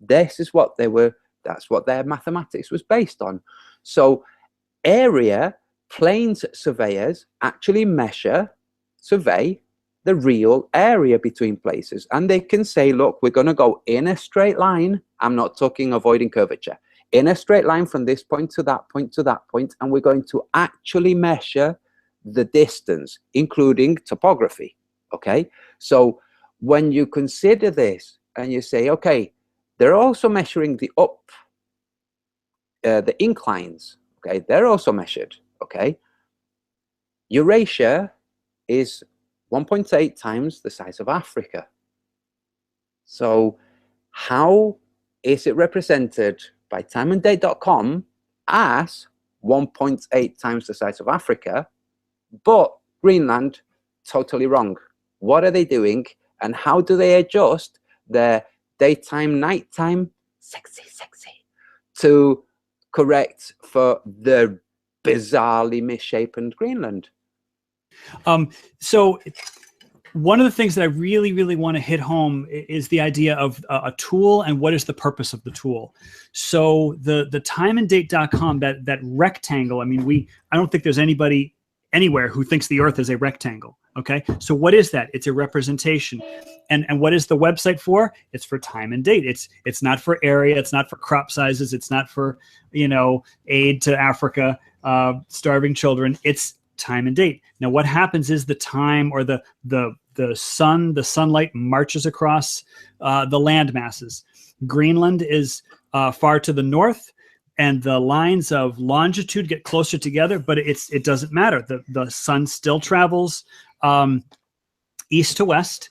This is what they were, that's what their mathematics was based on. So area, planes surveyors actually survey the real area between places, and they can say, look, we're going to go in a straight line. I'm not talking avoiding curvature, in a straight line from this point to that point to that point, and we're going to actually measure the distance, including topography. Okay, so when you consider this and you say, okay, they're also measuring the the inclines. Okay, they're also measured. Okay, Eurasia is 1.8 times the size of Africa. So how is it represented by timeanddate.com as 1.8 times the size of Africa, but Greenland totally wrong? What are they doing, and how do they adjust their daytime, nighttime, sexy, to correct for the bizarrely misshapen Greenland? So one of the things that I really, really want to hit home is the idea of a tool and what is the purpose of the tool. So the timeanddate.com, that rectangle, I mean, I don't think there's anybody anywhere who thinks the Earth is a rectangle. Okay, so what is that? It's a representation. And what is the website for? It's for time and date. It's not for area. It's not for crop sizes. It's not for, you know, aid to Africa, starving children. It's time and date. Now, what happens is the time, or the sunlight marches across the land masses. Greenland is far to the north, and the lines of longitude get closer together, but it doesn't matter. The sun still travels east to west,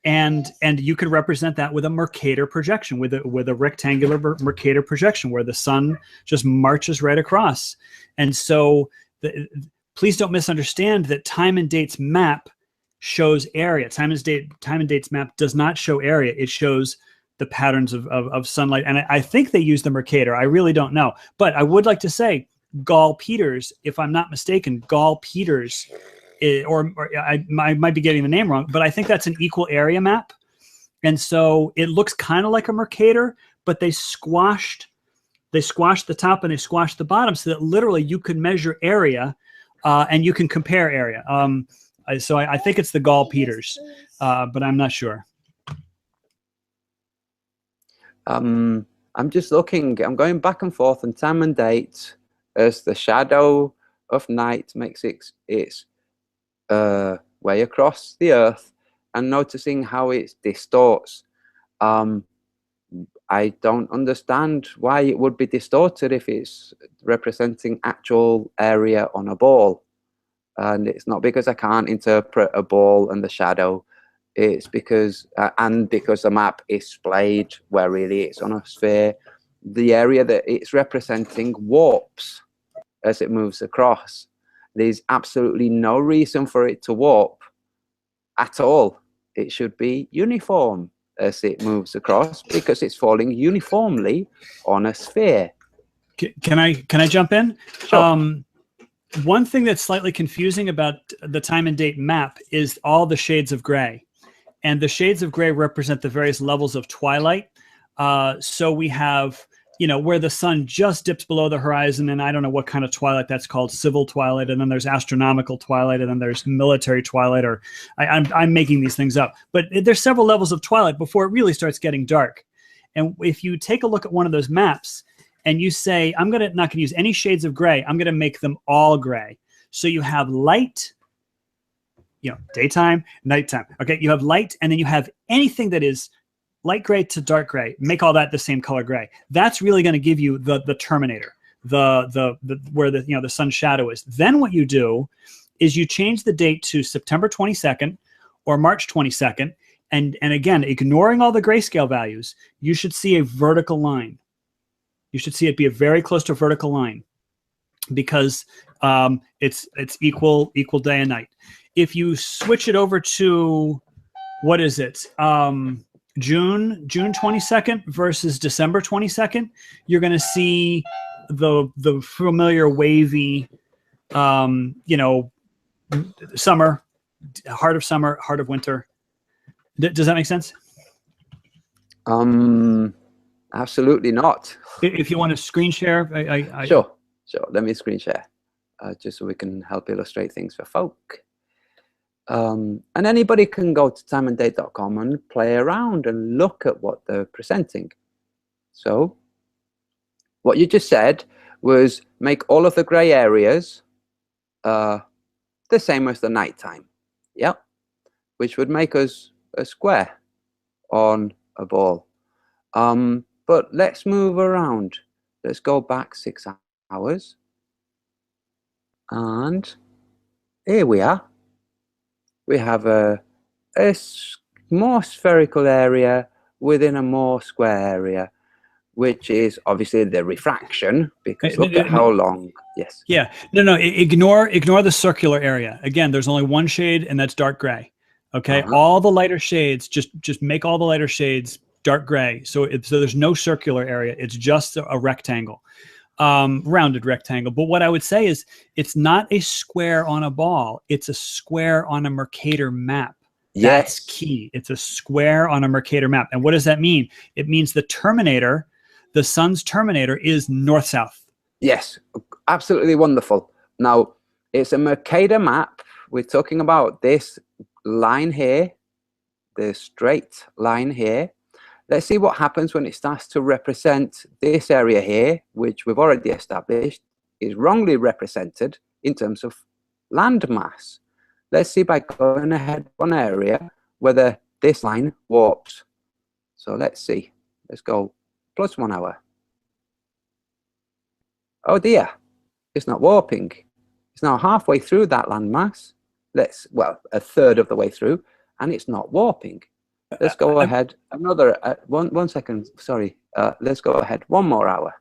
and you can represent that with a Mercator projection, with a rectangular Mercator projection where the sun just marches right across. And so please don't misunderstand that Time and Date's map shows area. Time and Date's map does not show area. It shows the patterns of sunlight. And I think they use the Mercator. I really don't know. But I would like to say Gall Peters, if I'm not mistaken, Gall Peters, or I might be getting the name wrong, but I think that's an equal area map. And so it looks kind of like a Mercator, but they squashed the top and they squashed the bottom so that literally you could measure area and you can compare area. So I think it's the Gall Peters, but I'm not sure. I'm just looking, I'm going back and forth on Time and Date as the shadow of night makes its way across the Earth, and noticing how it distorts. I don't understand why it would be distorted if it's representing actual area on a ball. And it's not because I can't interpret a ball and the shadow. It's because, because the map is splayed where really it's on a sphere. The area that it's representing warps as it moves across. There's absolutely no reason for it to warp at all. It should be uniform as it moves across because it's falling uniformly on a sphere. Can I jump in? Sure. One thing that's slightly confusing about the Time and Date map is all the shades of gray. And the shades of gray represent the various levels of twilight. So we have where the sun just dips below the horizon, and I don't know what kind of twilight that's called, civil twilight, and then there's astronomical twilight, and then there's military twilight, or I'm making these things up. But there's several levels of twilight before it really starts getting dark. And if you take a look at one of those maps and you say, I'm not going to use any shades of gray, I'm going to make them all gray. So you have light, daytime, nighttime. Okay, you have light, and then you have anything that is light gray to dark gray. Make all that the same color gray. That's really going to give you the terminator, the where the sun's shadow is. Then what you do is you change the date to September 22nd or March 22nd, and again, ignoring all the grayscale values, you should see a vertical line. You should see it be a very close to a vertical line, because it's equal day and night. If you switch it over to, what is it? June 22nd versus December 22nd, you're going to see the familiar wavy, summer, heart of summer, heart of winter. Does that make sense? Absolutely not. If you want to screen share, Sure. Let me screen share, just so we can help illustrate things for folk. And anybody can go to timeanddate.com and play around and look at what they're presenting. So what you just said was make all of the gray areas the same as the nighttime. Yep. Which would make us a square on a ball. But let's move around. Let's go back 6 hours. And here we are. We have a more spherical area within a more square area, which is obviously the refraction, because look at how long. Yes. Yeah. No. Ignore the circular area. Again, there's only one shade, and that's dark gray. Okay. All the lighter shades, just make all the lighter shades dark gray. So there's no circular area. It's just a rectangle, rounded rectangle. But what I would say is, it's not a square on a ball. It's a square on a Mercator map. Yes. That's key. It's a square on a Mercator map. And what does that mean? It means the terminator, the sun's terminator, is north-south. Yes, absolutely wonderful. Now, it's a Mercator map. We're talking about this line here, the straight line here. Let's see what happens when it starts to represent this area here, which we've already established is wrongly represented in terms of land mass. Let's see by going ahead one area whether this line warps. So let's see. Let's go plus 1 hour. Oh dear, it's not warping. It's now halfway through that landmass. Well, a third of the way through, and it's not warping. Let's go ahead another, 1 second, sorry. Let's go ahead 1 more hour.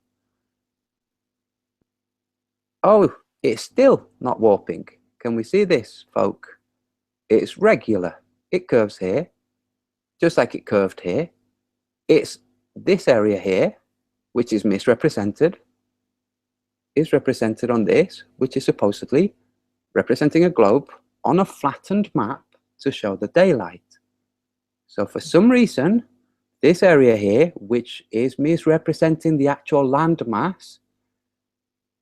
Oh, it's still not warping. Can we see this, folk? It's regular. It curves here, just like it curved here. It's this area here, which is misrepresented, is represented on this, which is supposedly representing a globe on a flattened map to show the daylight. So for some reason, this area here, which is misrepresenting the actual land mass,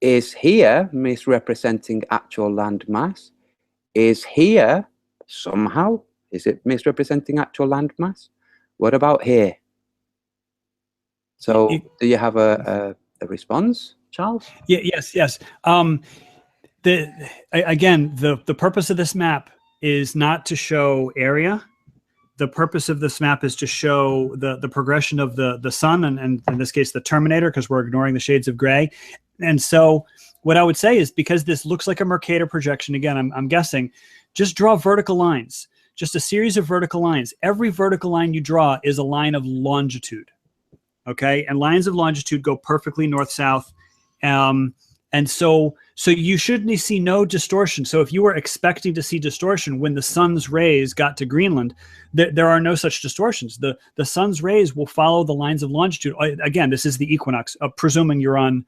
is here misrepresenting actual land mass, is here somehow, is it misrepresenting actual land mass? What about here? So do you have a response, Charles? Yeah, yes. Again, the purpose of this map is not to show area. The purpose of this map is to show the progression of the sun, and in this case, the terminator, because we're ignoring the shades of gray. And so what I would say is, because this looks like a Mercator projection, again, I'm guessing, just draw vertical lines, just a series of vertical lines. Every vertical line you draw is a line of longitude, okay? And lines of longitude go perfectly north-south. And so you shouldn't see no distortion. So if you were expecting to see distortion when the sun's rays got to Greenland, there are no such distortions. The sun's rays will follow the lines of longitude. Again, this is the equinox, presuming you're on,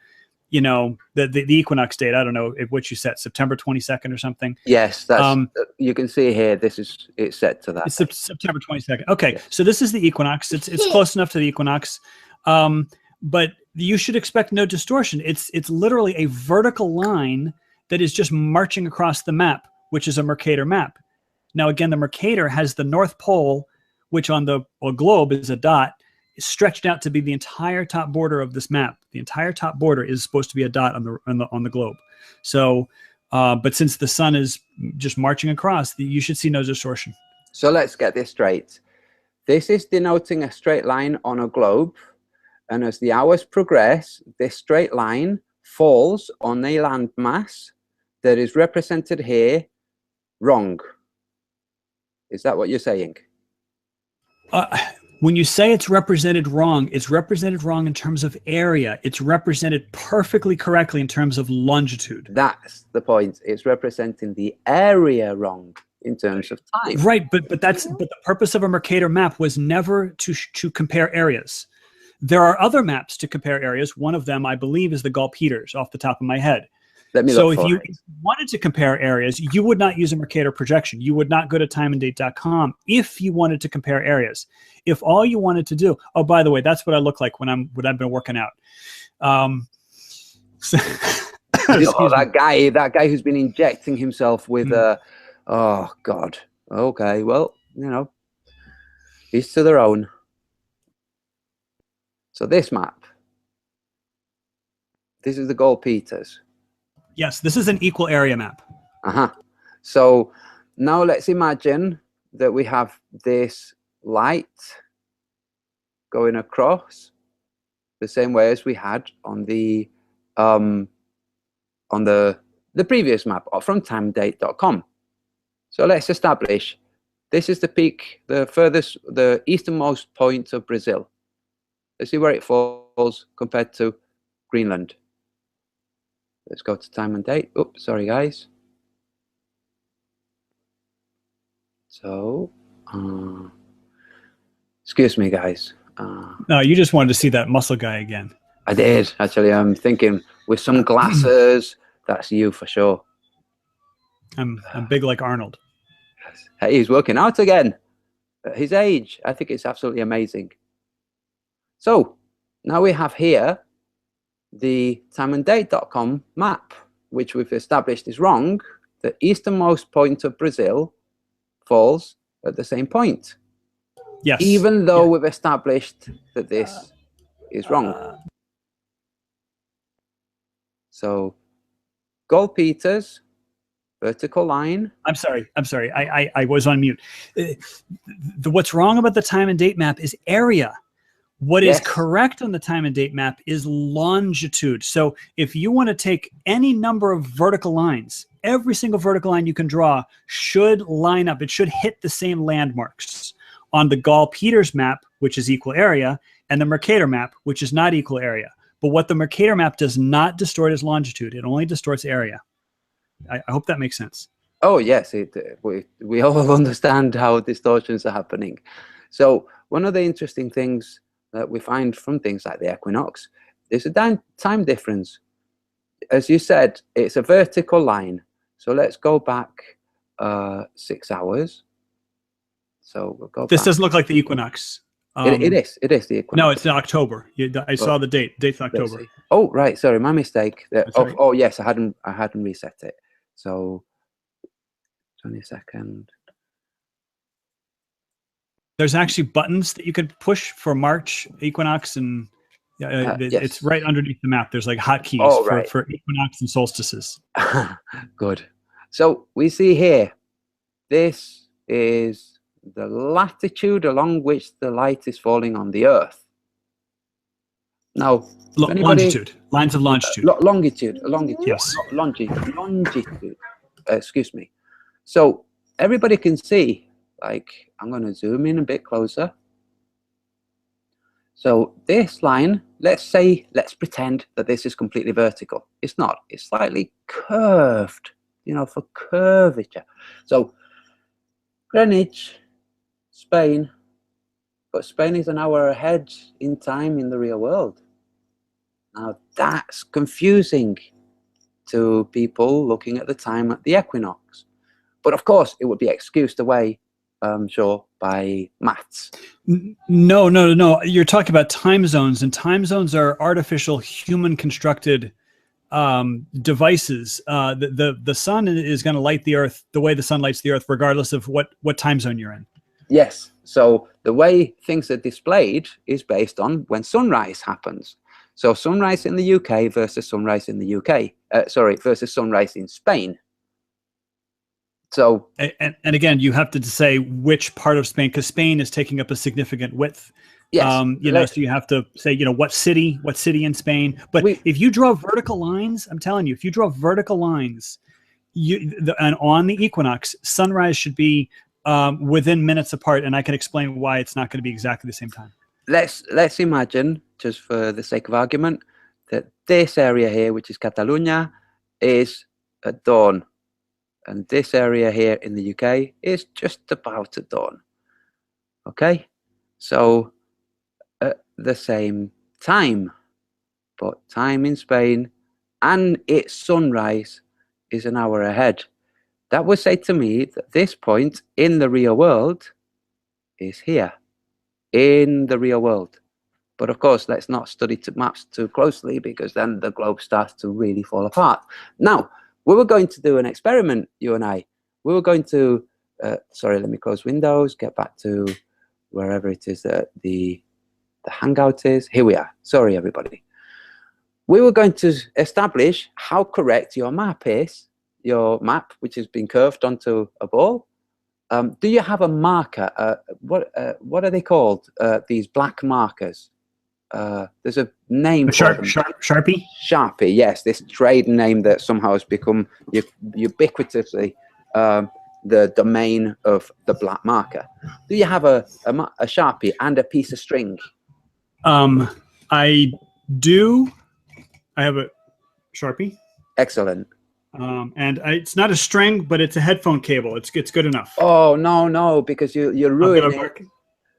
the equinox date. I don't know what you set, September 22nd or something. Yes, that's, you can see here, it's set to that. It's September 22nd. Okay, yes. So this is the equinox. It's close enough to the equinox. but you should expect no distortion. It's literally a vertical line that is just marching across the map, which is a Mercator map. Now, again, the Mercator has the North Pole, which on the globe is a dot, stretched out to be the entire top border of this map. The entire top border is supposed to be a dot on the globe. So, but since the sun is just marching across, you should see no distortion. So let's get this straight. This is denoting a straight line on a globe, and as the hours progress, this straight line falls on a landmass that is represented here wrong. Is that what you're saying? When you say it's represented wrong in terms of area. It's represented perfectly correctly in terms of longitude. That's the point. It's representing the area wrong in terms of time. Right, but the purpose of a Mercator map was never to compare areas. There are other maps to compare areas. One of them, I believe, is the Gall-Peters off the top of my head. So if you wanted to compare areas, you would not use a Mercator projection. You would not go to timeanddate.com if you wanted to compare areas. If all you wanted to do, oh, by the way, that's what I look like when I've been working out. That guy who's been injecting himself with oh God. Okay, well, each to their own. So this map, this is the Gall-Peters. Yes, this is an equal area map. So now let's imagine that we have this light going across the same way as we had on the previous map from timeanddate.com. So let's establish this is the peak, the easternmost point of Brazil. Let's see where it falls compared to Greenland. Let's go to time and date. Oops, sorry guys. So, excuse me guys. No, you just wanted to see that muscle guy again. I did, actually. I'm thinking with some glasses, that's you for sure. I'm big like Arnold. Hey, he's working out again. At his age, I think it's absolutely amazing. So, now we have here the timeanddate.com map, which we've established is wrong. The easternmost point of Brazil falls at the same point. Yes. Even though we've established that this is wrong. So, Gall-Peters, vertical line. I'm sorry. I was on mute. What's wrong about the time and date map is area. What is correct on the time and date map is longitude. So if you want to take any number of vertical lines, every single vertical line you can draw should line up. It should hit the same landmarks on the Gall-Peters map, which is equal area, and the Mercator map, which is not equal area. But what the Mercator map does not distort is longitude. It only distorts area. I hope that makes sense. Oh, yes. We all understand how distortions are happening. So one of the interesting things that we find from things like the equinox is a time difference. As you said, it's a vertical line. So let's go back 6 hours. So we'll go This back. doesn't look like the equinox. It is the equinox. No, it's in October. I saw the date. Date's October. Oh, right. Sorry, my mistake. Right. Oh, yes, I hadn't reset it. So 22nd. There's actually buttons that you could push for March equinox, and yes. It's right underneath the map. There's like hotkeys for equinox and solstices. Good. So we see here, this is the latitude along which the light is falling on the Earth. Now, longitude, lines of longitude. Longitude. Yes. Longitude. Excuse me. So everybody can see. Like, I'm going to zoom in a bit closer. So this line, let's pretend that this is completely vertical. It's not. It's slightly curved, for curvature. So Greenwich, Spain, but Spain is an hour ahead in time in the real world. Now that's confusing to people looking at the time at the equinox. But of course, it would be excused away sure, by maths. No. You're talking about time zones, and time zones are artificial, human-constructed devices. The sun is going to light the Earth the way the sun lights the Earth, regardless of what time zone you're in. Yes. So the way things are displayed is based on when sunrise happens. So sunrise in the UK versus sunrise in the UK. Versus sunrise in Spain. So and again, you have to say which part of Spain, because Spain is taking up a significant width. yes, So you have to say, what city in Spain. But if you draw vertical lines, I'm telling you, if you draw vertical lines, and on the equinox, sunrise should be within minutes apart, and I can explain why it's not going to be exactly the same time. Let's imagine, just for the sake of argument, that this area here, which is Catalonia, is at dawn, and this area here in the UK is just about at dawn. Okay, so at the same time, but time in Spain and its sunrise is an hour ahead. That would say to me that this point in the real world is here, in the real world. But of course, let's not study maps too closely, because then the globe starts to really fall apart. Now, we were going to do an experiment, you and I. We were going to, sorry, let me close Windows, get back to wherever it is that the Hangout is. Here we are. Sorry, everybody. We were going to establish how correct your map is, your map, which has been curved onto a ball. Do you have a marker? What are they called? These black markers. There's a name. Sharpie? Sharpie, yes. This trade name that somehow has become ubiquitously the domain of the black marker. Do you have a Sharpie and a piece of string? I do. I have a Sharpie. Excellent. And it's not a string, but it's a headphone cable. It's good enough. Oh no, because you're ruining it.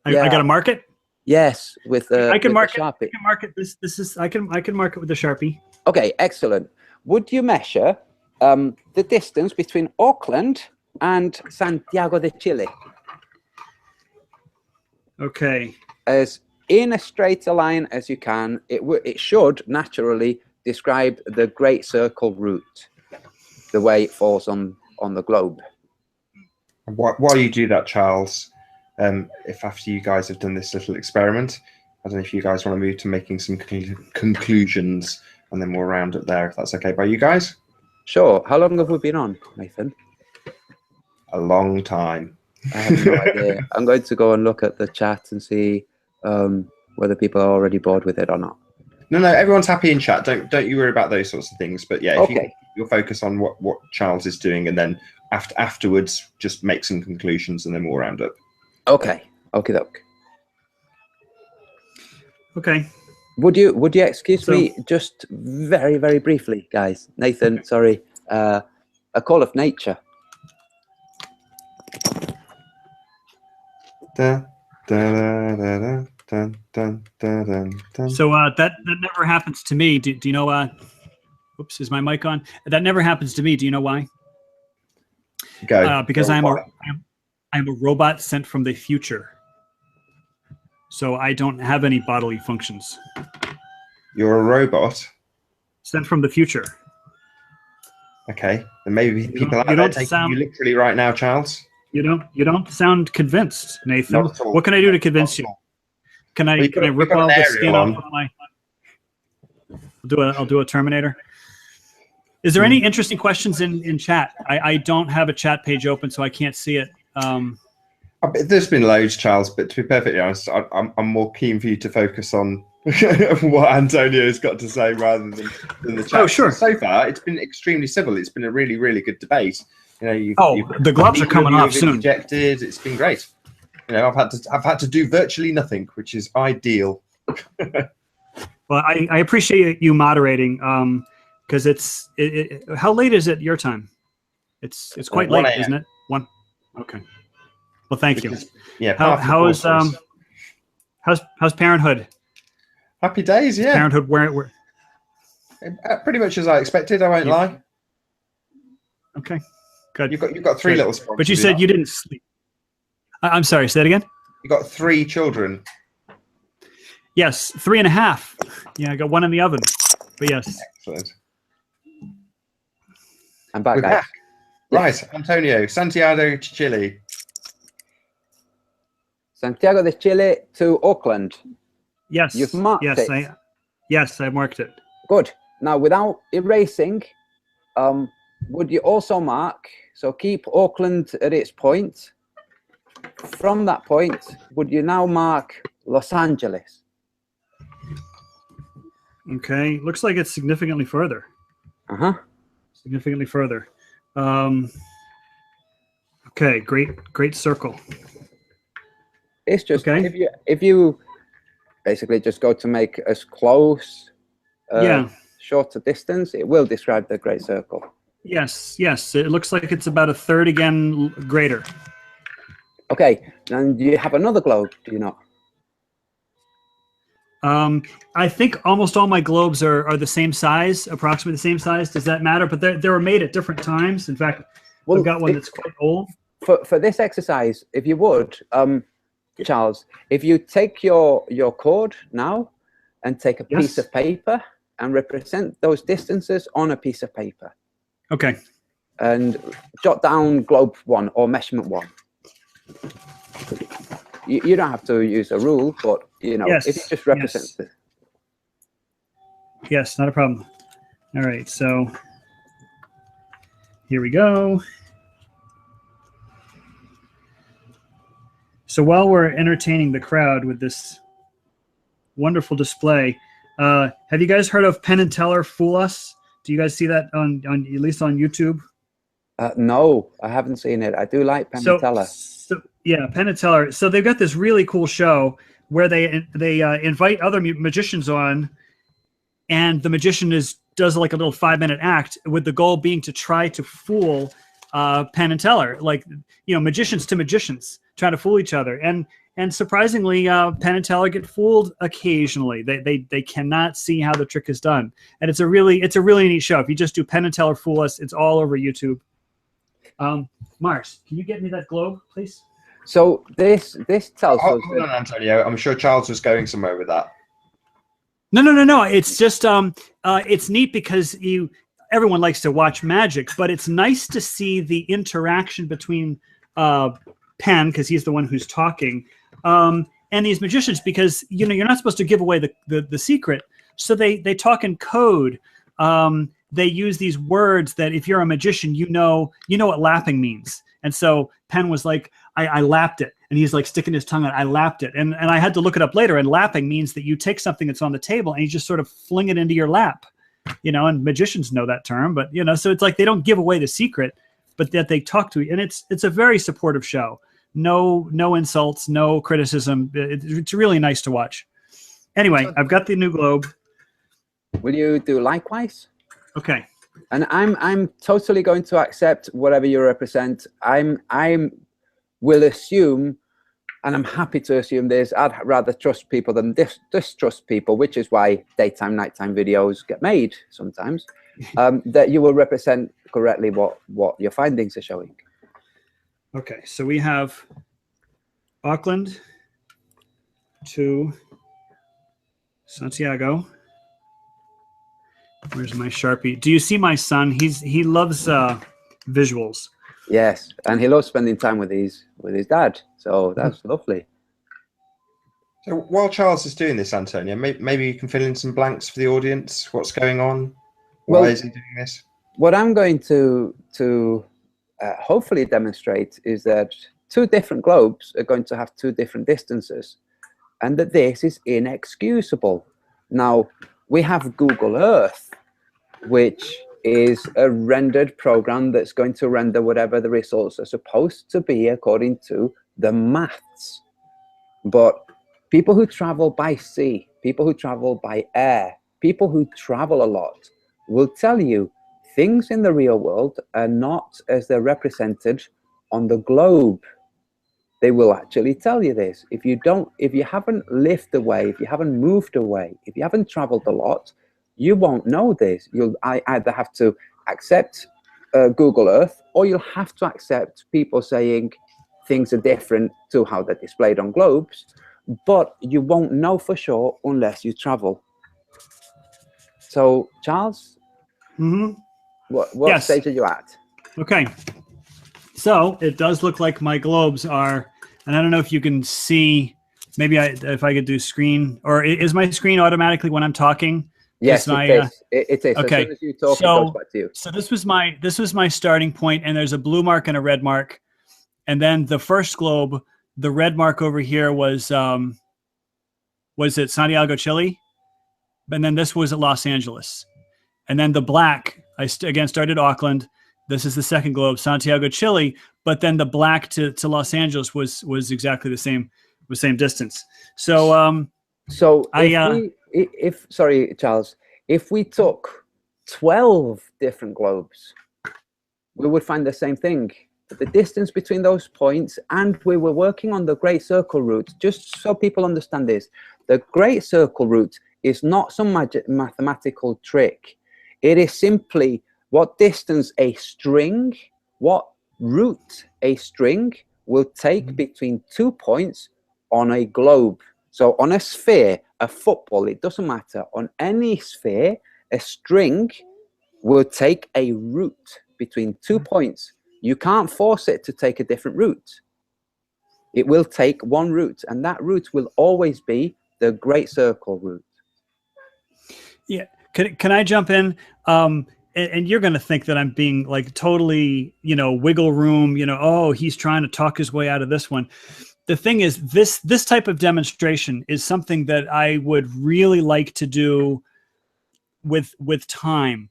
I got to mark it. Yes, with I can mark the Sharpie. I can mark it. This is I can mark it with the Sharpie. Okay, excellent. Would you measure the distance between Auckland and Santiago de Chile? Okay. As in a straighter line as you can. It should naturally describe the Great Circle route, the way it falls on the globe. While you do that, Charles, if after you guys have done this little experiment, I don't know if you guys want to move to making some conclusions, and then we'll round it there, if that's okay by you guys. Sure. How long have we been on, Nathan? A long time. I have no idea. I'm going to go and look at the chat and see whether people are already bored with it or not. No, everyone's happy in chat. Don't you worry about those sorts of things. But yeah, if you'll focus on what Charles is doing, and then afterwards just make some conclusions, and then we'll round up. Okay. Okay. Okay. Would you excuse me just very, very briefly, guys? Nathan, sorry. A call of nature. So that never happens to me. Do you know? Oops, is my mic on? That never happens to me. Do you know why? Go. Because I'm a robot sent from the future. So I don't have any bodily functions. You're a robot sent from the future. Okay, then maybe people out there taking you literally right now, Charles. You don't sound convinced, Nathan. What can I do to convince you? Can I rip all the skin off of my? I'll do a Terminator. Is there any interesting questions in chat? I don't have a chat page open, so I can't see it. There's been loads, Charles, but to be perfectly honest, I'm more keen for you to focus on what Antonio's got to say rather than the chat. Oh, sure. So far, it's been extremely civil. It's been a really, really good debate. You know, the gloves are coming off soon. Rejected. It's been great. You know, I've had to do virtually nothing, which is ideal. Well, I appreciate you moderating, because how late is it your time? It's quite late, isn't it? 1. Okay. Well, thank you. Yeah. How's Parenthood? Happy days. Yeah. Parenthood. Where? Pretty much as I expected. I won't lie. Okay. Good. You've got 3 little spots. But you said you didn't sleep. I'm sorry, say that again. You got 3 children. Yes, 3.5. Yeah, I got one in the oven. But yes. Excellent. I'm back, We're guys. back. Right, Antonio, Santiago to Chile. Santiago de Chile to Auckland. Yes. You've marked it. Yes, I marked it. Good. Now, without erasing, would you also mark, so keep Auckland at its point. From that point, would you now mark Los Angeles? Okay, looks like it's significantly further. Significantly further. Okay, great circle. It's just, okay. if you basically just go to make as close, shorter distance, it will describe the great circle. Yes, it looks like it's about 1/3 again greater. Okay, and do you have another globe, do you not? I think almost all my globes are the same size, approximately the same size. Does that matter? But they were made at different times. In fact, I've got one that's quite old. For this exercise, if you would, Charles, if you take your cord now and take a piece of paper and represent those distances on a piece of paper. Okay. And jot down globe 1 or measurement 1. You don't have to use a rule, but you know, if you just represent it. Yes, not a problem. All right, so here we go. So while we're entertaining the crowd with this wonderful display, have you guys heard of Penn and Teller Fool Us? Do you guys see that on at least on YouTube? No, I haven't seen it. I do like Penn and Teller. Yeah, Penn and Teller. So they've got this really cool show where they invite other magicians on, and the magician does like a little 5-minute act with the goal being to try to fool Penn and Teller, like magicians to magicians trying to fool each other. And surprisingly, Penn and Teller get fooled occasionally. They cannot see how the trick is done, and it's a really neat show. If you just do Penn and Teller Fool Us, it's all over YouTube. Mars, can you get me that globe, please? So this tells us. Hold on, Antonio. I'm sure Charles was going somewhere with that. No. It's just it's neat because everyone likes to watch magic, but it's nice to see the interaction between Penn, because he's the one who's talking, and these magicians, because you're not supposed to give away the secret, so they talk in code. They use these words that if you're a magician, you know what lapping means. And so Penn was like, I lapped it. And he's like sticking his tongue out, I lapped it. And I had to look it up later. And lapping means that you take something that's on the table and you just sort of fling it into your lap, and magicians know that term, but so it's like they don't give away the secret, but that they talk to you. And it's a very supportive show. No insults, no criticism. It's really nice to watch. Anyway, I've got the new globe. Will you do likewise? Okay. And I'm totally going to accept whatever you represent. I'm will assume, and I'm happy to assume this. I'd rather trust people than distrust people, which is why daytime, nighttime videos get made sometimes. That you will represent correctly what your findings are showing. Okay, so we have Auckland to Santiago. Where's my Sharpie? Do you see my son? He loves visuals. Yes, and he loves spending time with his dad. So that's lovely. So while Charles is doing this, Antonio, maybe you can fill in some blanks for the audience. What's going on? Why is he doing this? What I'm going to hopefully demonstrate is that 2 different globes are going to have 2 different distances, and that this is inexcusable. Now, we have Google Earth, which is a rendered program that's going to render whatever the results are supposed to be according to the maths. But people who travel by sea, people who travel by air, people who travel a lot will tell you things in the real world are not as they're represented on the globe. They will actually tell you this. If you haven't lived away, if you haven't moved away, if you haven't traveled a lot, you won't know this. You'll either have to accept Google Earth, or you'll have to accept people saying things are different to how they're displayed on globes, but you won't know for sure unless you travel. So, Charles, what Yes. stage are you at? Okay. So it does look like my globes are, and I don't know if you can see, maybe if I could do screen, or is my screen automatically when I'm talking? Yes, my, it is. It is. Okay. As soon as you talk, it goes back to you. So this was my starting point, and there's a blue mark and a red mark. And then the first globe, the red mark over here was it Santiago, Chile? And then this was at Los Angeles. And then the black, I again started Auckland. This is the second globe, Santiago, Chile. But then the black to Los Angeles was exactly the same distance. So sorry, Charles, if we took 12 different globes, we would find the same thing. The distance between those points, and we were working on the Great Circle route. Just so people understand this, the Great Circle route is not some mathematical trick. It is simply what distance what route a string will take between 2 points on a globe. So on a sphere, a football, it doesn't matter. On any sphere, a string will take a route between 2 points. You can't force it to take a different route. It will take one route, and that route will always be the Great Circle route. Yeah. Can I jump in? And you're going to think that I'm being like totally, wiggle room, oh, he's trying to talk his way out of this one. The thing is, this type of demonstration is something that I would really like to do with time.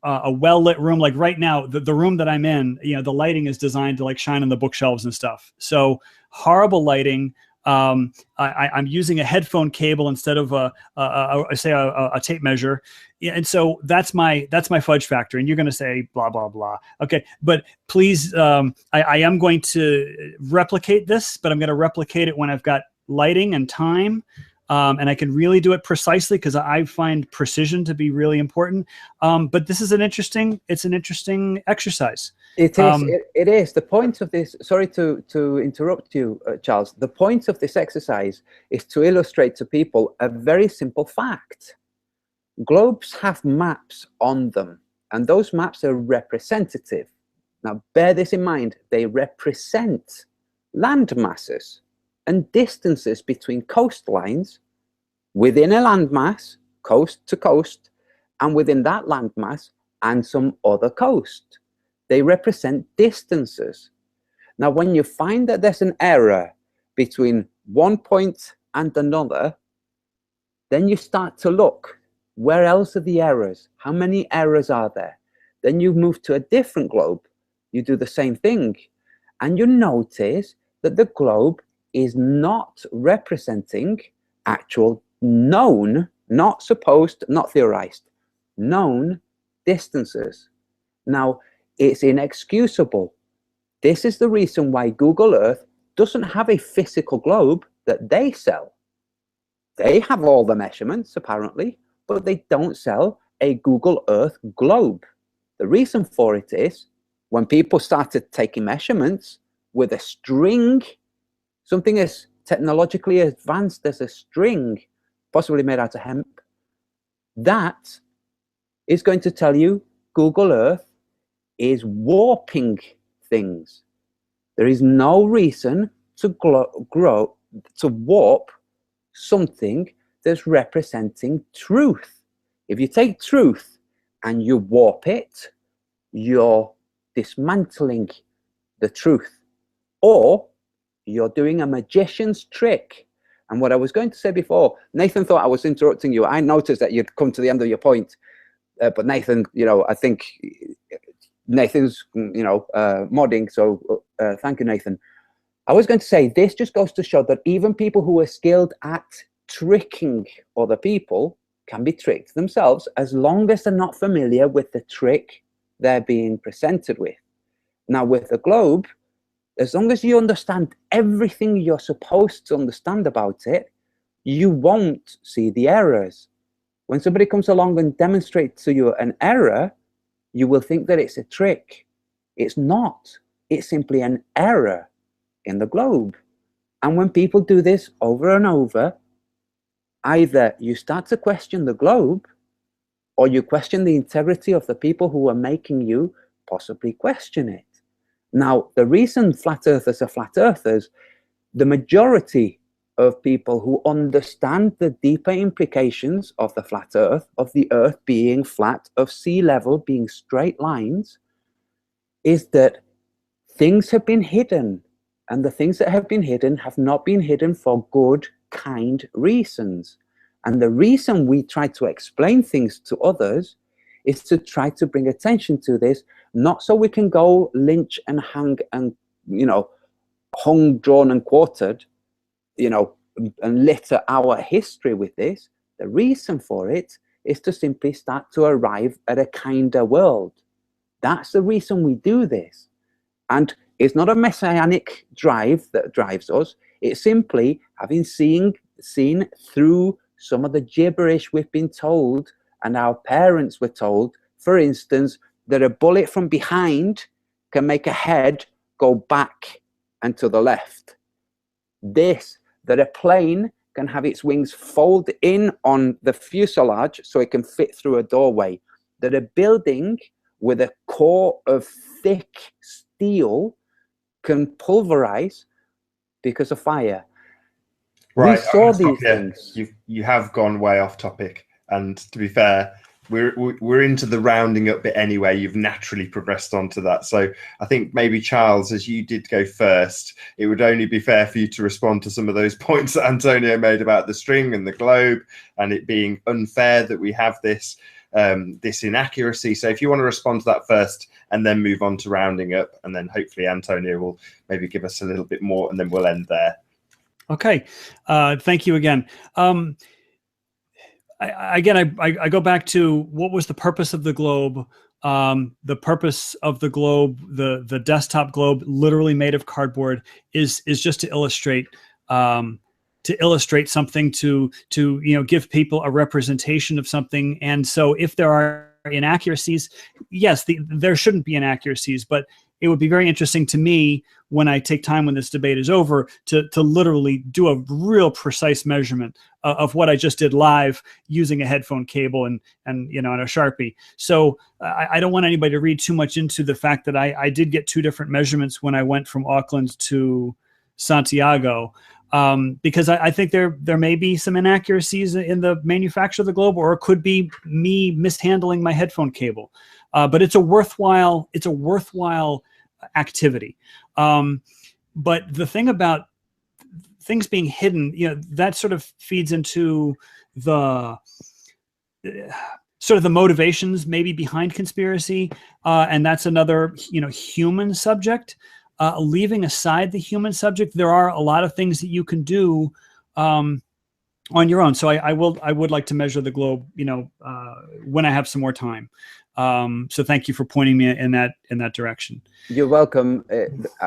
A well-lit room, like right now, the room that I'm in, the lighting is designed to like shine on the bookshelves and stuff. So horrible lighting. I'm using a headphone cable instead of a tape measure, and so that's my fudge factor. And you're going to say blah blah blah. Okay, but please, I am going to replicate this, but I'm going to replicate it when I've got lighting and time. And I can really do it precisely because I find precision to be really important. But this is an interesting exercise. It is. It is. The point of this, sorry to interrupt you, Charles. The point of this exercise is to illustrate to people a very simple fact. Globes have maps on them, and those maps are representative. Now, bear this in mind. They represent land masses and distances between coastlines within a landmass, coast to coast, and within that landmass and some other coast. They represent distances. Now, when you find that there's an error between one point and another, then you start to look, where else are the errors? How many errors are there? Then you move to a different globe. You do the same thing. And you notice that the globe is not representing actual known, not supposed, not theorized, known distances. Now, it's inexcusable. This is the reason why Google Earth doesn't have a physical globe that they sell. They have all the measurements, apparently, but they don't sell a Google Earth globe. The reason for it is when people started taking measurements with a string, something as technologically advanced as a string, possibly made out of hemp, that is going to tell you Google Earth is warping things. There is no reason to warp something that's representing truth. If you take truth and you warp it, you're dismantling the truth, or you're doing a magician's trick. And what I was going to say before, Nathan thought I was interrupting you. I noticed that you'd come to the end of your point, but Nathan, I think Nathan's, modding. So thank you, Nathan. I was going to say, this just goes to show that even people who are skilled at tricking other people can be tricked themselves, as long as they're not familiar with the trick they're being presented with. Now, with the globe, as long as you understand everything you're supposed to understand about it, you won't see the errors. When somebody comes along and demonstrates to you an error, you will think that it's a trick. It's not. It's simply an error. in the globe. And when people do this over and over, either you start to question the globe, or you question the integrity of the people who are making you possibly question it. Now, the reason flat earthers are flat earthers, the majority of people who understand the deeper implications of the flat earth, of the earth being flat, of sea level being straight lines, is that things have been hidden. And the things that have been hidden have not been hidden for good, kind reasons. And the reason we try to explain things to others is to try to bring attention to this, not so we can go lynch and hang and, you know, hung, drawn and quartered, you know, and litter our history with this. The reason for it is to simply start to arrive at a kinder world. That's the reason we do this. And it's not a messianic drive that drives us. It's simply having seen through some of the gibberish we've been told and our parents were told, for instance, that a bullet from behind can make a head go back and to the left. This, that a plane can have its wings fold in on the fuselage so it can fit through a doorway. That a building with a core of thick steel can pulverize because of fire. Right, we saw these things. You have gone way off topic, and to be fair, we're into the rounding up bit anyway. You've naturally progressed onto that, so I think maybe Charles, as you did go first, it would only be fair for you to respond to some of those points that Antonio made about the string and the globe, and it being unfair that we have this this inaccuracy. So if you want to respond to that first, and then move on to rounding up, and then hopefully Antonio will maybe give us a little bit more, and then we'll end there. Okay, thank you again. I go back to what was the purpose of the globe. The purpose of the globe, the desktop globe, literally made of cardboard, is just to illustrate something, to give people a representation of something. And so if there are inaccuracies, yes, there shouldn't be inaccuracies, but it would be very interesting to me when I take time when this debate is over to literally do a real precise measurement of what I just did live using a headphone cable and a Sharpie. So I don't want anybody to read too much into the fact that I did get two different measurements when I went from Auckland to Santiago. Because I think there may be some inaccuracies in the manufacture of the globe, or it could be me mishandling my headphone cable. But it's a worthwhile activity. But the thing about things being hidden, that sort of feeds into the sort of the motivations maybe behind conspiracy, and that's another human subject. Leaving aside the human subject, there are a lot of things that you can do on your own. So I would like to measure the globe, when I have some more time. So thank you for pointing me in that direction. You're welcome.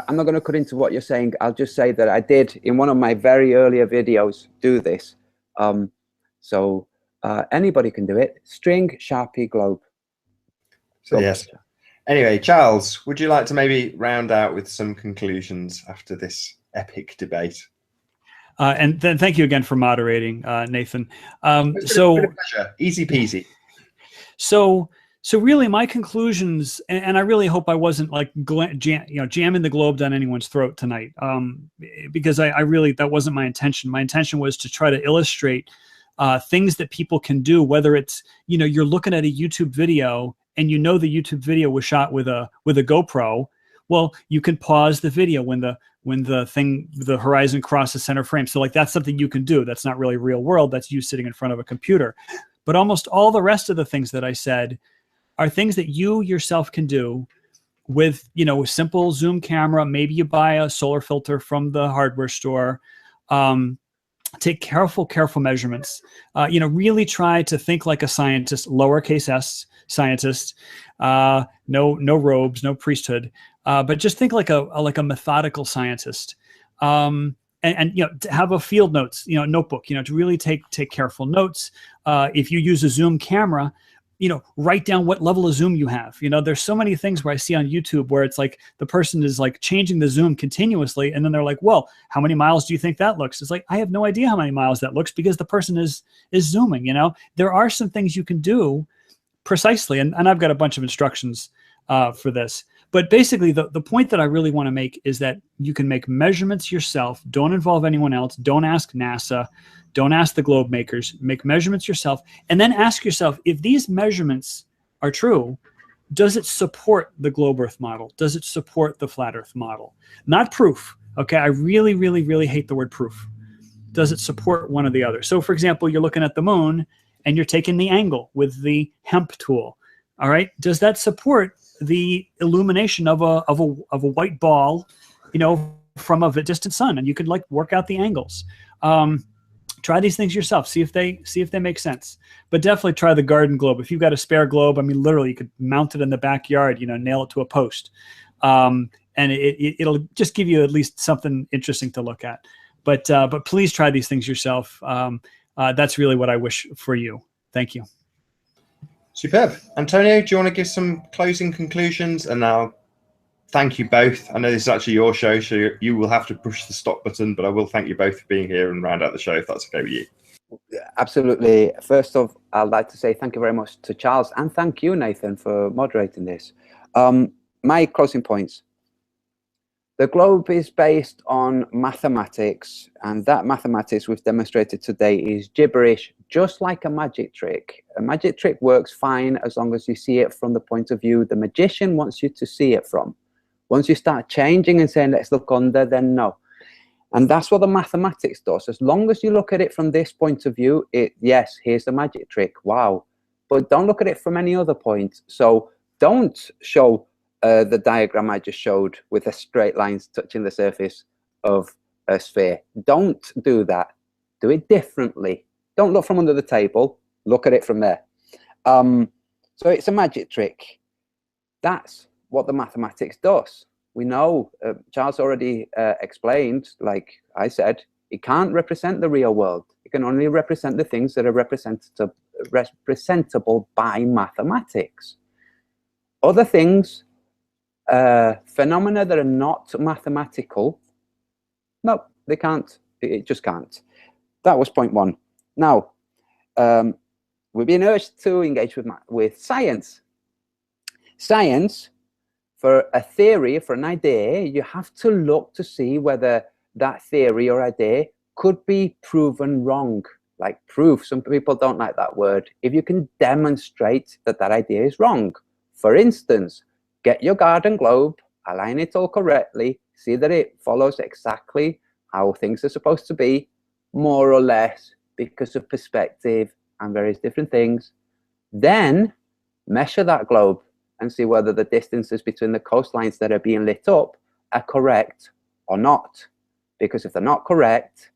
I'm not going to cut into what you're saying. I'll just say that I did, in one of my very earlier videos, do this. So anybody can do it. String, Sharpie, globe. So yes. Anyway, Charles, would you like to maybe round out with some conclusions after this epic debate? And then thank you again for moderating, Nathan. It's been a pleasure. Easy peasy. So really, my conclusions, and I really hope I wasn't like jamming the globe down anyone's throat tonight, because I really, that wasn't my intention. My intention was to try to illustrate things that people can do, whether it's you're looking at a YouTube video and the YouTube video was shot with a GoPro. Well, you can pause the video when the horizon crosses center frame. So like that's something you can do. That's not really real world. That's you sitting in front of a computer. But almost all the rest of the things that I said are things that you yourself can do with a simple zoom camera. Maybe you buy a solar filter from the hardware store. Take careful measurements. Really try to think like a scientist, lowercase s scientist. No robes, no priesthood, but just think like a methodical scientist. And to have a field notes, notebook, to really take careful notes. If you use a zoom camera, write down what level of zoom you have. There's so many things where I see on YouTube where it's like the person is like changing the zoom continuously, and then they're like, well, how many miles do you think that looks? It's like, I have no idea how many miles that looks, because the person is zooming. There are some things you can do precisely, and I've got a bunch of instructions for this. But basically, the point that I really want to make is that you can make measurements yourself. Don't involve anyone else. Don't ask NASA. Don't ask the globe makers. Make measurements yourself, and then ask yourself, if these measurements are true, does it support the globe Earth model? Does it support the flat Earth model? Not proof. Okay, I really, really, really hate the word proof. Does it support one or the other? So, for example, you're looking at the moon and you're taking the angle with the hemp tool. All right, does that support the illumination of a white ball, from a distant sun? And you could like work out the angles. Try these things yourself. See if they make sense. But definitely try the garden globe. If you've got a spare globe, I mean, literally, you could mount it in the backyard. Nail it to a post, and it'll just give you at least something interesting to look at. But please try these things yourself. That's really what I wish for you. Thank you. Superb. Antonio, do you want to give some closing conclusions? And now, thank you both. I know this is actually your show, so you will have to push the stop button, but I will thank you both for being here and round out the show, if that's okay with you. Absolutely. First off, I'd like to say thank you very much to Charles, and thank you, Nathan, for moderating this. My closing points. The globe is based on mathematics, and that mathematics we've demonstrated today is gibberish, just like a magic trick. A magic trick works fine as long as you see it from the point of view the magician wants you to see it from. Once you start changing and saying, let's look under, then no. And that's what the mathematics does. As long as you look at it from this point of view, yes, here's the magic trick, wow. But don't look at it from any other point. So don't show the diagram I just showed with the straight lines touching the surface of a sphere. Don't do that. Do it differently. Don't look from under the table. Look at it from there. So it's a magic trick. That's what the mathematics does. We know, Charles already explained, like I said, it can't represent the real world. It can only represent the things that are representable by mathematics. Other things, phenomena that are not mathematical, no, they can't. It just can't. That was point one. Now, we've been urged to engage with science. Science, for a theory, for an idea, you have to look to see whether that theory or idea could be proven wrong. Like proof, some people don't like that word. If you can demonstrate that that idea is wrong. For instance, get your garden globe, align it all correctly, see that it follows exactly how things are supposed to be, more or less, because of perspective and various different things. Then measure that globe and see whether the distances between the coastlines that are being lit up are correct or not. Because if they're not correct,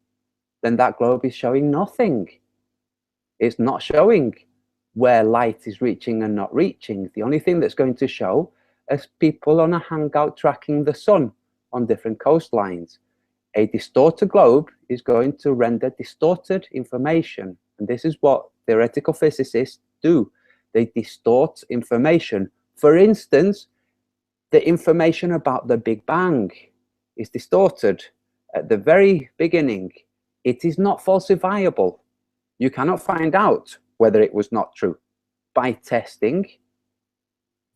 then that globe is showing nothing. It's not showing where light is reaching and not reaching. The only thing that's going to show is people on a hangout tracking the sun on different coastlines. A distorted globe is going to render distorted information. And this is what theoretical physicists do. They distort information. For instance, the information about the Big Bang is distorted at the very beginning. It is not falsifiable. You cannot find out whether it was not true by testing.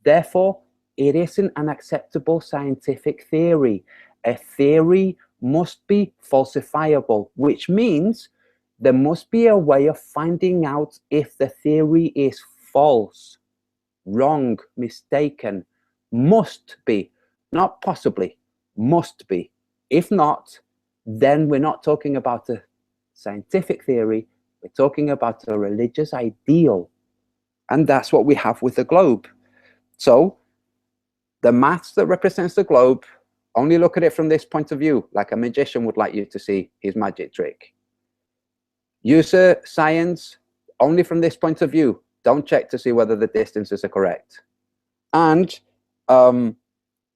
Therefore, it isn't an acceptable scientific theory. A theory must be falsifiable, which means there must be a way of finding out if the theory is false, wrong, mistaken. Must be, not possibly, must be. If not, then we're not talking about a scientific theory, we're talking about a religious ideal. And that's what we have with the globe. So the maths that represents the globe, only look at it from this point of view, like a magician would like you to see his magic trick. User science, only from this point of view. Don't check to see whether the distances are correct. And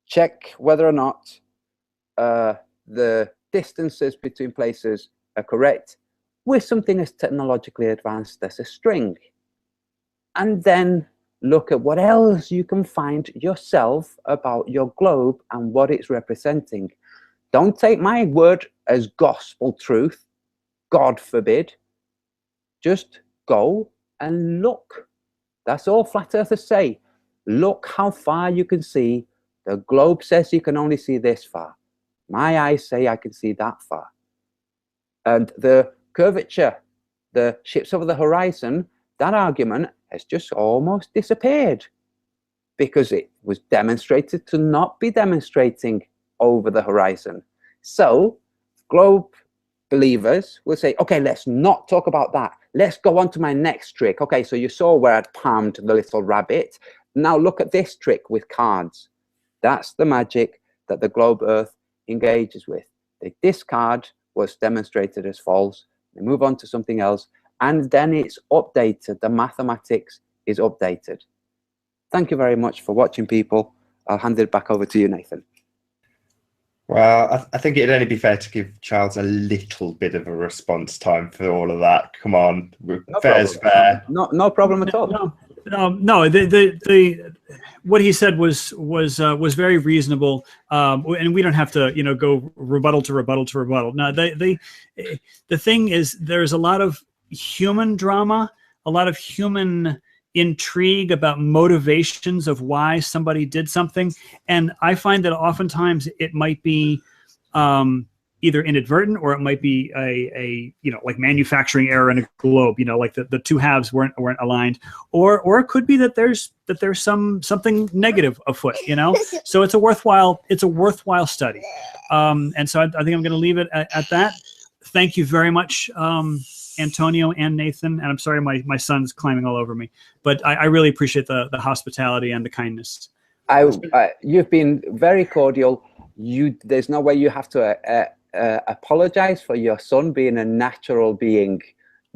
check whether or not the distances between places are correct with something as technologically advanced as a string. and then look at what else you can find yourself about your globe and what it's representing. Don't take my word as gospel truth, God forbid. Just go and look. That's all flat earthers say. Look how far you can see. The globe says you can only see this far. My eyes say I can see that far. And the curvature, the ships over the horizon, that argument has just almost disappeared because it was demonstrated to not be demonstrating over the horizon. So globe believers will say, okay, let's not talk about that. Let's go on to my next trick. Okay, so you saw where I'd palmed the little rabbit. Now look at this trick with cards. That's the magic that the globe earth engages with. They discard what's demonstrated as false. They move on to something else, and then it's updated. The mathematics is updated. Thank you very much for watching, people. I'll hand it back over to you, Nathan. Well, I think it'd only be fair to give Charles a little bit of a response time for all of that. Come on, No fair is problem. fair. No problem at all. No. The what he said was very reasonable, and we don't have to go rebuttal to rebuttal to rebuttal. No, the thing is, there's a lot of human drama, a lot of human intrigue about motivations of why somebody did something, and I find that oftentimes it might be either inadvertent, or it might be a like manufacturing error in a globe, like the two halves weren't aligned, or it could be that there's something negative afoot, so it's a worthwhile study, and so I think I'm going to leave it at that. Thank you very much, Antonio and Nathan, and I'm sorry my son's climbing all over me, but I really appreciate the hospitality and the kindness. You've been very cordial. There's no way you have to apologize for your son being a natural being.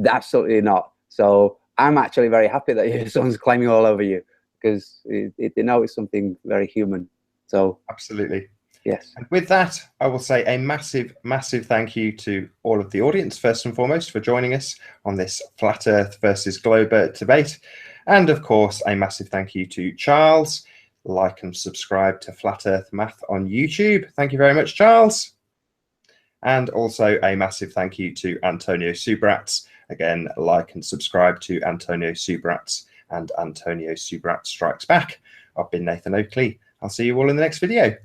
Absolutely not. So I'm actually very happy that your son's climbing all over you, because it's something very human. So absolutely. Yes. And with that, I will say a massive, massive thank you to all of the audience, first and foremost, for joining us on this Flat Earth versus Globe Earth debate. And of course, a massive thank you to Charles. Like and subscribe to Flat Earth Math on YouTube. Thank you very much, Charles. And also a massive thank you to Antonio Subirats. Again, like and subscribe to Antonio Subirats and Antonio Subirats Strikes Back. I've been Nathan Oakley. I'll see you all in the next video.